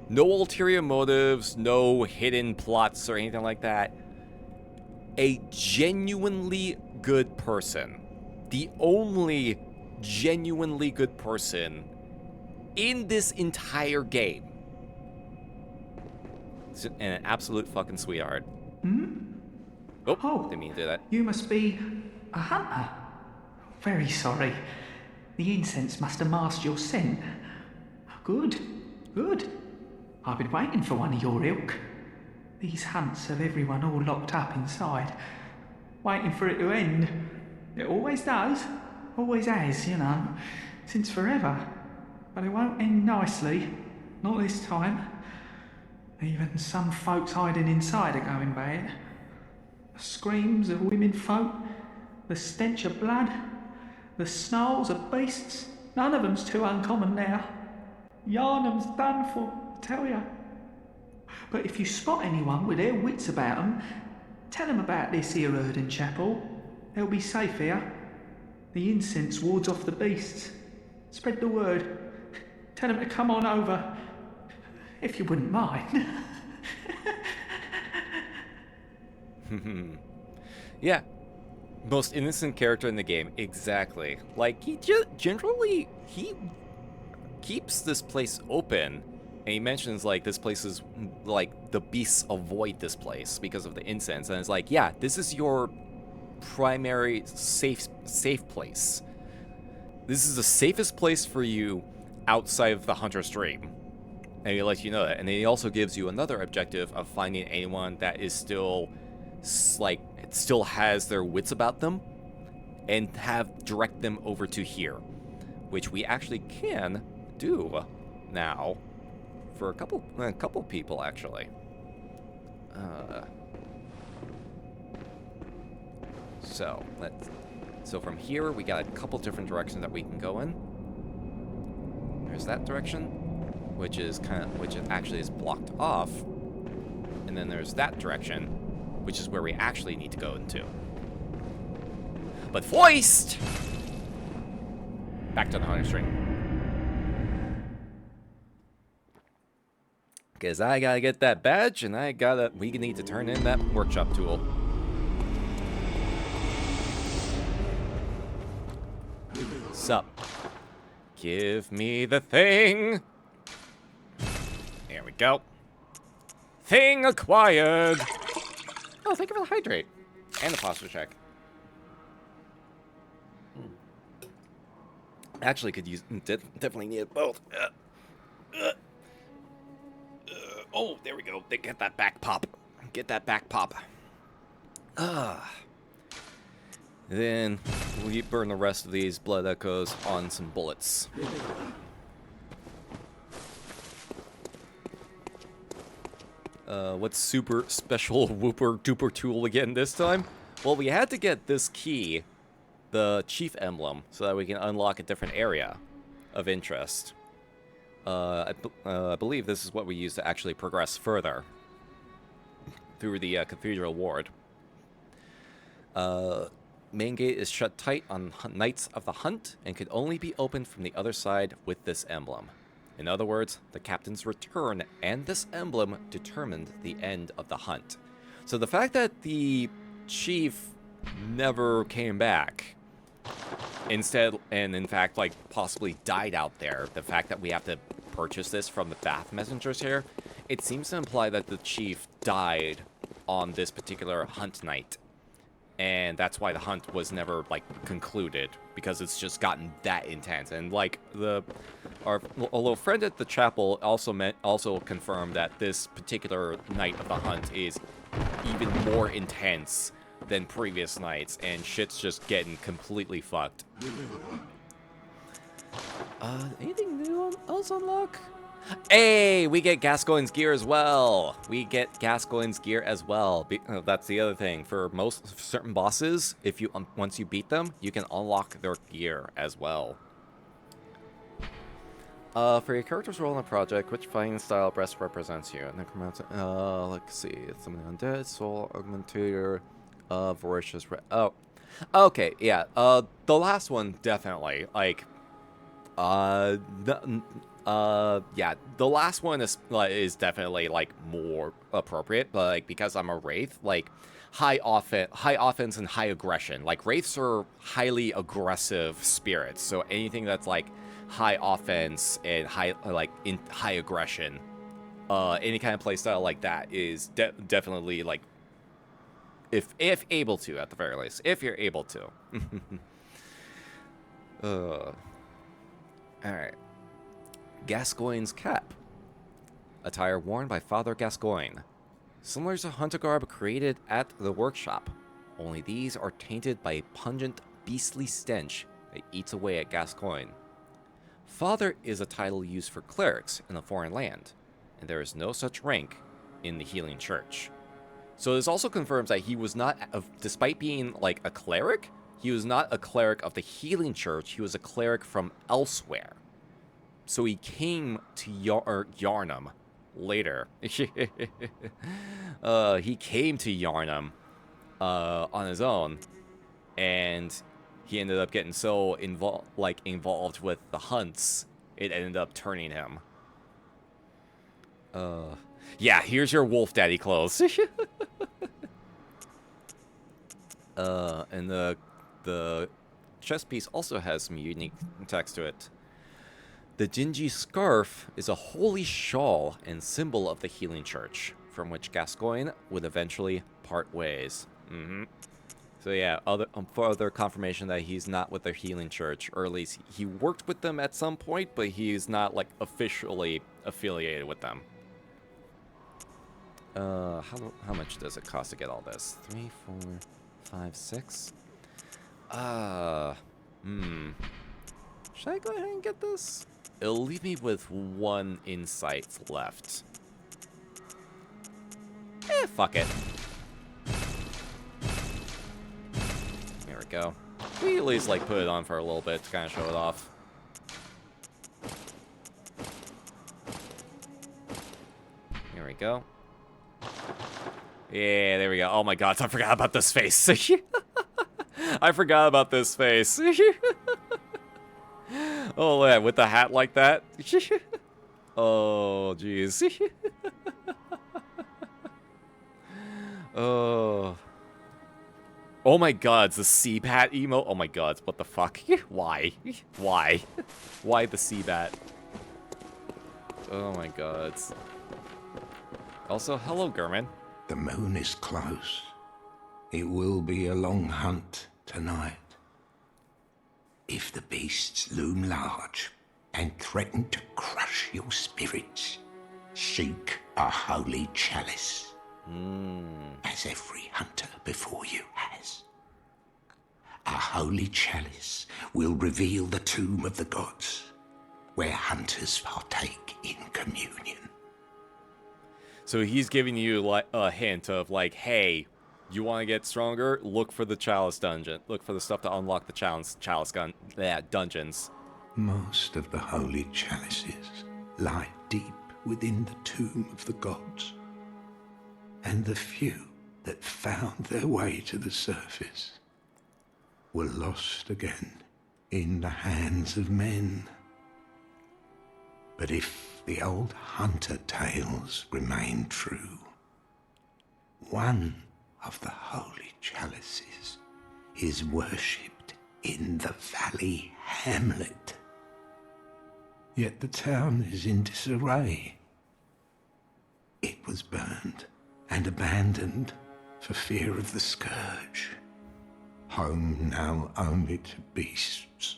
No ulterior motives, no hidden plots or anything like that. A genuinely good person. The only genuinely good person in this entire game. And an absolute fucking sweetheart. Oh, didn't mean to do that. You must be a hunter. Very sorry. The incense must have masked your scent. Good, good. I've been waiting for one of your ilk. These hunts have everyone all locked up inside, waiting for it to end. It always does. Always has, you know, since forever. But it won't end nicely. Not this time. Even some folks hiding inside are going bad. The screams of women folk, the stench of blood, the snarls of beasts. None of them's too uncommon now. Yarnum's done for, I tell ya. But if you spot anyone with their wits about 'em, tell 'em about this here Erden Chapel. They'll be safe here. The incense wards off the beasts. Spread the word. Tell 'em to come on over. If you wouldn't mind. Yeah. Most innocent character in the game. Exactly. Like, he generally, he keeps this place open. And he mentions, like, this place is, like, the beasts avoid this place because of the incense. And it's like, yeah, this is your primary safe place. This is the safest place for you outside of the Hunter's Dream. And he lets you know that. And then he also gives you another objective of finding anyone that is still, like, still has their wits about them, and direct them over to here, which we actually can do now for a couple people actually. So from here we got a couple different directions that we can go in. There's that direction, which actually is blocked off, and then there's that direction, which is where we actually need to go into. But Foist! Back to the Hunter's Dream. Because I gotta get that badge, and we need to turn in that workshop tool. Sup? Give me the thing! There we go. Thing acquired! Oh, thank you for the hydrate. And the posture check. Actually, could use... definitely need both. Oh, there we go. They get that back pop. Get that back pop. Then we burn the rest of these blood echoes on some bullets. What's super special whooper duper tool again this time? Well, we had to get this key, the chief emblem, so that we can unlock a different area of interest. I believe this is what we use to actually progress further through the Cathedral Ward. Main gate is shut tight on nights of the hunt and could only be opened from the other side with this emblem. In other words, the captain's return and this emblem determined the end of the hunt. So the fact that the chief never came back, instead, and in fact, like, possibly died out there, the fact that we have to purchase this from the Bath Messengers here, it seems to imply that the chief died on this particular hunt night. And that's why the hunt was never, like, concluded, because it's just gotten that intense. And, like, our little friend at the chapel also confirmed that this particular night of the hunt is even more intense than previous nights, and shit's just getting completely fucked. Anything new else unlock? Hey, we get Gascoigne's gear as well. That's the other thing. For certain bosses, if you once you beat them, you can unlock their gear as well. For your character's role in the project, which fighting style best represents you? Necromancer. Let's see. It's something undead, soul augmentator, voracious. Oh, okay, yeah. The last one definitely. Like, yeah, the last one is definitely, like, more appropriate, but, like, because I'm a Wraith, like, high offense and high aggression. Like, Wraiths are highly aggressive spirits, so anything that's, like, high offense and high aggression, any kind of playstyle like that is definitely, like, if able to, at the very least, if you're able to. Alright. Gascoigne's cap. Attire worn by Father Gascoigne. Similar to hunter garb created at the workshop, only these are tainted by a pungent, beastly stench It eats away at Gascoigne. Father is a title used for clerics in a foreign land, and there is no such rank in the Healing Church. So this also confirms that he was not, despite being like a cleric, he was not a cleric of the Healing Church, he was a cleric from elsewhere. So he came to Yharnam later. He came to Yharnam on his own, and he ended up getting so involved with the hunts, it ended up turning him. Yeah, here's your wolf daddy clothes. And the chest piece also has some unique text to it. The dingy scarf is a holy shawl and symbol of the Healing Church, from which Gascoigne would eventually part ways. So yeah, further confirmation that he's not with the Healing Church, or at least he worked with them at some point, but he's not like officially affiliated with them. How much does it cost to get all this? 3, 4, 5, 6. Should I go ahead and get this? It'll leave me with 1 insight left. Fuck it. There we go. We at least like put it on for a little bit to kind of show it off. There we go. Yeah, there we go. Oh my god, I forgot about this face. I forgot about this face. Oh, yeah, with the hat like that. Oh, jeez. Oh. Oh my god, it's the Seabat emote. Oh my god, what the fuck? Why? Why? Why the Seabat? Oh my god. Also, hello, Gurman. The moon is close. It will be a long hunt tonight. If the beasts loom large and threaten to crush your spirits, seek a holy chalice, as every hunter before you has. A holy chalice will reveal the tomb of the gods, where hunters partake in communion. So he's giving you like a hint of like, hey, you want to get stronger? Look for the chalice dungeon. Look for the stuff to unlock the chalice dungeons. Most of the holy chalices lie deep within the tomb of the gods, and the few that found their way to the surface were lost again in the hands of men. But if the old hunter tales remain true, one of the holy chalices is worshipped in the valley hamlet. Yet the town is in disarray. It was burned and abandoned for fear of the scourge. Home now only to beasts.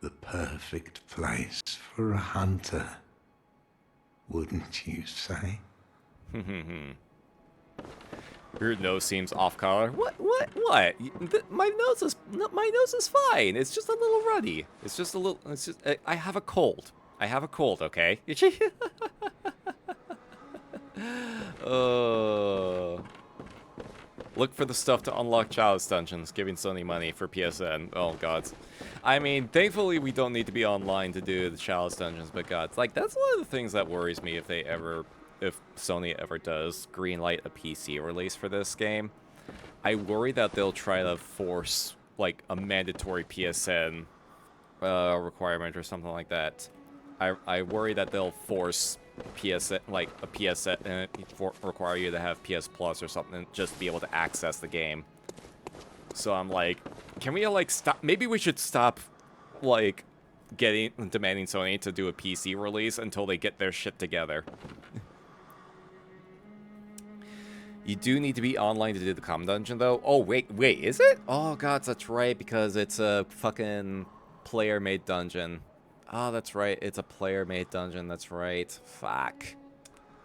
The perfect place for a hunter, wouldn't you say? Your nose seems off color. What? My nose is fine. It's just a little runny. It's just a little. It's just. I have a cold. I have a cold. Okay. Look for the stuff to unlock chalice dungeons. Giving Sony money for PSN. Oh god. I mean, thankfully we don't need to be online to do the chalice dungeons. But god, like that's one of the things that worries me if Sony ever does greenlight a PC release for this game. I worry that they'll try to force like a mandatory PSN requirement or something like that. I worry that they'll force PSN, like a PSN, require you to have PS Plus or something just to be able to access the game. So I'm like, can we like stop? Maybe we should stop like demanding Sony to do a PC release until they get their shit together. You do need to be online to do the common dungeon, though. Oh, wait, is it? Oh, god, that's right, because it's a fucking player-made dungeon. Oh, that's right, it's a player-made dungeon, that's right. Fuck.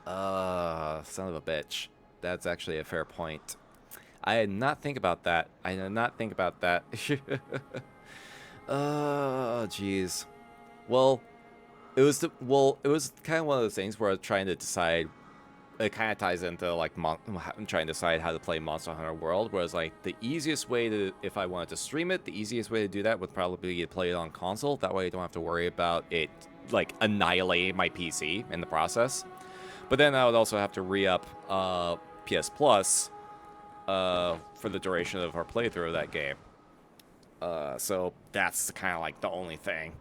Son of a bitch. That's actually a fair point. I did not think about that. I did not think about that. Oh, jeez. Well, it was kind of one of those things where I was trying to decide. It kind of ties into like I'm trying to decide how to play Monster Hunter World. Whereas like the easiest way to, if I wanted to stream it, the easiest way to do that would probably be to play it on console. That way I don't have to worry about it like annihilating my PC in the process. But then I would also have to re-up PS Plus for the duration of our playthrough of that game. So that's kind of like the only thing.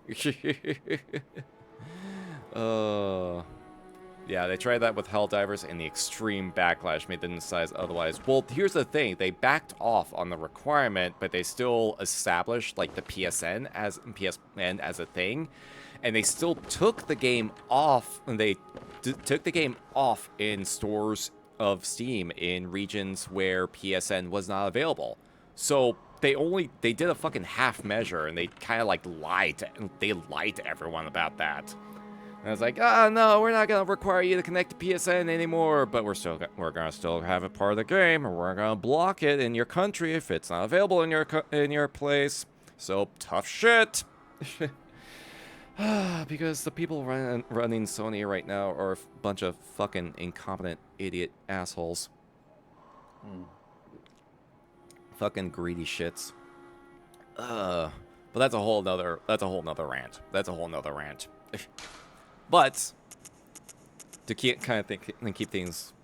Yeah, they tried that with Helldivers, and the extreme backlash made them decide otherwise. Well, here's the thing. They backed off on the requirement, but they still established, like, the PSN as a thing. And they still took the game off, and they took the game off in stores of Steam in regions where PSN was not available. So they did a fucking half measure, and they kind of, like, lied to everyone about that. And I was like, no, we're not gonna require you to connect to PSN anymore, but we're gonna still have it part of the game, or we're gonna block it in your country if it's not available in your place. So tough shit. Because the people running Sony right now are a bunch of fucking incompetent idiot assholes. Fucking greedy shits. But that's a whole nother rant. But to keep things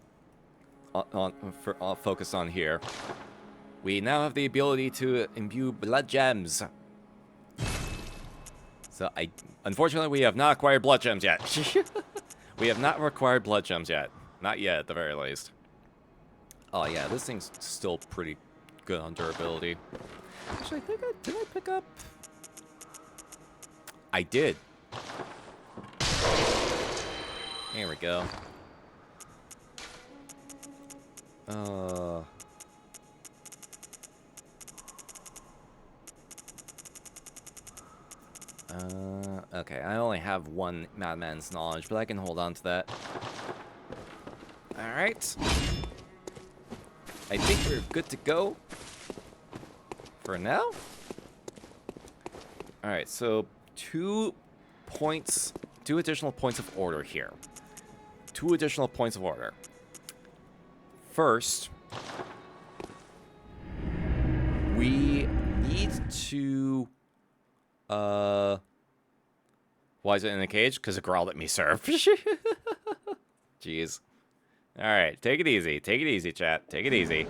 focused on here, we now have the ability to imbue blood gems. So unfortunately, we have not acquired blood gems yet. We have not acquired blood gems yet. Not yet, at the very least. Oh yeah, this thing's still pretty good on durability. Actually, did I pick up? I did. Here we go. Okay, I only have one Madman's Knowledge, but I can hold on to that. Alright. I think we're good to go. For now? Alright, so 2 additional points of order here. 2 additional points of order. First, we need to... Why is it in a cage? Because it growled at me, sir. Jeez. Alright, take it easy. Take it easy, chat. Take it easy.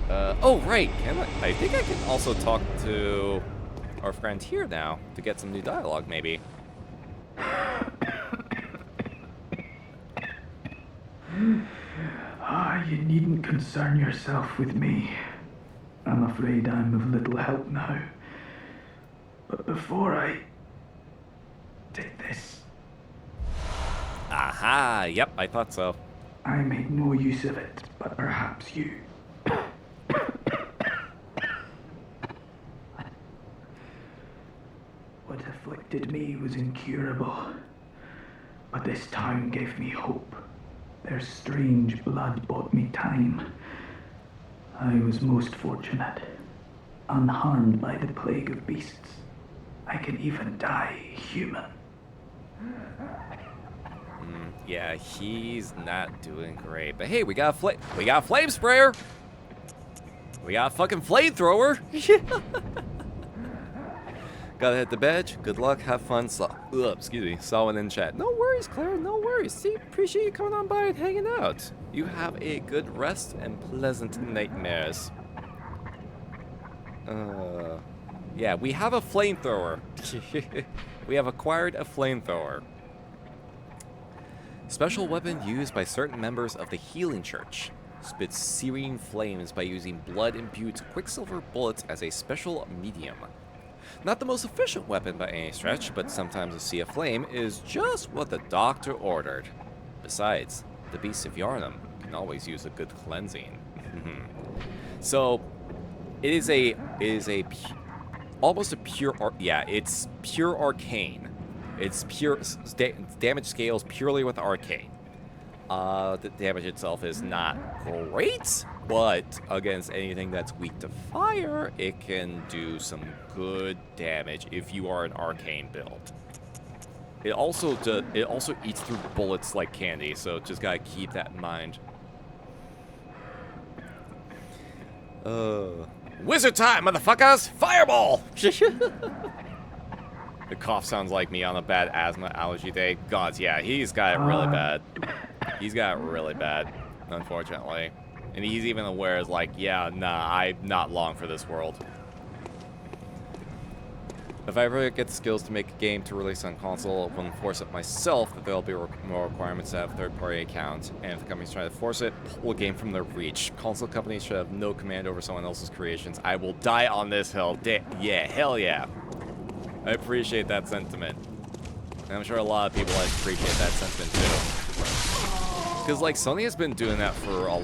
Oh, right. I think I can also talk to our friend here now to get some new dialogue, maybe. You needn't concern yourself with me. I'm afraid I'm of little help now. But before I did this... Aha! Yep, I thought so. I made no use of it, but perhaps you. What afflicted me was incurable, but this town gave me hope. Their strange blood bought me time. I was most fortunate, unharmed by the plague of beasts. I can even die human. Yeah, he's not doing great. But hey, we got a flame sprayer. We got a fucking flamethrower. Gotta hit the badge. Good luck. Have fun. Excuse me. Saw one in chat. No worries, Claire. No worries. See, appreciate you coming on by and hanging out. You have a good rest and pleasant nightmares. Yeah, we have a flamethrower. We have acquired a flamethrower. Special weapon used by certain members of the Healing Church. Spits searing flames by using blood-imbued quicksilver bullets as a special medium. Not the most efficient weapon by any stretch, but sometimes a sea of flame is just what the doctor ordered. Besides, the beasts of Yharnam can always use a good cleansing. So, it's pure arcane. It's pure damage scales purely with arcane. The damage itself is not great, but against anything that's weak to fire, it can do some good damage if you are an arcane build. It also eats through bullets like candy, so just gotta keep that in mind. Wizard time, motherfuckers! Fireball! The cough sounds like me on a bad asthma allergy day. Gods, yeah, he's got it really bad. He's got it really bad, unfortunately. And he's even aware, is like, yeah, nah, I'm not long for this world. If I ever get the skills to make a game to release on console, I will enforce it myself, that there'll be more requirements to have a third-party account. And if the company's trying to force it, pull a game from their reach. Console companies should have no command over someone else's creations. I will die on this hill. Yeah, hell yeah. I appreciate that sentiment. And I'm sure a lot of people appreciate that sentiment too. Because, like, Sony has been doing that for a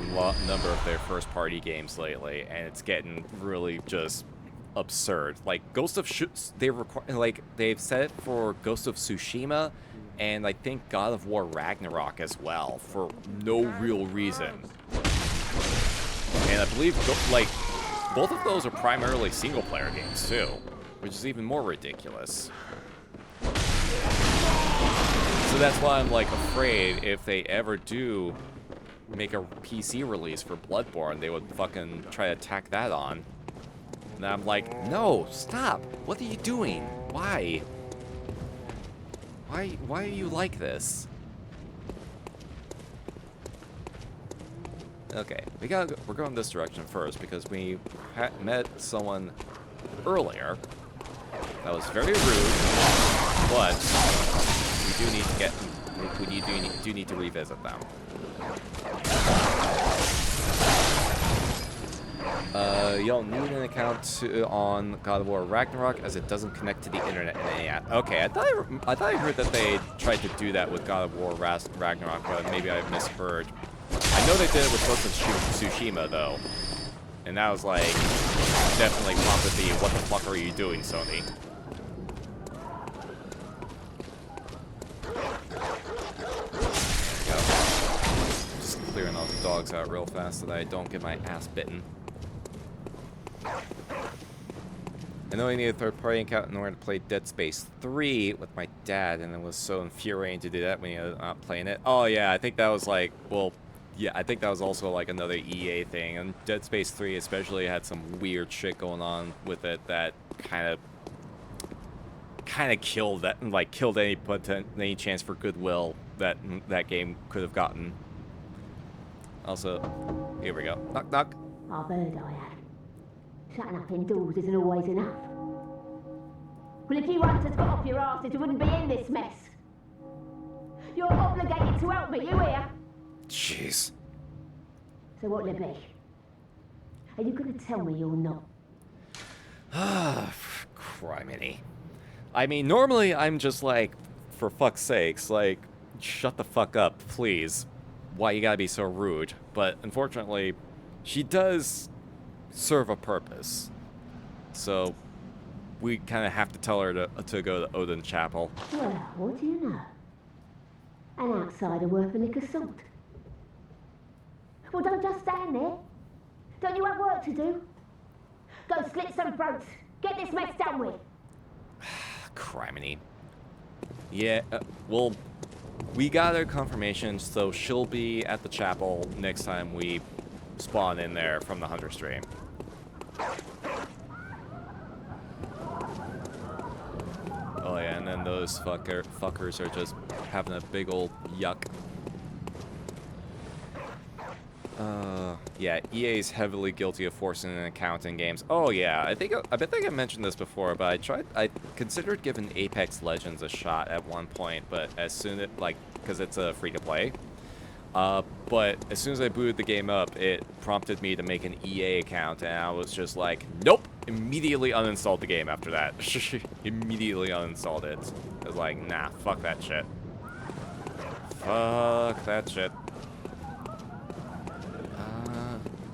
number of their first-party games lately, and it's getting really just absurd. Like, they've said it for Ghost of Tsushima, and I think God of War Ragnarok as well, for no real reason. And I believe, like, both of those are primarily single-player games too, which is even more ridiculous. So that's why I'm, like, afraid if they ever do make a PC release for Bloodborne, they would fucking try to tack that on. And I'm like, no, stop. What are you doing? Why? Why are you like this? Okay, we're going this direction first because we met someone earlier that was very rude, but we do need to revisit them. You don't need an account on God of War Ragnarok as it doesn't connect to the internet in any app. Okay, I thought I heard that they tried to do that with God of War Ragnarok, but maybe I misheard. I know they did it with Ghost of Tsushima though, and that was like definitely prompted the "What the fuck are you doing, Sony?" Just clearing all the dogs out real fast so that I don't get my ass bitten. I know I need a third-party account in order to play Dead Space 3 with my dad, and it was so infuriating to do that when you're not playing it. Oh yeah, I think that was like, well, yeah, I think that was also like another EA thing, and Dead Space 3 especially had some weird shit going on with it that kind of killed that, like killed any chance for goodwill that that game could have gotten. Also, here we go. Knock knock. I've heard I have. Shutting up indoors isn't always enough. Well, if you hunters got off your asses, you wouldn't be in this mess. You're obligated to help me, you hear? Jeez. So what'll it be? Are you going to tell me you're not? Criminy. I mean, normally I'm just like, for fuck's sakes, like, shut the fuck up, please. Why you gotta be so rude? But unfortunately, she does serve a purpose. So we kind of have to tell her to go to Odin Chapel. Well, what do you know? An outsider worth a lick of salt. Well, don't just stand there. Don't you have work to do? Go slit some throats. Get this mess done with. Criminy. Yeah, well, we got her confirmation, so she'll be at the chapel next time we spawn in there from the Hunter stream. Oh yeah, and then those fuckers are just having a big old yuck. Yeah, EA's heavily guilty of forcing an account in games. Oh yeah, I think I mentioned this before, but I considered giving Apex Legends a shot at one point, but as soon as because it's a free to play. But as soon as I booted the game up, it prompted me to make an EA account, and I was just like, nope! Immediately uninstalled the game after that. Immediately uninstalled it. I was like, nah, fuck that shit. Fuck that shit.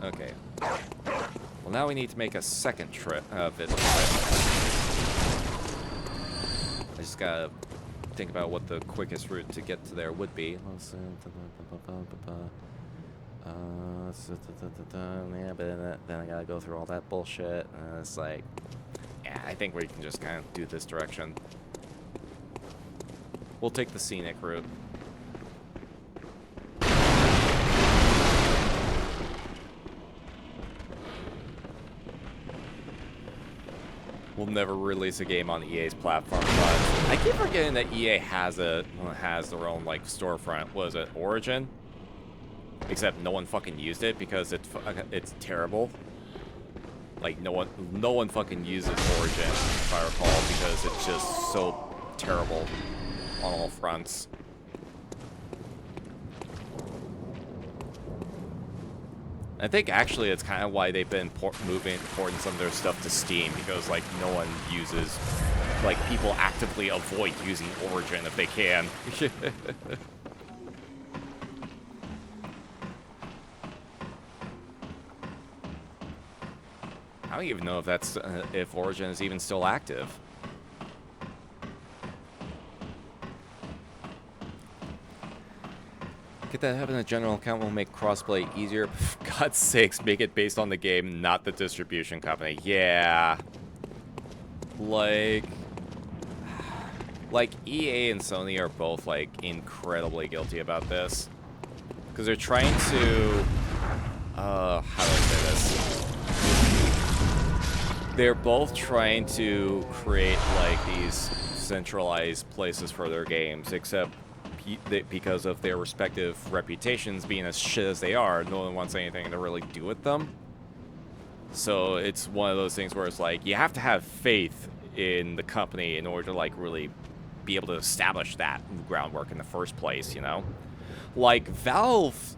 Okay. Well, now we need to make a second trip, visit trip. I just gotta think about what the quickest route to get to there would be. Yeah, but then I gotta go through all that bullshit. And it's like, yeah, I think we can just kind of do this direction. We'll take the scenic route. We'll never release a game on EA's platform, but I keep forgetting that EA has their own like storefront. Was it Origin? Except no one fucking used it because it's terrible. Like no one fucking uses Origin, if I recall, because it's just so terrible on all fronts. I think actually it's kind of why they've been porting some of their stuff to Steam, because like no one uses, like people actively avoid using Origin if they can. I don't even know if if Origin is even still active. Get that having a general account will make crossplay easier. For God's sakes, make it based on the game, not the distribution company. Yeah. Like EA and Sony are both like incredibly guilty about this. Because they're trying to how do I say this? They're both trying to create like these centralized places for their games, except because of their respective reputations being as shit as they are, no one wants anything to really do with them. So it's one of those things where it's like, you have to have faith in the company in order to like really be able to establish that groundwork in the first place, you know? Like Valve,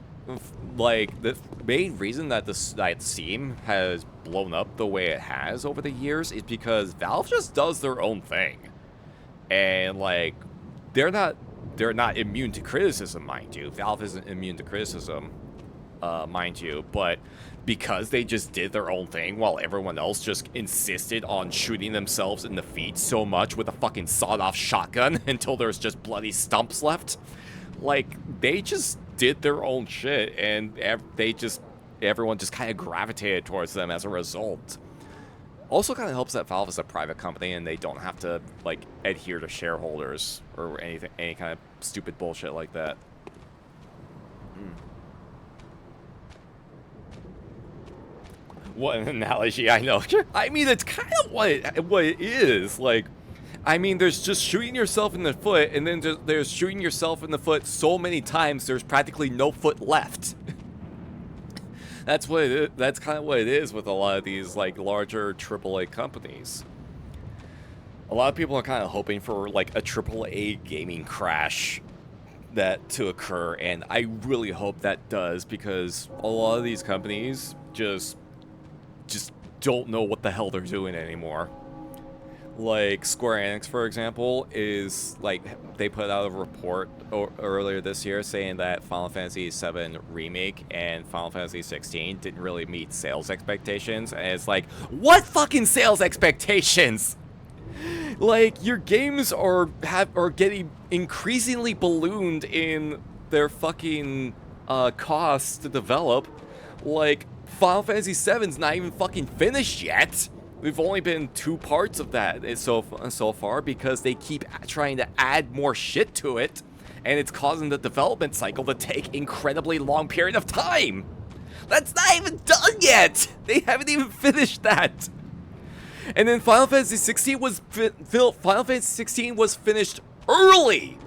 like the main reason that that Steam has blown up the way it has over the years is because Valve just does their own thing. And like, they're not immune to criticism, mind you. Valve isn't immune to criticism, mind you, but because they just did their own thing while everyone else just insisted on shooting themselves in the feet so much with a fucking sawed-off shotgun until there's just bloody stumps left, like, they just did their own shit, and everyone just kind of gravitated towards them as a result. Also kind of helps that Valve is a private company and they don't have to, like, adhere to shareholders or any kind of stupid bullshit like that. What an analogy, I know. I mean, it's kind of what it is. Like, I mean, there's just shooting yourself in the foot, and then there's shooting yourself in the foot so many times there's practically no foot left. That's what it is. That's kind of what it is with a lot of these like larger AAA companies. A lot of people are kind of hoping for like a AAA gaming crash to occur, and I really hope that does, because a lot of these companies just don't know what the hell they're doing anymore. Like Square Enix, for example, is like, they put out a report earlier this year saying that Final Fantasy VII Remake and Final Fantasy 16 didn't really meet sales expectations, and it's like, what fucking sales expectations? Like, your games are getting increasingly ballooned in their fucking costs to develop. Like, Final Fantasy VII's not even fucking finished yet. We've only been 2 parts of that so far because they keep trying to add more shit to it, and it's causing the development cycle to take incredibly long period of time. That's not even done yet. They haven't even finished that. And then Final Fantasy 16 was finished early.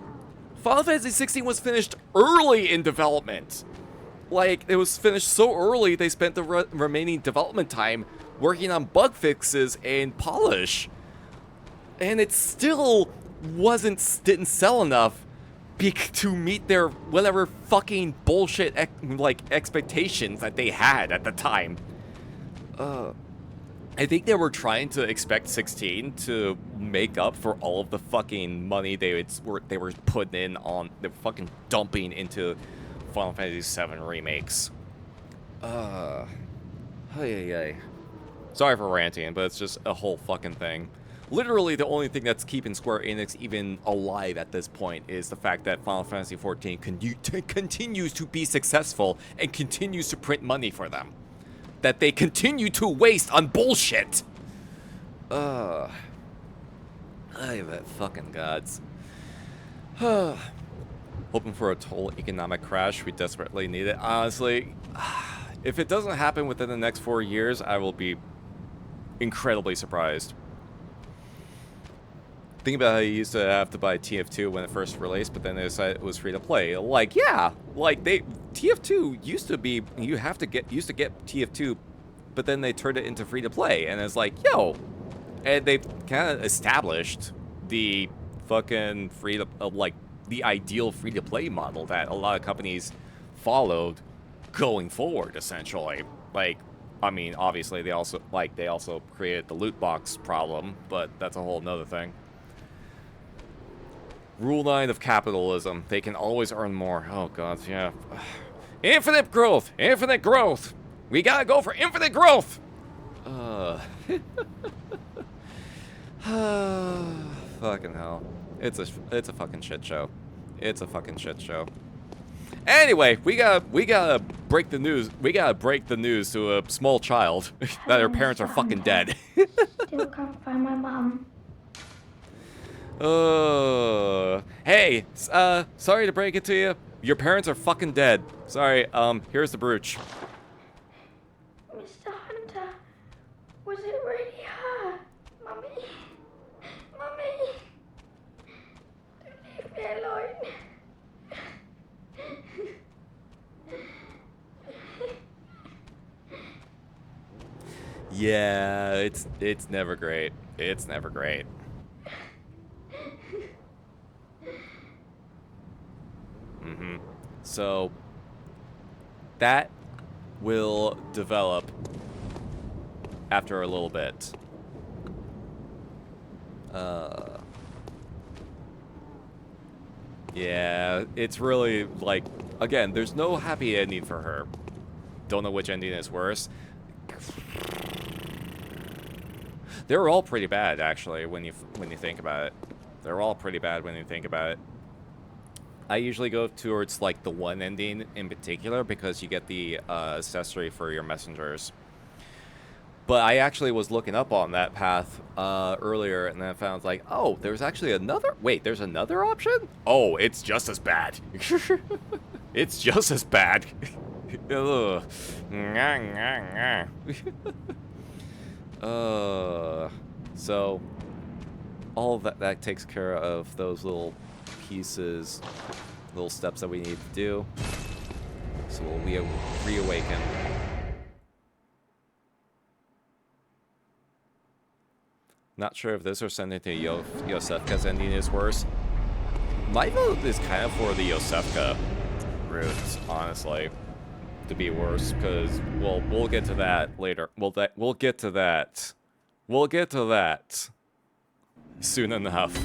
Final Fantasy 16 was finished early in development. Like, it was finished so early, they spent the remaining development time working on bug fixes and polish, and it still didn't sell enough to meet their whatever fucking bullshit expectations that they had at the time. I think they were trying to expect 16 to make up for all of the fucking money they were putting in on, they're fucking dumping into Final Fantasy VII remakes. Sorry for ranting, but it's just a whole fucking thing. Literally, the only thing that's keeping Square Enix even alive at this point is the fact that Final Fantasy XIV continues to be successful and continues to print money for them. That they continue to waste on bullshit. That fucking gods. Hoping for a total economic crash. We desperately need it. Honestly, if it doesn't happen within the next 4 years, I will be incredibly surprised. Think about how you used to have to buy TF2 when it first released, but then they decided it was free to play. Like, yeah, like TF2 used to be, used to get TF2, but then they turned it into free to play, and it's like, yo, and they've kind of established the fucking the ideal free to play model that a lot of companies followed going forward, essentially. Like, I mean, obviously they also created the loot box problem, but that's a whole nother thing. Rule 9 of capitalism. They can always earn more. Oh, God, yeah. Infinite growth! Infinite growth! We gotta go for infinite growth! Fucking hell. It's a fucking shit show. It's a fucking shit show. Anyway, we gotta break the news. We gotta break the news to a small child that her parents are fucking dead. Still can't find my mum. Hey, sorry to break it to you. Your parents are fucking dead. Sorry, here's the brooch. Mr. Hunter, was it really her? Mummy? Mummy? Don't leave me alone. Yeah, it's never great. It's never great. So that will develop after a little bit. Yeah, it's really like, again, there's no happy ending for her. Don't know which ending is worse. They're all pretty bad, actually, when you think about it. They're all pretty bad when you think about it. I usually go towards like the one ending in particular because you get the accessory for your messengers. But I actually was looking up on that path earlier, and then I found like, oh, there's actually another. Wait, there's another option? Oh, it's just as bad. It's just as bad. Ugh. So all of that takes care of those little pieces, little steps that we need to do. So we'll reawaken. Not sure if this or sending to Yosefka's ending is worse. My vote is kind of for the Yosefka route, honestly, to be worse, because we'll get to that later. We'll get to that. We'll get to that soon enough.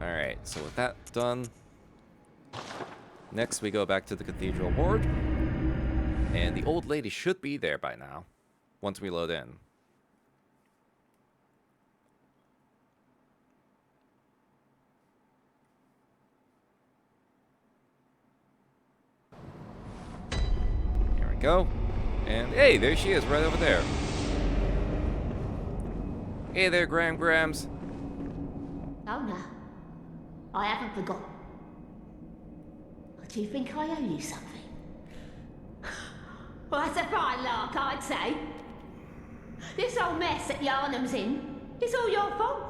Alright, so with that done, next we go back to the Cathedral Ward, and the old lady should be there by now, once we load in. Here we go, and hey, there she is, right over there. Hey there, Grams. Oh no, I haven't forgotten. But do you think I owe you something? Well, that's a fine lark, I'd say. This whole mess that Yarnum's in, it's all your fault.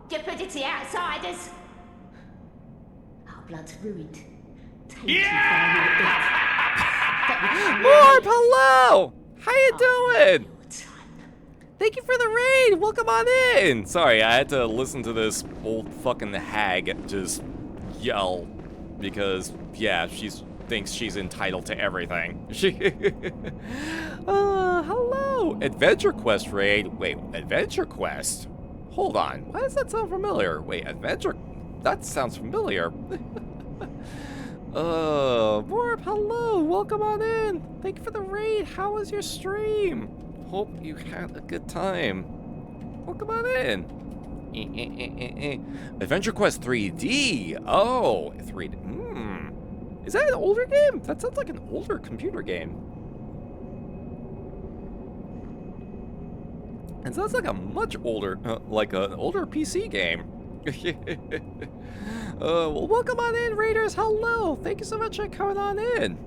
Stupidity outsiders. Our blood's ruined. Morb, hello! How you doing? Thank you for the raid! Welcome on in! Sorry, I had to listen to this old fucking hag just yell because, yeah, she thinks she's entitled to everything. Hello! Adventure Quest raid? Wait, Adventure Quest? Hold on, why does that sound familiar? Wait, Adventure... That sounds familiar. Morb, hello! Welcome on in! Thank you for the raid! How was your stream? Hope you had a good time. Welcome on in! Adventure Quest 3D! Oh, 3D. Is that an older game? That sounds like an older computer game. It sounds like a much older, like an older PC game. Well, welcome on in, Raiders. Hello. Thank you so much for coming on in.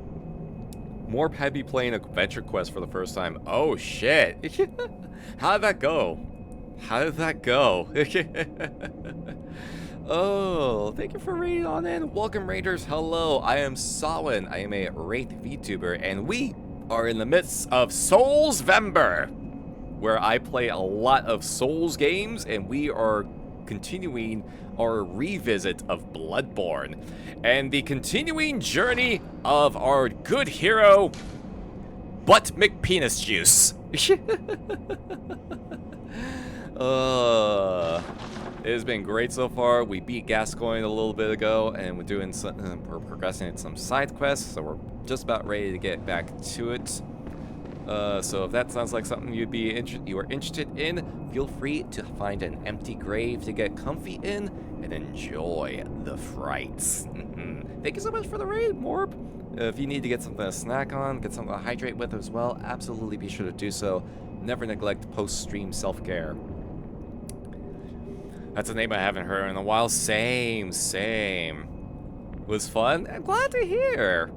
Morb had me playing Adventure Quest for the first time. Oh, shit. How did that go? How did that go? Oh, thank you for raiding on in. Welcome, Raiders. Hello. I am Sawin. I am a Wraith VTuber, and we are in the midst of Soulsvember, where I play a lot of Souls games, and we are continuing our revisit of Bloodborne and the continuing journey of our good hero, Butt McPenis Juice. It has been great so far. We beat Gascoigne a little bit ago, and we're doing some, we're progressing in some side quests, so we're just about ready to get back to it. So if that sounds like something you are interested in, feel free to find an empty grave to get comfy in and enjoy the frights. Thank you so much for the raid, Morb. If you need to get something to snack on, get something to hydrate with as well, absolutely be sure to do so. Never neglect post-stream self-care. That's a name I haven't heard in a while. Same. Was fun? I'm glad to hear.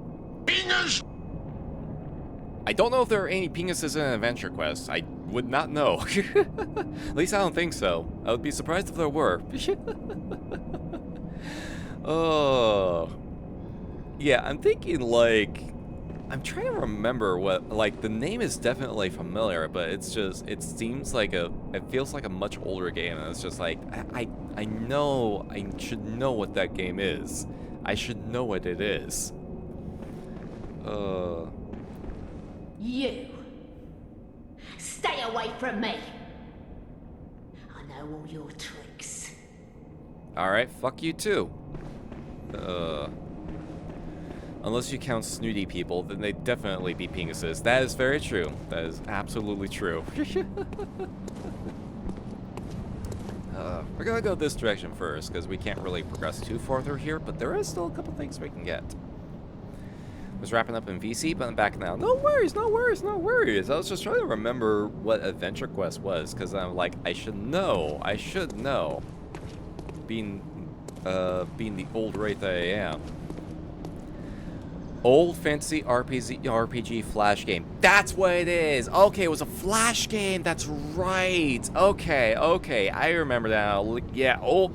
I don't know if there are any penises in Adventure Quest. I would not know. At least I don't think so. I would be surprised if there were. Oh. Yeah, I'm thinking, like... I'm trying to remember what... Like, the name is definitely familiar, but it's just... It seems like a... It feels like a much older game, and it's just like... I know... I should know what that game is. I should know what it is. You! Stay away from me! I know all your tricks. Alright, fuck you too. Unless you count snooty people, then they'd definitely be penises. That is very true. That is absolutely true. We're gonna go this direction first, because we can't really progress too far through here, but there is still a couple things we can get. Was wrapping up in VC, but I'm back now. No worries. I was just trying to remember what Adventure Quest was, because I'm like, I should know. Being the old Wraith that I am. Old fantasy RPG flash game. That's what it is. Okay, it was a flash game. That's right. Okay. I remember now. Yeah, old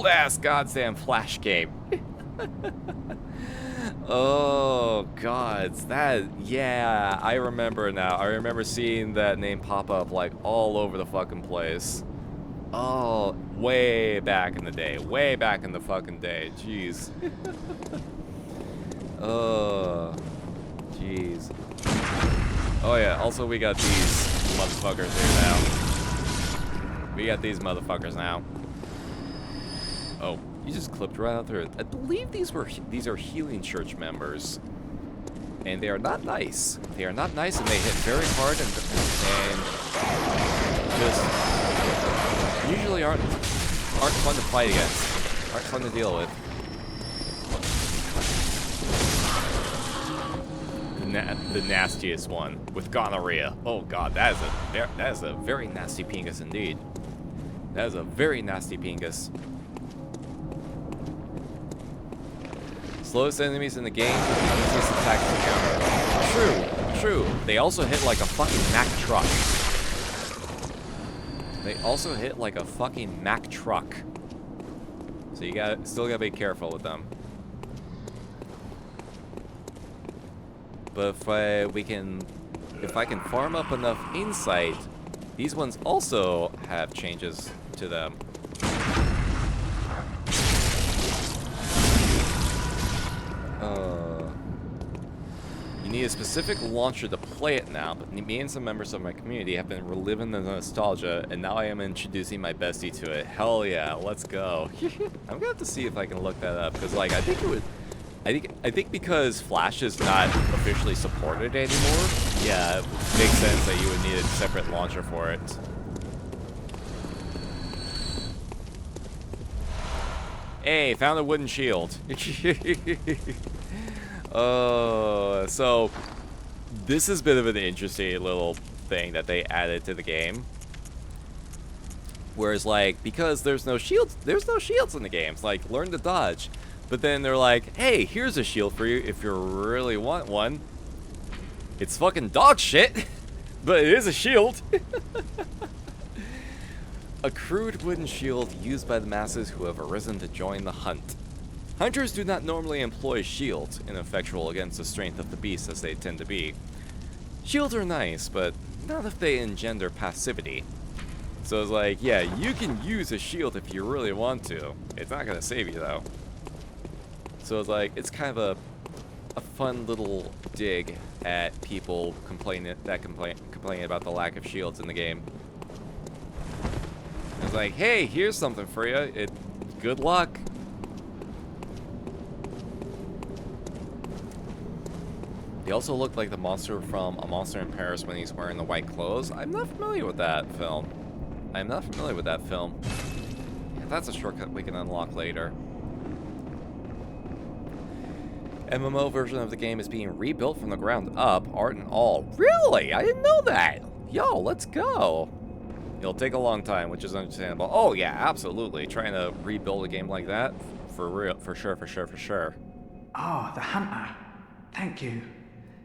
ass goddamn flash game. Oh, God, yeah, I remember now. I remember seeing that name pop up, like, all over the fucking place. Oh, way back in the day. Way back in the fucking day. Jeez. Oh, jeez. Oh, yeah, also we got these motherfuckers here now. Oh. You just clipped right out there. I believe these are Healing Church members, and they are not nice. They are not nice, and they hit very hard and just usually aren't fun to fight against, aren't fun to deal with. The nastiest one with gonorrhea. Oh God, that is a very nasty penis indeed. That is a very nasty penis. Slowest enemies in the game, easiest attacks to counter. True. They also hit like a fucking Mack truck. So you still gotta be careful with them. But if I can farm up enough insight, these ones also have changes to them. You need a specific launcher to play it now, but me and some members of my community have been reliving the nostalgia, and now I am introducing my bestie to it. Hell yeah, let's go. I'm gonna have to see if I can look that up, because like I think it would I think because Flash is not officially supported anymore, yeah, it makes sense that you would need a separate launcher for it. Hey, found a wooden shield. Oh, so this is a bit of an interesting little thing that they added to the game. Whereas, like, because there's no shields in the game. It's like, learn to dodge. But then they're like, hey, here's a shield for you if you really want one. It's fucking dog shit, but it is a shield. A crude wooden shield used by the masses who have arisen to join the hunt. Hunters do not normally employ shields, ineffectual against the strength of the beast as they tend to be. Shields are nice, but not if they engender passivity. So it's like, yeah, you can use a shield if you really want to. It's not gonna save you though. So it's like, it's kind of a fun little dig at people complaining about the lack of shields in the game. It's like, hey, here's something for you. Good luck. They also look like the monster from A Monster in Paris when he's wearing the white clothes. I'm not familiar with that film. Yeah, that's a shortcut we can unlock later. MMO version of the game is being rebuilt from the ground up, art and all. Really? I didn't know that. Yo, let's go. It'll take a long time, which is understandable. Oh yeah, absolutely. Trying to rebuild a game like that, for real, for sure. Ah, the hunter. Thank you.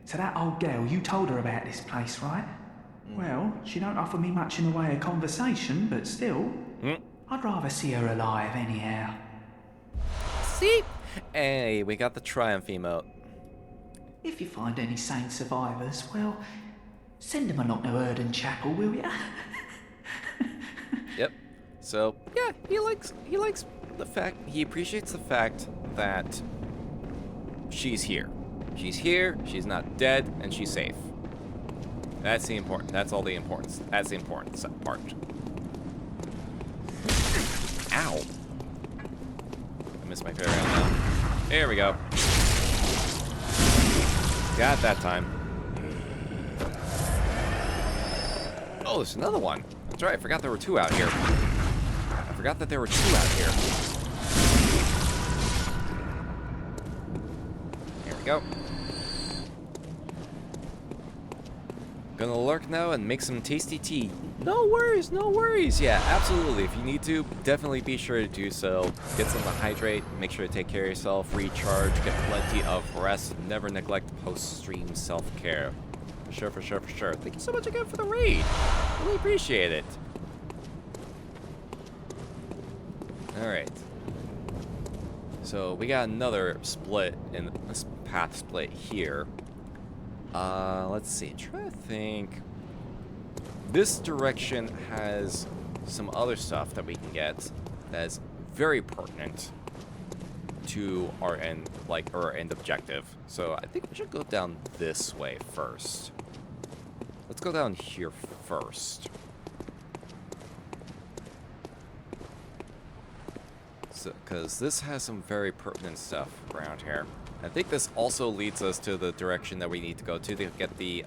So that old girl, you told her about this place, right? Well, she don't offer me much in the way of conversation, but still, I'd rather see her alive anyhow. See? Hey, we got the triumph emote. If you find any sane survivors, well, send them along to Erden Chapel, will ya? Yep. So, yeah, he likes the fact, he appreciates the fact that she's here. She's here, she's not dead, and she's safe. That's the important, that's all the importance. That's the important part. Ow. I missed my parry on that. There we go. Got that time. Oh, there's another one. That's right, I forgot there were two out here. Here we go. Gonna lurk now and make some tasty tea. No worries. Yeah, absolutely. If you need to, definitely be sure to do so. Get some to hydrate, make sure to take care of yourself, recharge, get plenty of rest, never neglect post-stream self-care. For sure. Thank you so much again for the raid. Really appreciate it. Alright. So we got another split in this path split here. Let's see. Try to think. This direction has some other stuff that we can get that is very pertinent to our end, like our end objective. So I think we should go down this way first. Let's go down here first. So, because this has some very pertinent stuff around here. I think this also leads us to the direction that we need to go to get the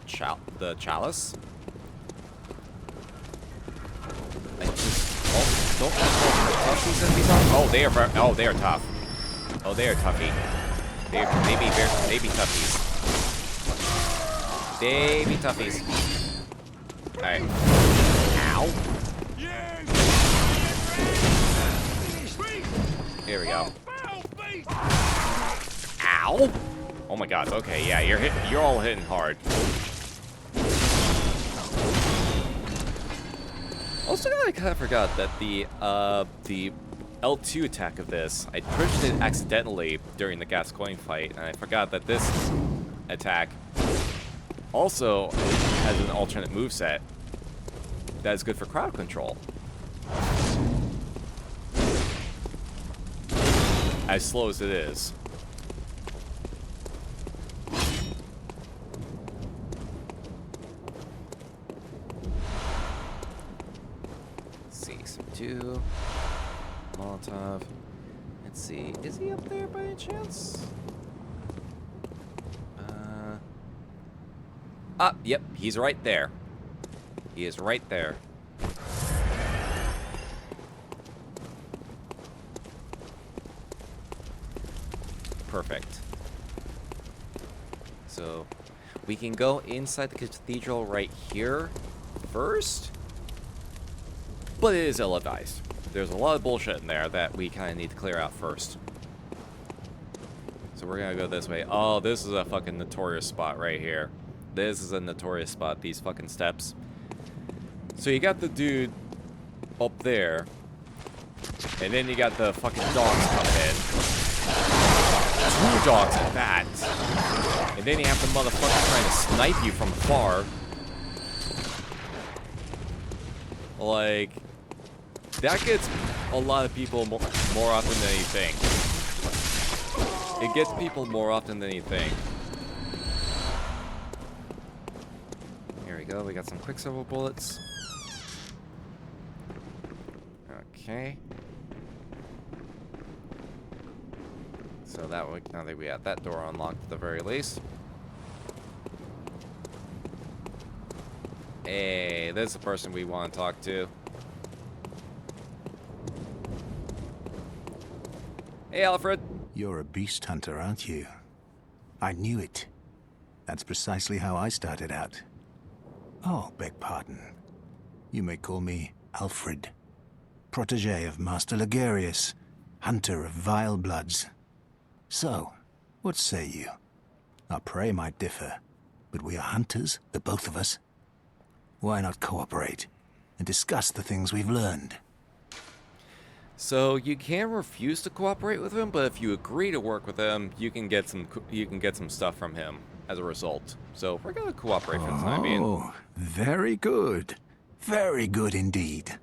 chalice. I just don't know how tough these enemies are. Oh, they are tough. Oh, they are toughy. They be toughies. They be toughies. All right. Ow. Here we go. Ow! Oh my god, okay, yeah, you're all hitting hard. Also, I kind of forgot that the L2 attack of this, I pushed it accidentally during the Gascoigne fight, and I forgot that this attack also has an alternate moveset that is good for crowd control. As slow as it is. Let's see, some 2. Molotov. Let's see. Is he up there by any chance? Yep. He's right there. He is right there. Perfect. So, we can go inside the cathedral right here first. But it is ill-advised. There's a lot of bullshit in there that we kind of need to clear out first. So we're gonna go this way. Oh, this is a fucking notorious spot right here. This is a notorious spot, these fucking steps. So you got the dude up there. And then you got the fucking dogs coming in. 2 dogs at that. And then you have the motherfucker trying to snipe you from afar. Like, that gets a lot of people more often than you think. It gets people more often than you think. Here we go, we got some quicksilver bullets. Okay. So that way, now that we have that door unlocked at the very least. Hey, this is the person we want to talk to. Hey, Alfred. You're a beast hunter, aren't you? I knew it. That's precisely how I started out. Oh, beg pardon. You may call me Alfred. Protégé of Master Ligarius, hunter of vile bloods. So, what say you? Our prey might differ, but we are hunters, the both of us. Why not cooperate and discuss the things we've learned? So you can refuse to cooperate with him, but if you agree to work with him, you can get some stuff from him as a result. So we're gonna cooperate for the time being. Oh, very good. Very good indeed.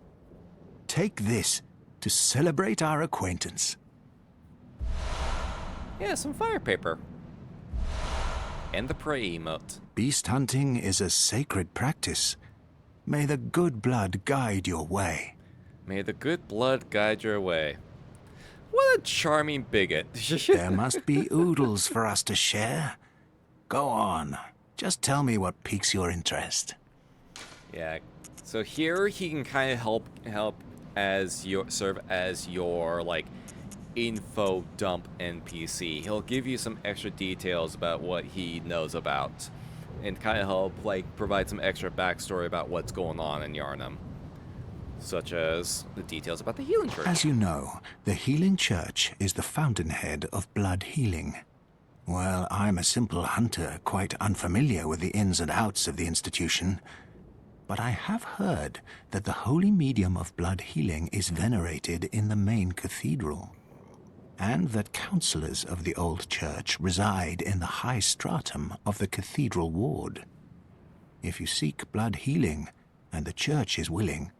Take this to celebrate our acquaintance. Yeah, some fire paper. And the prey emote. Beast hunting is a sacred practice. May the good blood guide your way. May the good blood guide your way. What a charming bigot. There must be oodles for us to share. Go on. Just tell me what piques your interest. Yeah. So here he can kind of help serve as your like info dump NPC. He'll give you some extra details about what he knows about, and kind of help like provide some extra backstory about what's going on in Yharnam, such as the details about the healing church. As you know, the healing church is the fountainhead of blood healing. Well, I'm a simple hunter, quite unfamiliar with the ins and outs of the institution. But I have heard that the holy medium of blood healing is venerated in the main cathedral, and that counselors of the old church reside in the high stratum of the Cathedral Ward. If you seek blood healing, and the church is willing,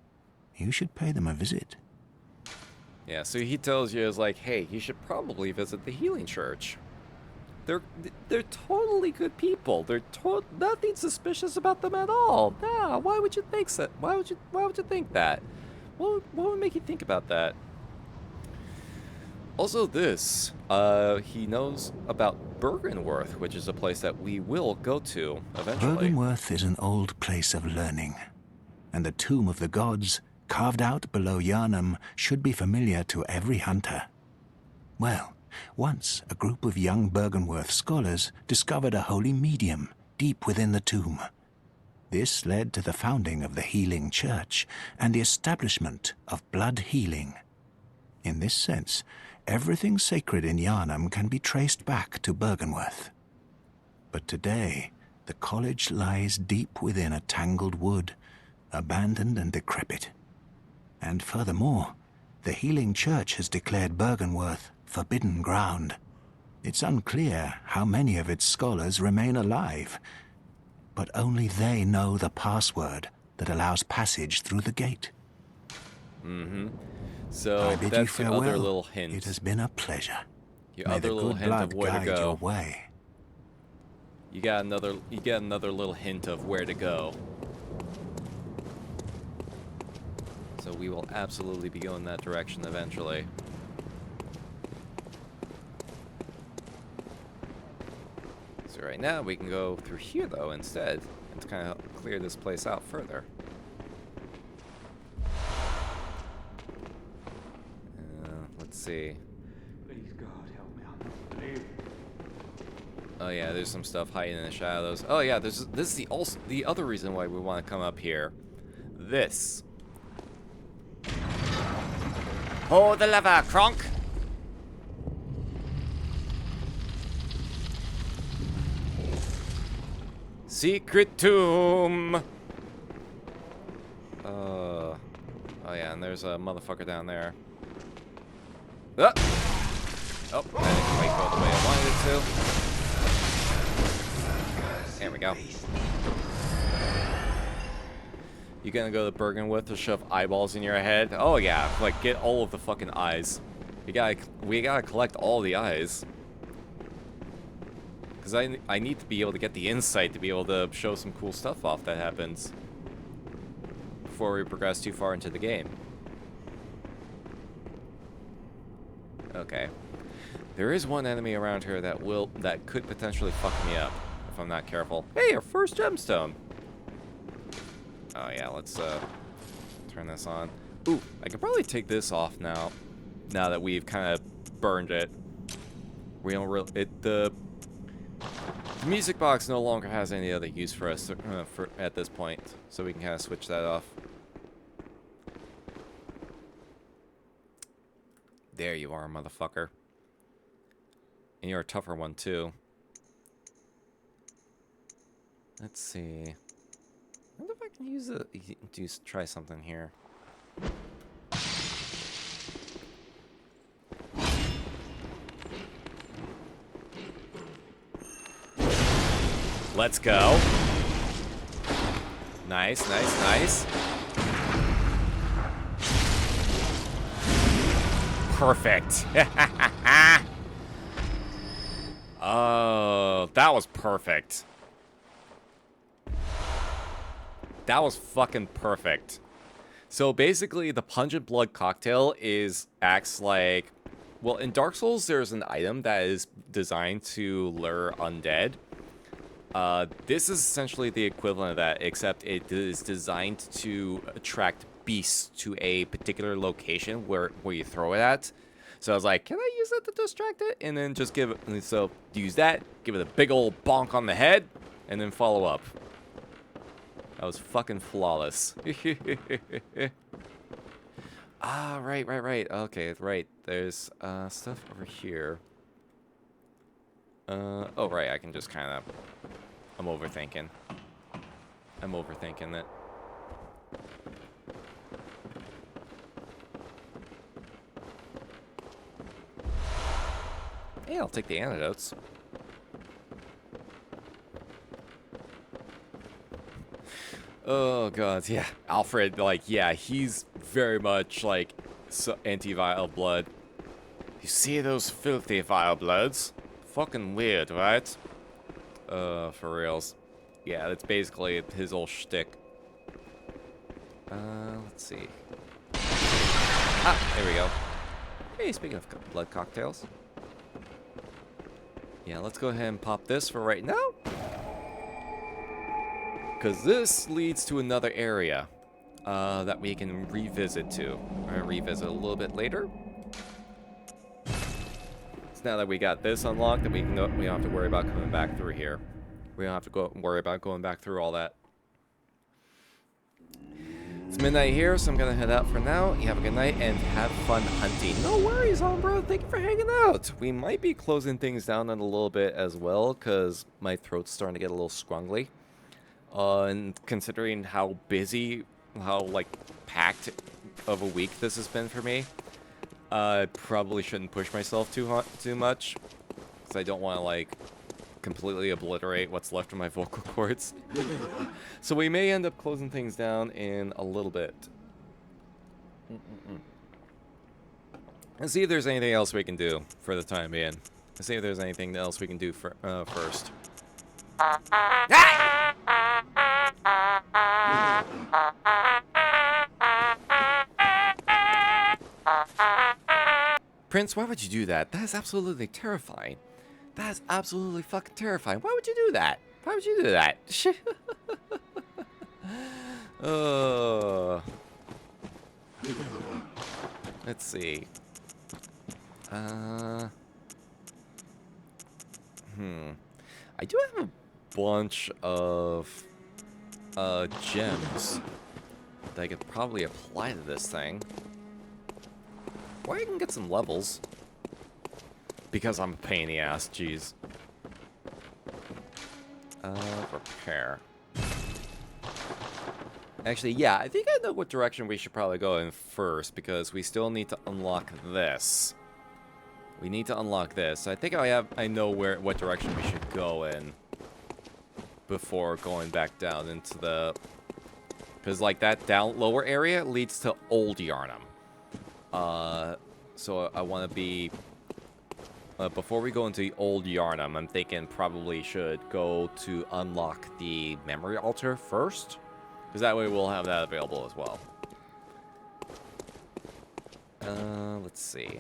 you should pay them a visit. Yeah, so he tells you, is like, hey, you should probably visit the healing church. They're totally good people. Nothing suspicious about them at all. Nah, why would you think so? Why would you think that? What would make you think about that? Also this, he knows about Byrgenwerth, which is a place that we will go to eventually. Byrgenwerth is an old place of learning, and the Tomb of the Gods, carved out below Yharnam, should be familiar to every hunter. Well, once a group of young Byrgenwerth scholars discovered a holy medium deep within the tomb. This led to the founding of the Healing Church and the establishment of blood healing. In this sense, everything sacred in Yharnam can be traced back to Byrgenwerth. But today, the college lies deep within a tangled wood, abandoned and decrepit. And furthermore, the Healing Church has declared Byrgenwerth forbidden ground. It's unclear how many of its scholars remain alive, but only they know the password that allows passage through the gate. Mm-hmm. So I bid you that's the farewell. other little hint. It has been a pleasure. Your May other the little good hint of blood where to guide go. your way. You get another little hint of where to go. So we will absolutely be going that direction eventually. So right now we can go through here though instead, and to kind of clear this place out further. Let's see. Please, God, help me. I'm not Oh yeah, there's some stuff hiding in the shadows. Oh yeah, this is the other reason why we want to come up here. This. Hold the lever, Kronk. Secret tomb. Oh yeah, and there's a motherfucker down there. Oh, I didn't quite go the way I wanted it to. There we go. You gonna go to Bergenwood to shove eyeballs in your head? Oh yeah, like get all of the fucking eyes. We gotta collect all the eyes. Cause I need to be able to get the insight to be able to show some cool stuff off that happens before we progress too far into the game. Okay. There is one enemy around here that could potentially fuck me up if I'm not careful. Hey, our first gemstone. Oh yeah, let's turn this on. Ooh, I could probably take this off now that we've kind of burned it. We don't the music box no longer has any other use for us at this point, so we can kind of switch that off. There you are, motherfucker. And you're a tougher one, too. Let's see. I wonder if I can try something here. Let's go. Nice, nice, nice. Perfect. Oh, that was perfect. That was fucking perfect. So basically, the Pungent Blood Cocktail acts like... Well, in Dark Souls, there's an item that is designed to lure undead. This is essentially the equivalent of that, except it is designed to attract beasts to a particular location where you throw it at. So I was like, can I use that to distract it? And then just use that, give it a big old bonk on the head, and then follow up. That was fucking flawless. Ah, right. Okay, right. There's stuff over here. Oh, right, I can just kind of... I'm overthinking it. Yeah, I'll take the antidotes. Oh god, yeah. Alfred, like, yeah, he's very much like anti-vile blood. You see those filthy vile bloods? Fucking weird, right? For reals. Yeah, that's basically his whole shtick. Let's see. Ah, there we go. Hey, speaking of blood cocktails. Yeah, let's go ahead and pop this for right now. Because this leads to another area that we can revisit to. We're going to revisit a little bit later. So now that we got this unlocked, then we don't have to worry about coming back through here. We don't have to worry about going back through all that. It's midnight here, so I'm going to head out for now. You have a good night and have fun hunting. No worries, Umbra. Thank you for hanging out. We might be closing things down in a little bit as well, because my throat's starting to get a little scrungly. And considering how busy, how, like, packed of a week this has been for me, I probably shouldn't push myself too much, because I don't want to, like, completely obliterate what's left of my vocal cords. So we may end up closing things down in a little bit. And see if there's anything else we can do for the time being. Let's see if there's anything else we can do for, first. Prince, why would you do that? That is absolutely terrifying. That's absolutely fucking terrifying. Why would you do that? Why would you do that? Let's see. I do have a bunch of gems that I could probably apply to this thing. Or I can get some levels. Because I'm a pain in the ass, jeez. Repair. Actually, yeah, I think I know what direction we should probably go in first, because we still need to unlock this. We need to unlock this. I think I know what direction we should go in before going back down into the... Because, like, that lower area leads to Old Yarnum. So I want to be... before we go into the Old Yarnum, I'm thinking probably should go to unlock the Memory Altar first. Because that way we'll have that available as well. Let's see.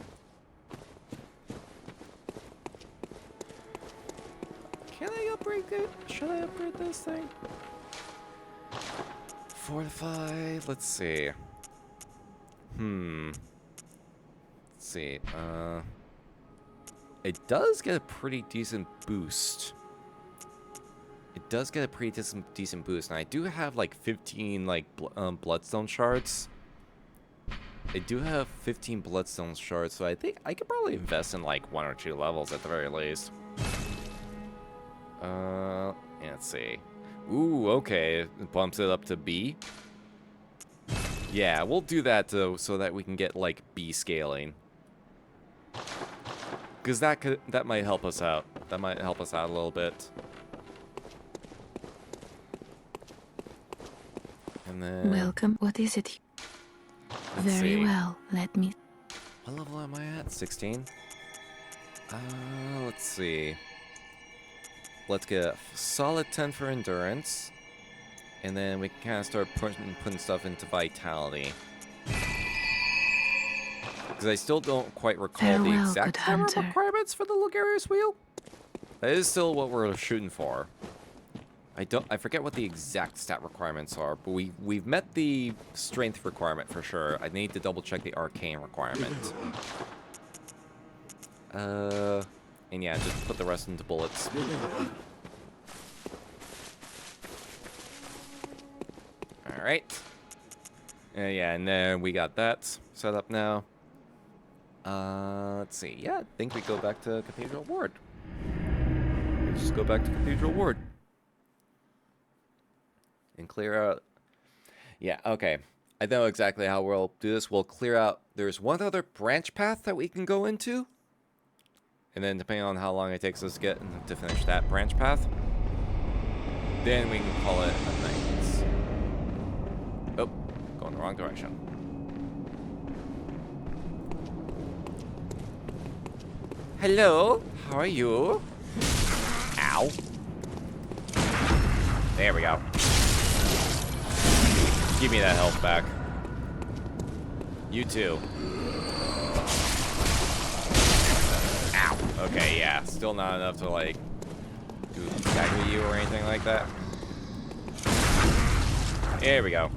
Can I upgrade it? Should I upgrade this thing? Fortify. Let's see. Let's see. It does get a pretty decent boost. It does get a pretty decent boost, and I do have like 15 like bloodstone shards. I do have 15 bloodstone shards, so I think I could probably invest in like 1 or 2 levels at the very least. Let's see. Ooh, okay. It bumps it up to B. Yeah, we'll do that so that we can get like B scaling. Because that might help us out. That might help us out a little bit. And then... Welcome. What is it? Let's Very see. well. Let me... What level am I at? 16? Let's see. Let's get a solid 10 for endurance. And then we can kind of start putting stuff into vitality. Because I still don't quite recall the Farewell, exact good hunter. requirements for the Logarius wheel. That is still what we're shooting for. I forget what the exact stat requirements are, but we've met the strength requirement for sure. I need to double check the arcane requirement. And yeah, just put the rest into bullets. Alright. Yeah, and then we got that set up now. Let's see. Yeah, I think we go back to Cathedral Ward. Let's just go back to Cathedral Ward. And clear out... Yeah, okay. I know exactly how we'll do this. We'll clear out... There's one other branch path that we can go into. And then depending on how long it takes us to finish that branch path, then we can call it a night. Oh, going the wrong direction. Hello, how are you? Ow. There we go. Give me that health back. You too. Ow. Okay, yeah. Still not enough to, like, do stagger you or anything like that. There we go.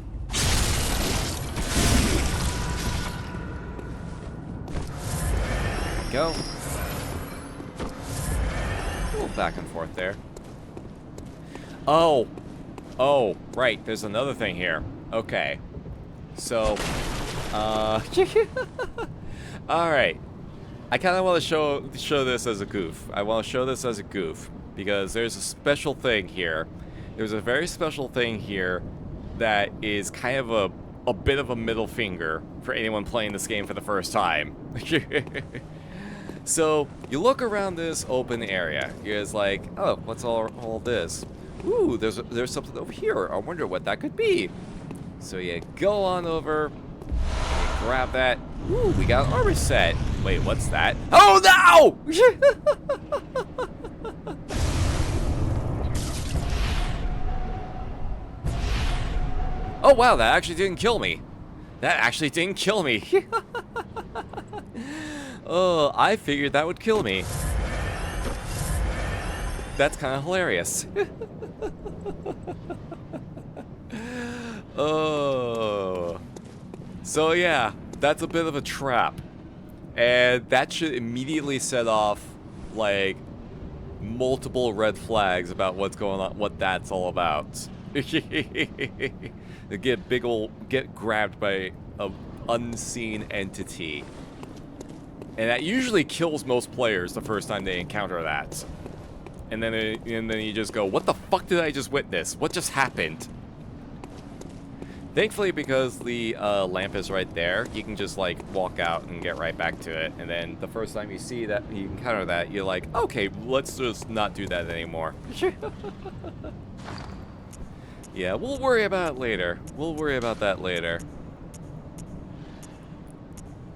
Go. A little back and forth there. Oh. Oh, right. There's another thing here. Okay. So, alright. I kind of want to show this as a goof. I want to show this as a goof because there's a special thing here. There's a very special thing here that is kind of a bit of a middle finger for anyone playing this game for the first time. So, you look around this open area. It's like, oh, what's all this? Ooh, there's something over here. I wonder what that could be. So you go on over, you grab that. Ooh, we got an armor set. Wait, what's that? Oh no! Oh wow, that actually didn't kill me. That actually didn't kill me. Oh, I figured that would kill me. that's kind of hilarious. Oh. So yeah, that's a bit of a trap. And that should immediately set off, like, multiple red flags about what's going on, what that's all about. Get grabbed by a unseen entity. And that usually kills most players the first time they encounter that. And then you just go, what the fuck did I just witness? What just happened? Thankfully, because the lamp is right there, you can just, like, walk out and get right back to it. And then the first time you see that, you encounter that, you're like, okay, let's just not do that anymore. Yeah, we'll worry about it later. We'll worry about that later.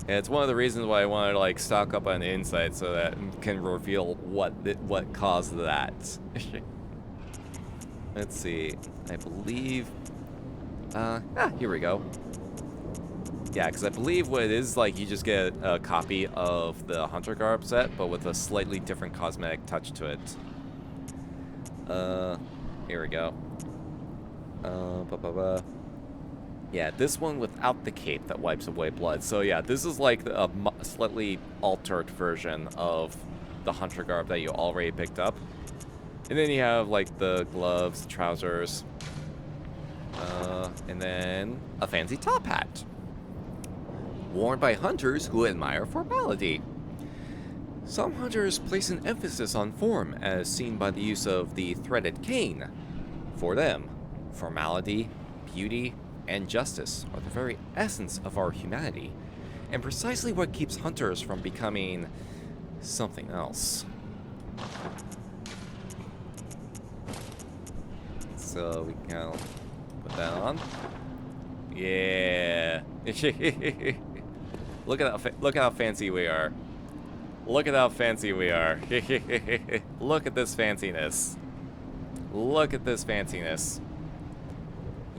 And it's one of the reasons why I wanted to, like, stock up on insight so that can reveal what caused that. Let's see. I believe... here we go. Yeah, because I believe what it is, like, you just get a copy of the Hunter Garb set, but with a slightly different cosmetic touch to it. Here we go. Yeah, this one without the cape that wipes away blood. So yeah, this is like a slightly altered version of the Hunter Garb that you already picked up. And then you have, like, the gloves, trousers, and then a fancy top hat. Worn by hunters who admire formality. Some hunters place an emphasis on form, as seen by the use of the threaded cane. For them, formality, beauty, and justice are the very essence of our humanity, and precisely what keeps hunters from becoming something else. So we can put that on. Yeah. Look at how fancy we are. Look at how fancy we are. Look at this fanciness. Look at this fanciness.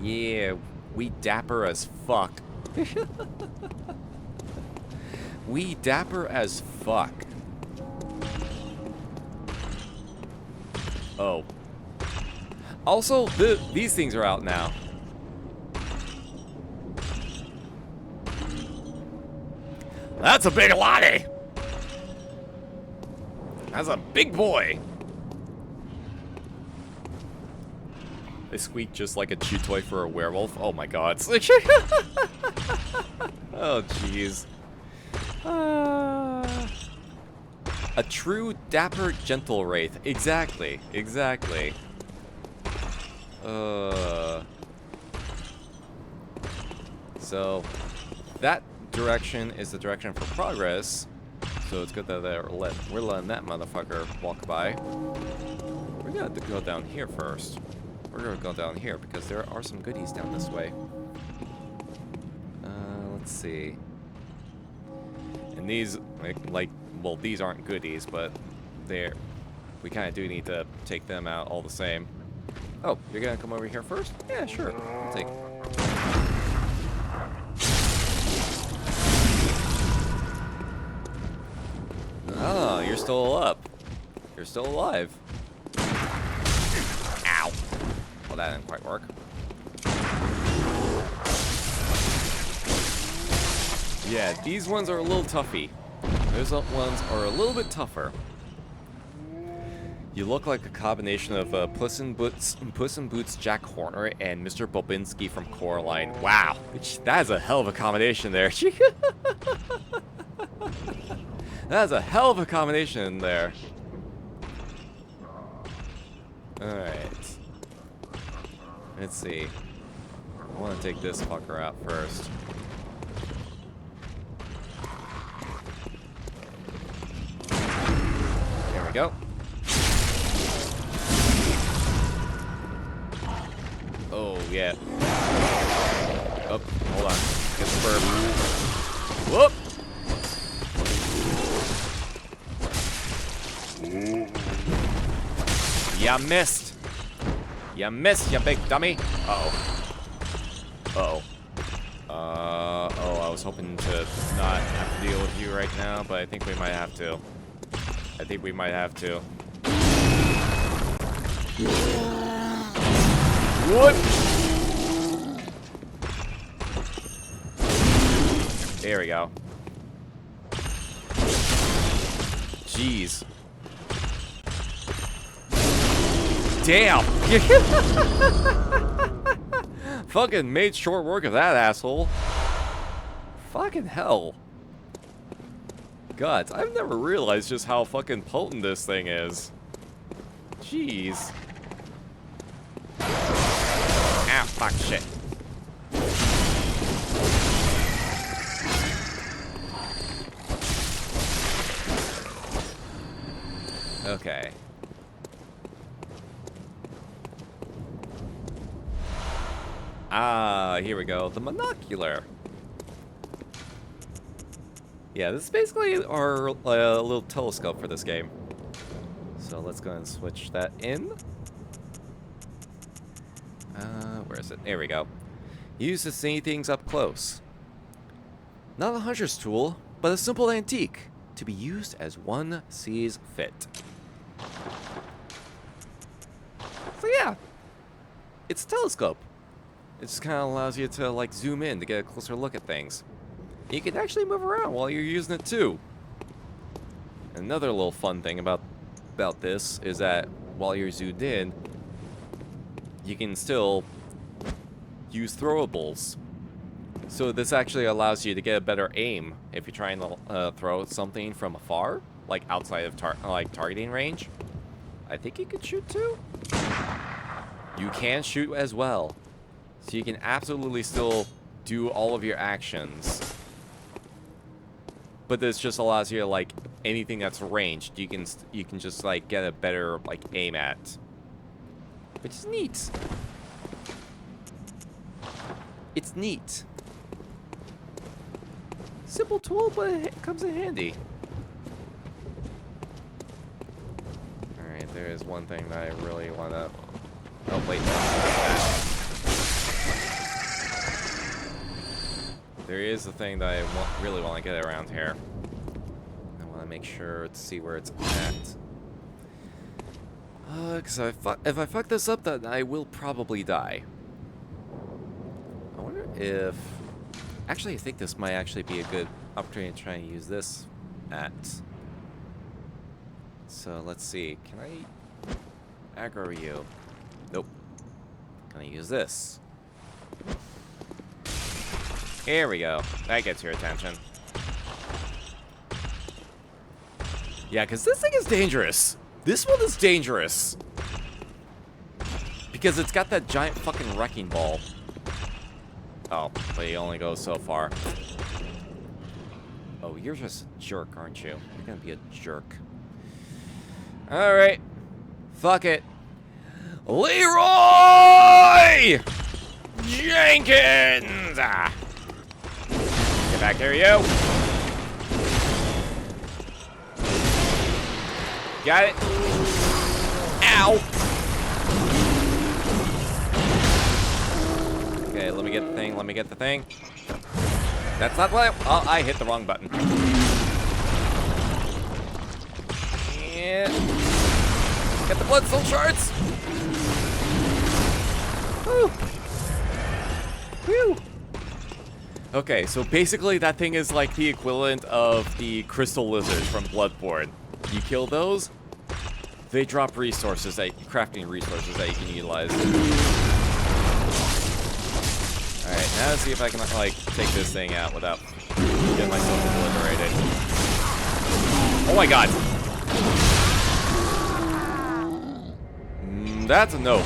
Yeah, we dapper as fuck. We dapper as fuck. Oh. Also, these things are out now. That's a big latte. That's a big boy. They squeak just like a chew toy for a werewolf. Oh my god. Oh jeez. A true dapper gentle wraith. Exactly. Exactly. So that direction is the direction for progress. So it's good that we're letting that motherfucker walk by. We're gonna have to go down here first. We're gonna go down here because there are some goodies down this way. Let's see. And these, well, these aren't goodies, but we kind of do need to take them out all the same. Oh, you're gonna come over here first? Yeah, sure. I'll take. Oh, you're still up. You're still alive. Ow. Well, that didn't quite work. Yeah, these ones are a little toughy. Those ones are a little bit tougher. You look like a combination of Puss in Boots Jack Horner and Mr. Bobinski from Coraline. Wow, that is a hell of a combination there. That is a hell of a combination there. Alright. Let's see. I want to take this fucker out first. There we go. Oh, yeah. Oh, hold on. Get the burp. Whoop! Ya missed! You missed, you big dummy! Uh-oh. Uh-oh. Oh, I was hoping to not have to deal with you right now, but I think we might have to. I think we might have to. What? There we go. Jeez. Damn! Fucking made short work of that asshole. Fucking hell. God, I've never realized just how fucking potent this thing is. Jeez. Ah, fuck shit. Okay. Ah, here we go. The monocular. Yeah, this is basically our little telescope for this game. So let's go and switch that in. Where is it? There we go. Use to see things up close. Not a hunter's tool, but a simple antique to be used as one sees fit. So yeah, it's a telescope. It just kind of allows you to like zoom in to get a closer look at things. You can actually move around while you're using it too. Another little fun thing about this is that while you're zoomed in, you can still use throwables. So this actually allows you to get a better aim if you're trying to throw something from afar, like outside of targeting range. I think you could shoot too. You can shoot as well, so you can absolutely still do all of your actions. But this just allows you to, like, anything that's ranged, you can just like get a better like aim at, which is neat. It's neat. Simple tool, but it comes in handy. Alright, there is one thing that I really want to... Oh, wait. There is the thing that I really want to get around here. I want to make sure to see where it's at. Because if I fuck this up, then I will probably die. I wonder if... Actually, I think this might actually be a good opportunity to try and use this at. So, let's see. Can I aggro you? Nope. Can I use this? Here we go. That gets your attention. Yeah, because this thing is dangerous. This one is dangerous. Because it's got that giant fucking wrecking ball. Oh, but he only goes so far. Oh, you're just a jerk, aren't you? You're gonna be a jerk. Alright. Fuck it. Leroy Jenkins! Ah. Get back here, you. Got it. Ow. Okay, let me get the thing, let me get the thing. That's not what I hit the wrong button. Yeah. Get the blood soul shards. Woo. Whew. Okay, so basically that thing is like the equivalent of the crystal lizards from Bloodborne. You kill those, they drop resources, crafting resources that you can utilize. Alright, now let's see if I can, like, take this thing out without getting myself obliterated. Oh my god! That's a nope.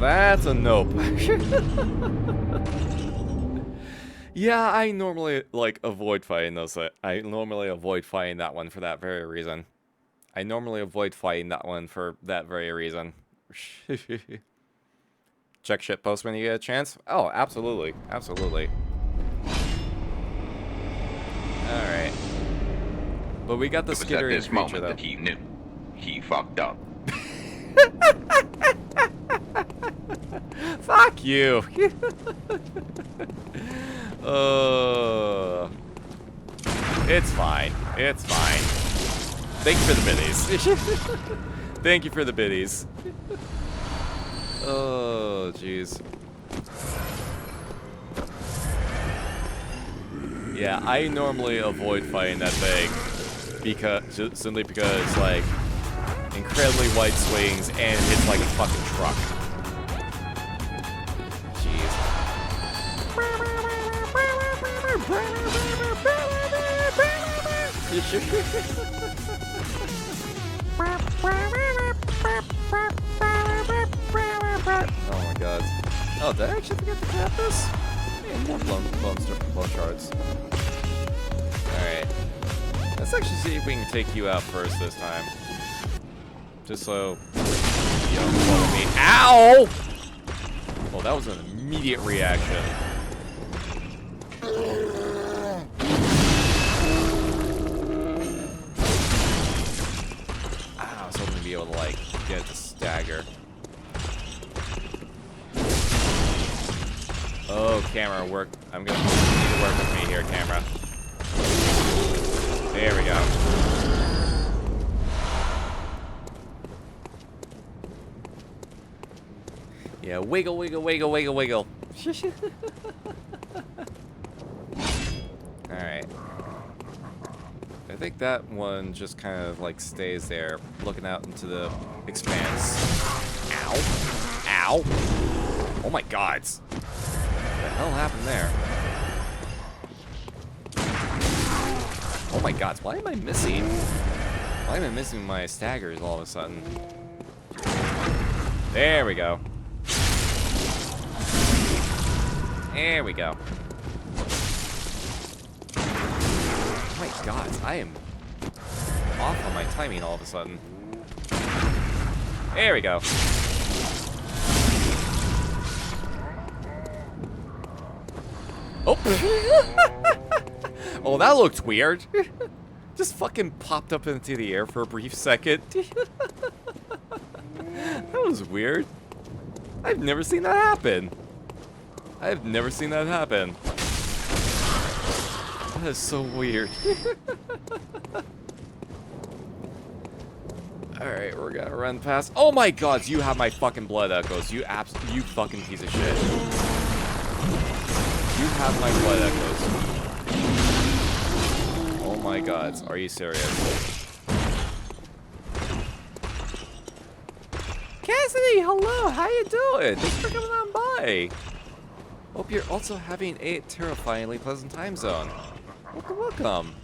That's a nope. Yeah, I normally, like, avoid fighting those. I normally avoid fighting that one for that very reason. I normally avoid fighting that one for that very reason. Check shitpost when you get a chance. Oh, absolutely. Absolutely. Alright. But we got the skittering creature, moment though. that he knew. He fucked up. Fuck you. It's fine. It's fine. Thanks for the minis. Thank you for the biddies. Oh, jeez. Yeah, I normally avoid fighting that thing simply because, like, incredibly wide swings and it's like a fucking truck. Jeez. Oh my god. Oh, did I actually forget to tap this? Yeah, more bone shards. Alright. Let's actually see if we can take you out first this time. Just so you don't follow me. Ow! Well, that was an immediate reaction. I was hoping to be able to, like, get it to stagger. Oh, camera, work. I'm gonna need to work with me here, camera. There we go. Yeah, wiggle, wiggle, wiggle, wiggle, wiggle. Alright. I think that one just kind of like stays there, looking out into the expanse. Ow. Ow. Oh my god. What the hell happened there? Oh my god, why am I missing? Why am I missing my staggers all of a sudden? There we go. There we go. Oh my god, I am off on my timing all of a sudden. There we go. Oh! Oh, that looked weird. Just fucking popped up into the air for a brief second. That was weird. I've never seen that happen. I've never seen that happen. That is so weird. Alright, we're gonna run past. Oh my god, you have my fucking blood echoes. You fucking piece of shit. You have my blood echoes. Oh my god, are you serious? Cassidy, hello, how you doing? Thanks for coming on by. Hope you're also having a terrifyingly pleasant time zone. Welcome, welcome.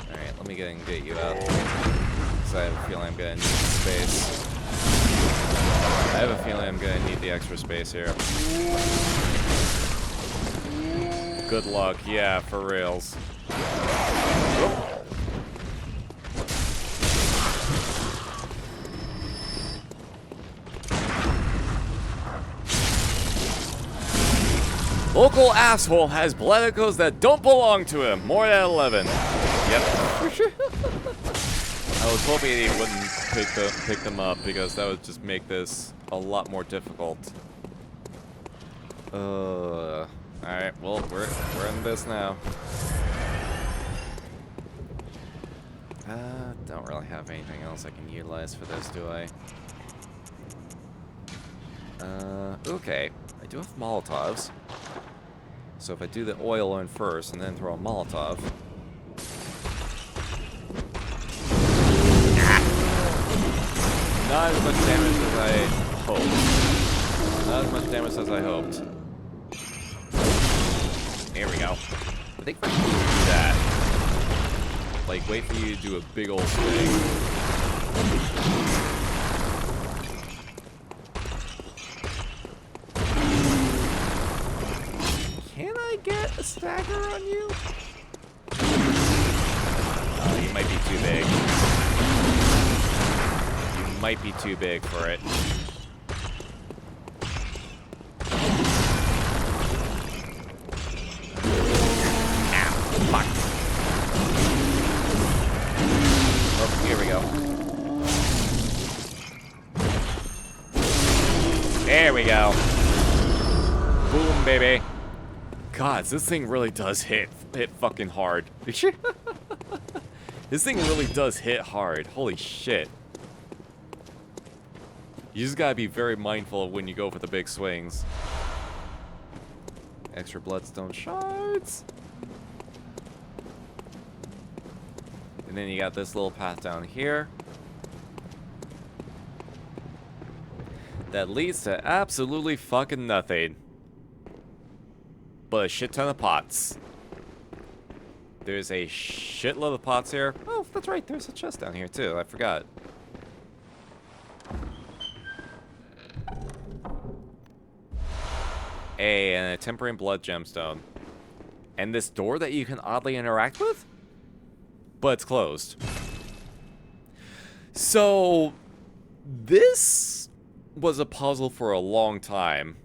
Alright, let me get you out. Because I have a feeling I'm gonna need space. I have a feeling I'm gonna need the extra space here. Good luck, yeah, for reals. Whoop. Local asshole has blood echoes that don't belong to him. More than 11. Yep. I was hoping he wouldn't pick them up because that would just make this a lot more difficult. Alright, well, we're in this now. Don't really have anything else I can utilize for this, do I? Okay. I do have Molotovs. So if I do the oil one first and then throw a Molotov. Not as much damage as I hoped. Not as much damage as I hoped. There we go. I think if I can do that, like wait for you to do a big old swing. Can I get a stagger on you? Oh, you might be too big. You might be too big for it. Ow, fuck. Oh, here we go. There we go. Boom, baby. God, this thing really does hit fucking hard. This thing really does hit hard. Holy shit. You just gotta be very mindful of when you go for the big swings. Extra bloodstone shards. And then you got this little path down here that leads to absolutely fucking nothing but a shit ton of pots. There's a shitload of pots here. Oh, that's right, there's a chest down here too. I forgot. And a Tempering Blood gemstone. And this door that you can oddly interact with? But it's closed. So, this was a puzzle for a long time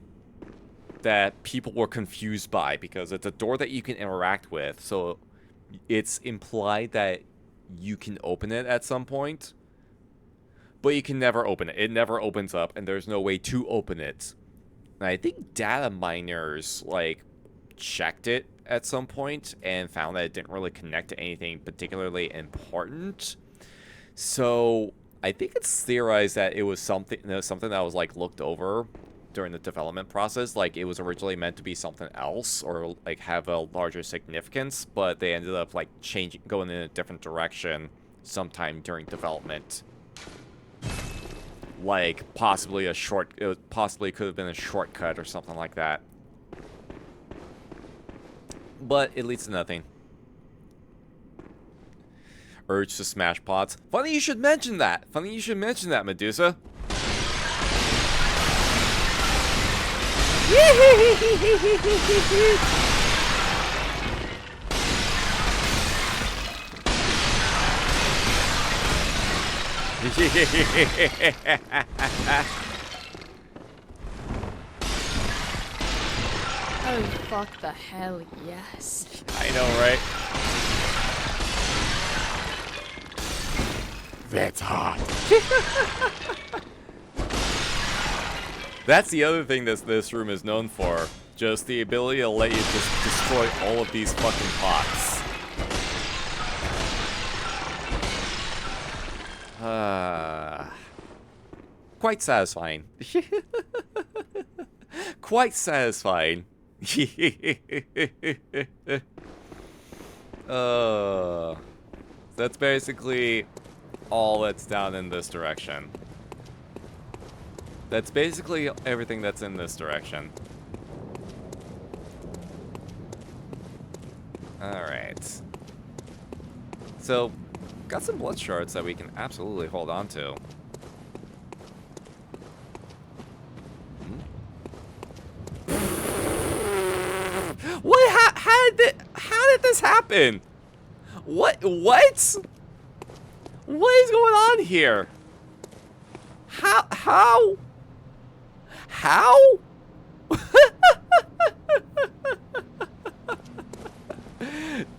that people were confused by because it's a door that you can interact with. So, it's implied that you can open it at some point, but you can never open it. It never opens up, and there's no way to open it. And I think data miners, like, checked it at some point and found that it didn't really connect to anything particularly important. So I think it's theorized that it was something that was like looked over during the development process. Like it was originally meant to be something else or like have a larger significance, but they ended up like going in a different direction sometime during development. Like possibly it possibly could have been a shortcut or something like that. But it leads to nothing. Urge to smash pots. Funny you should mention that. Funny you should mention that, Medusa. Oh, fuck the hell, yes. I know, right? That's hot. That's the other thing that this room is known for. Just the ability to let you just destroy all of these fucking pots. Quite satisfying. Quite satisfying. That's basically all that's down in this direction. That's basically everything that's in this direction. Alright. So, got some blood shards that we can absolutely hold on to. What? How did this happen? What? What is going on here? How?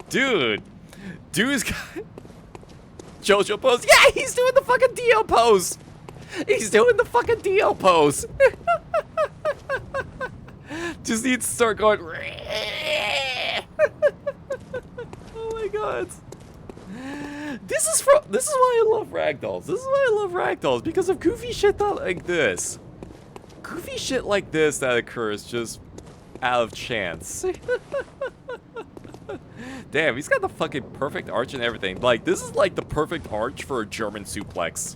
Dude's got JoJo pose. Yeah, he's doing the fucking Dio pose. He's doing the fucking Dio pose. Just needs to start going. Oh my god. This is why I love ragdolls. This is why I love ragdolls, because of goofy shit like this. Goofy shit like this that occurs just out of chance. Damn, he's got the fucking perfect arch and everything. Like, this is like the perfect arch for a German suplex.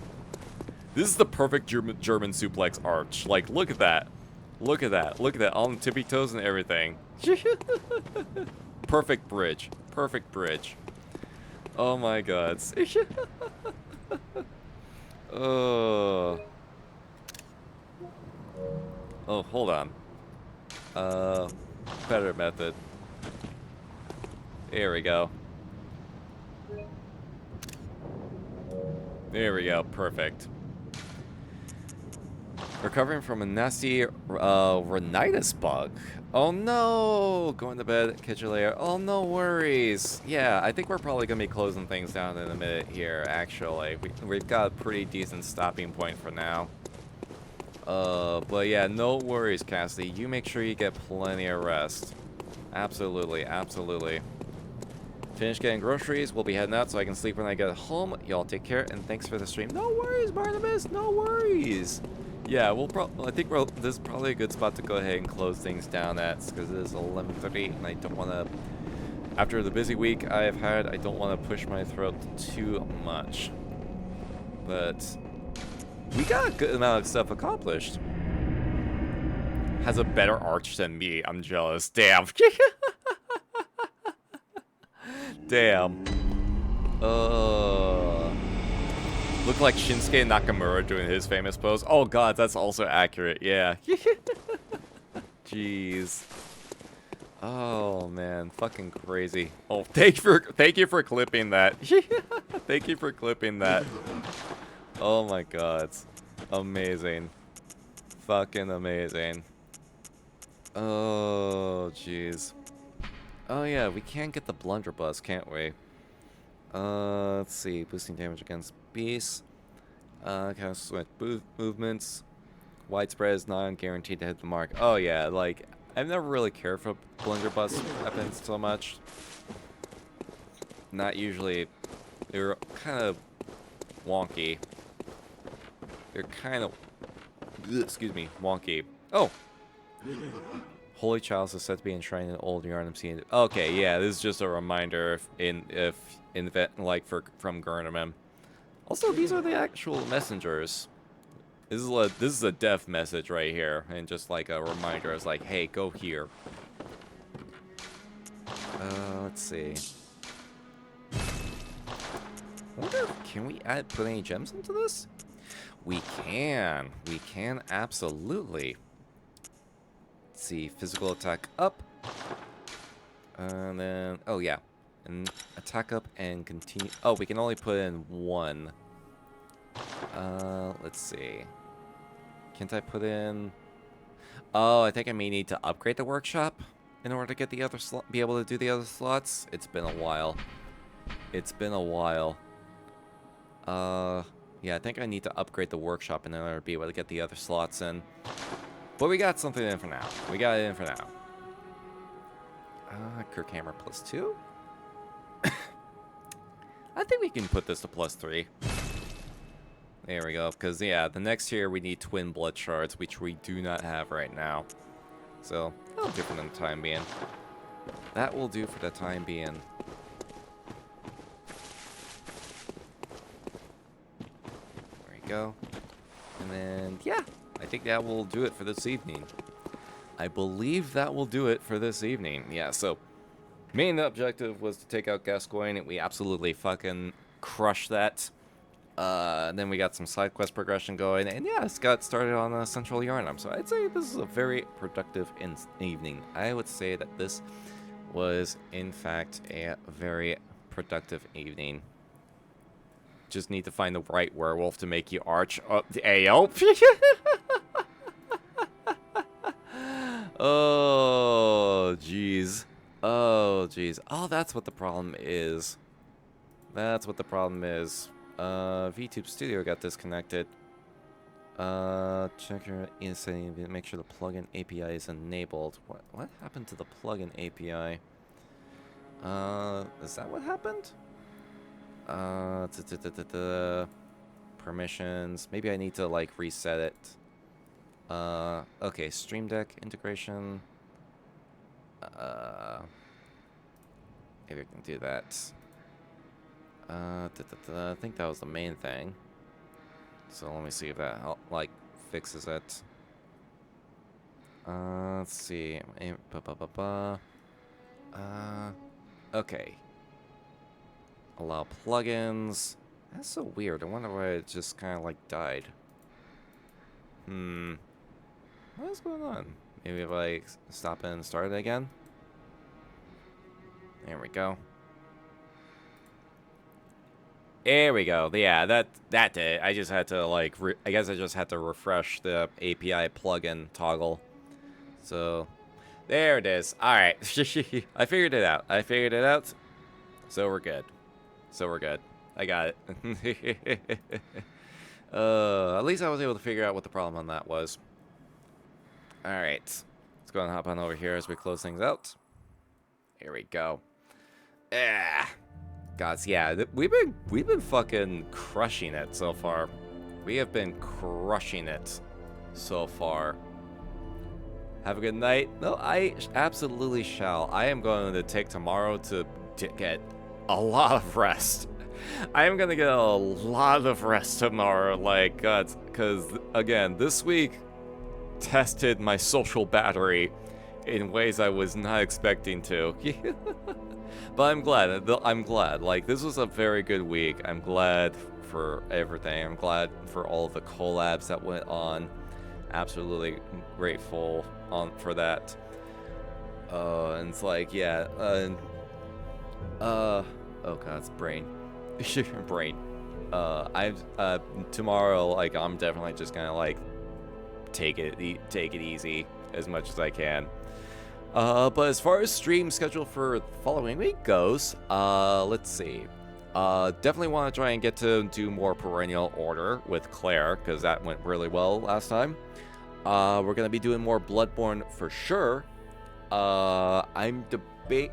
This is the perfect German suplex arch. Like, look at that. Look at that. Look at that. On the tippy toes and everything. Perfect bridge. Perfect bridge. Oh my god. Oh, hold on. Better method. There we go. There we go. Perfect. Recovering from a nasty rhinitis bug. Oh no! Going to bed, catch you later. Oh, no worries. Yeah, I think we're probably going to be closing things down in a minute here, actually. We've got a pretty decent stopping point for now. But yeah, no worries, Cassidy. You make sure you get plenty of rest. Absolutely, absolutely. Finish getting groceries. We'll be heading out so I can sleep when I get home. Y'all take care, and thanks for the stream. No worries, Barnabas. No worries. Yeah, I think this is probably a good spot to go ahead and close things down at, because it is 11:30, and I don't want to. After the busy week I've had, I don't want to push my throat too much. But we got a good amount of stuff accomplished. Has a better arch than me. I'm jealous. Damn. Damn. Look like Shinsuke Nakamura doing his famous pose. Oh god, that's also accurate. Yeah. Jeez. Oh man, fucking crazy. Oh, thank you for clipping that. Thank you for clipping that. Oh my god. Amazing. Fucking amazing. Oh, jeez. Oh yeah, we can get the blunderbuss, can't we? Let's see. Boosting damage against beasts. Kind of switch movements. Widespread is not guaranteed to hit the mark. Oh yeah, like, I've never really cared for blunderbuss weapons so much. Not usually. They're kind of wonky. They're kind of, excuse me, wonky. Oh! Holy Chalice is said to be enshrined in old Yharnam scene. Okay, yeah, this is just a reminder from Gurnaman. Also, these are the actual messengers. This is a death message right here, and just like a reminder. It's like, hey, go here. Let's see. I wonder, can we put any gems into this? We can. We can absolutely. Let's see, physical attack up. And then, oh yeah. And attack up and continue. Oh, we can only put in one. Let's see. Can't I put in? Oh, I think I may need to upgrade the workshop in order to get the other be able to do the other slots. It's been a while. It's been a while. Yeah, I think I need to upgrade the workshop in order to be able to get the other slots in. But we got something in for now. We got it in for now. Kirkhammer +2. I think we can put this to +3. There we go. Because, yeah, the next tier we need twin blood shards, which we do not have right now. So, that'll do for the time being. That will do for the time being. There we go. And then, yeah, I think that will do it for this evening. I believe that will do it for this evening. Yeah, so main objective was to take out Gascoigne, and we absolutely fucking crushed that. Then we got some side quest progression going, and yeah, it's got started on Central Yharnam. So I'd say this is a very productive evening. I would say that this was, in fact, a very productive evening. Just need to find the right werewolf to make you arch. Ayo. Oh, jeez. Oh, jeez. Oh, that's what the problem is. That's what the problem is. VTube Studio got disconnected. Check your setting, make sure the plugin API is enabled. What happened to the plugin API? Is that what happened? Permissions. Maybe I need to like reset it. Okay, Stream Deck integration. Maybe I can do that. I think that was the main thing. So let me see if that like fixes it. Let's see. Okay. Allow plugins. That's so weird. I wonder why it just kind of like died. What is going on? Maybe if I stop and start it again. There we go. There we go. Yeah, that did it. I just had to like, I guess I just had to refresh the API plugin toggle. So, there it is. All right, I figured it out. So we're good. I got it. At least I was able to figure out what the problem on that was. All right, let's go and hop on over here as we close things out. Here we go. Guys, yeah, we've been fucking crushing it so far. We have been crushing it so far. Have a good night. No, I absolutely shall. I am going to take tomorrow to get a lot of rest. I am gonna get a lot of rest tomorrow, like, because again, this week tested my social battery in ways I was not expecting to. But I'm glad. Like, this was a very good week. I'm glad for everything. I'm glad for all of the collabs that went on. Absolutely grateful for that. And it's like, yeah, oh god, it's brain. Brain. Tomorrow, like, I'm definitely just gonna, like, take it easy as much as I can. But as far as stream schedule for the following week goes, let's see. Definitely want to try and get to do more Perennial Order with Claire, because that went really well last time. We're gonna be doing more Bloodborne for sure. I'm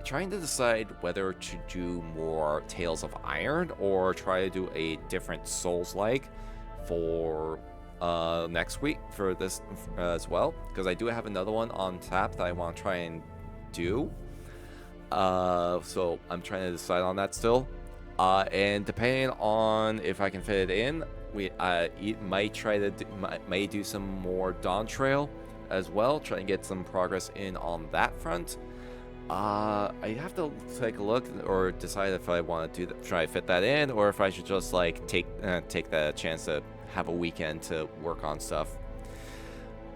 trying to decide whether to do more Tales of Iron or try to do a different Souls-like for next week for this as well, because I do have another one on tap that I want to try and do. So I'm trying to decide on that still. And depending on if I can fit it in, we might try to do some more Dawn Trail as well, try and get some progress in on that front. I have to take a look or decide if I want to try to fit that in, or if I should just like take the chance to have a weekend to work on stuff.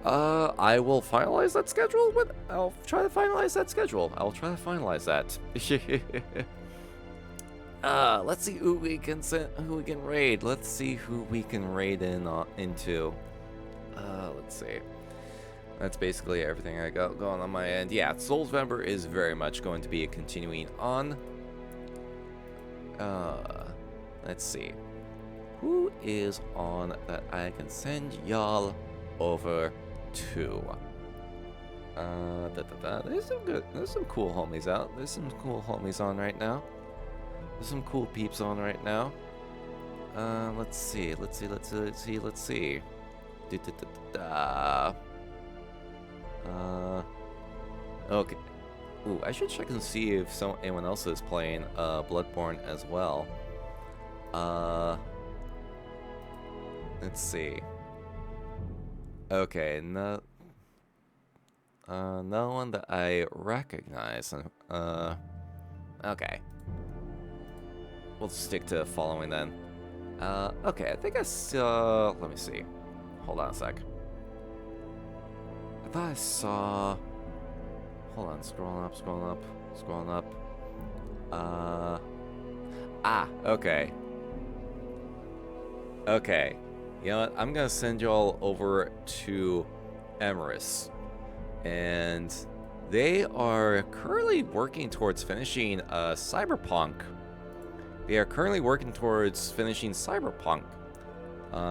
I will finalize that schedule. I'll try to finalize that schedule. I'll try to finalize that. Let's see who we can raid. Let's see who we can raid into. Let's see. That's basically everything I got going on my end. Yeah, Soulsvember is very much going to be a continuing on. Let's see. Who is on that I can send y'all over to? There's some cool homies out. There's some cool homies on right now. There's some cool peeps on right now. Let's see. Okay. Ooh, I should check and see if anyone else is playing Bloodborne as well. Let's see. Okay, no one that I recognize. Okay. We'll stick to following then. Okay, I think I saw. Let me see. Hold on a sec. I thought I saw. Hold on, scrolling up. Okay. Okay. You know what? I'm gonna send y'all over to Emerus. And they are currently working towards finishing Cyberpunk.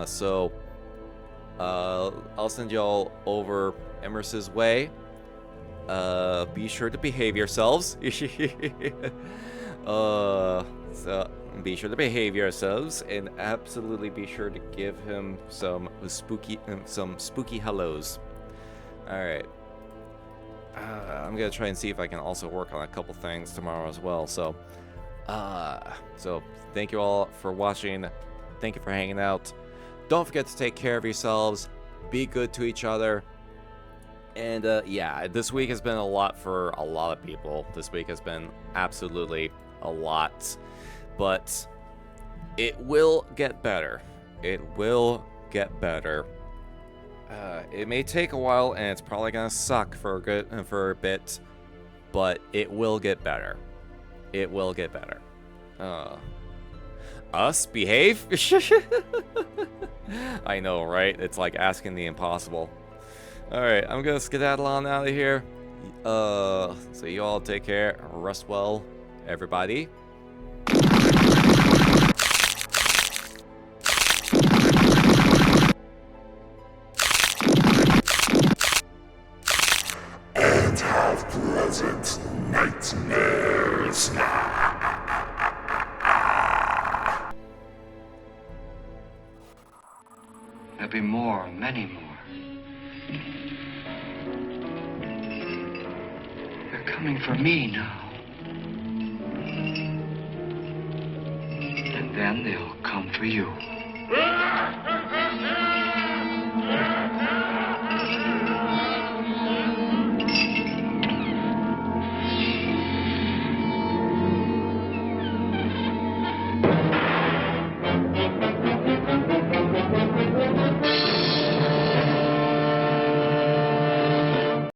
So I'll send y'all over Emerus's way. Be sure to behave yourselves. So be sure to behave yourselves, and absolutely be sure to give him some spooky hellos. All right. I'm gonna try and see if I can also work on a couple things tomorrow as well. So thank you all for watching. Thank you for hanging out. Don't forget to take care of yourselves. Be good to each other. And yeah, this week has been a lot for a lot of people. This week has been absolutely a lot. But it will get better. It will get better. It may take a while, and it's probably gonna suck for a bit, but it will get better. It will get better. Us behave? I know, right? It's like asking the impossible. All right, I'm gonna skedaddle on out of here. So you all take care. Rest well, everybody. And have pleasant nightmares. be more, many more. They're coming for me now. And then they'll come for you.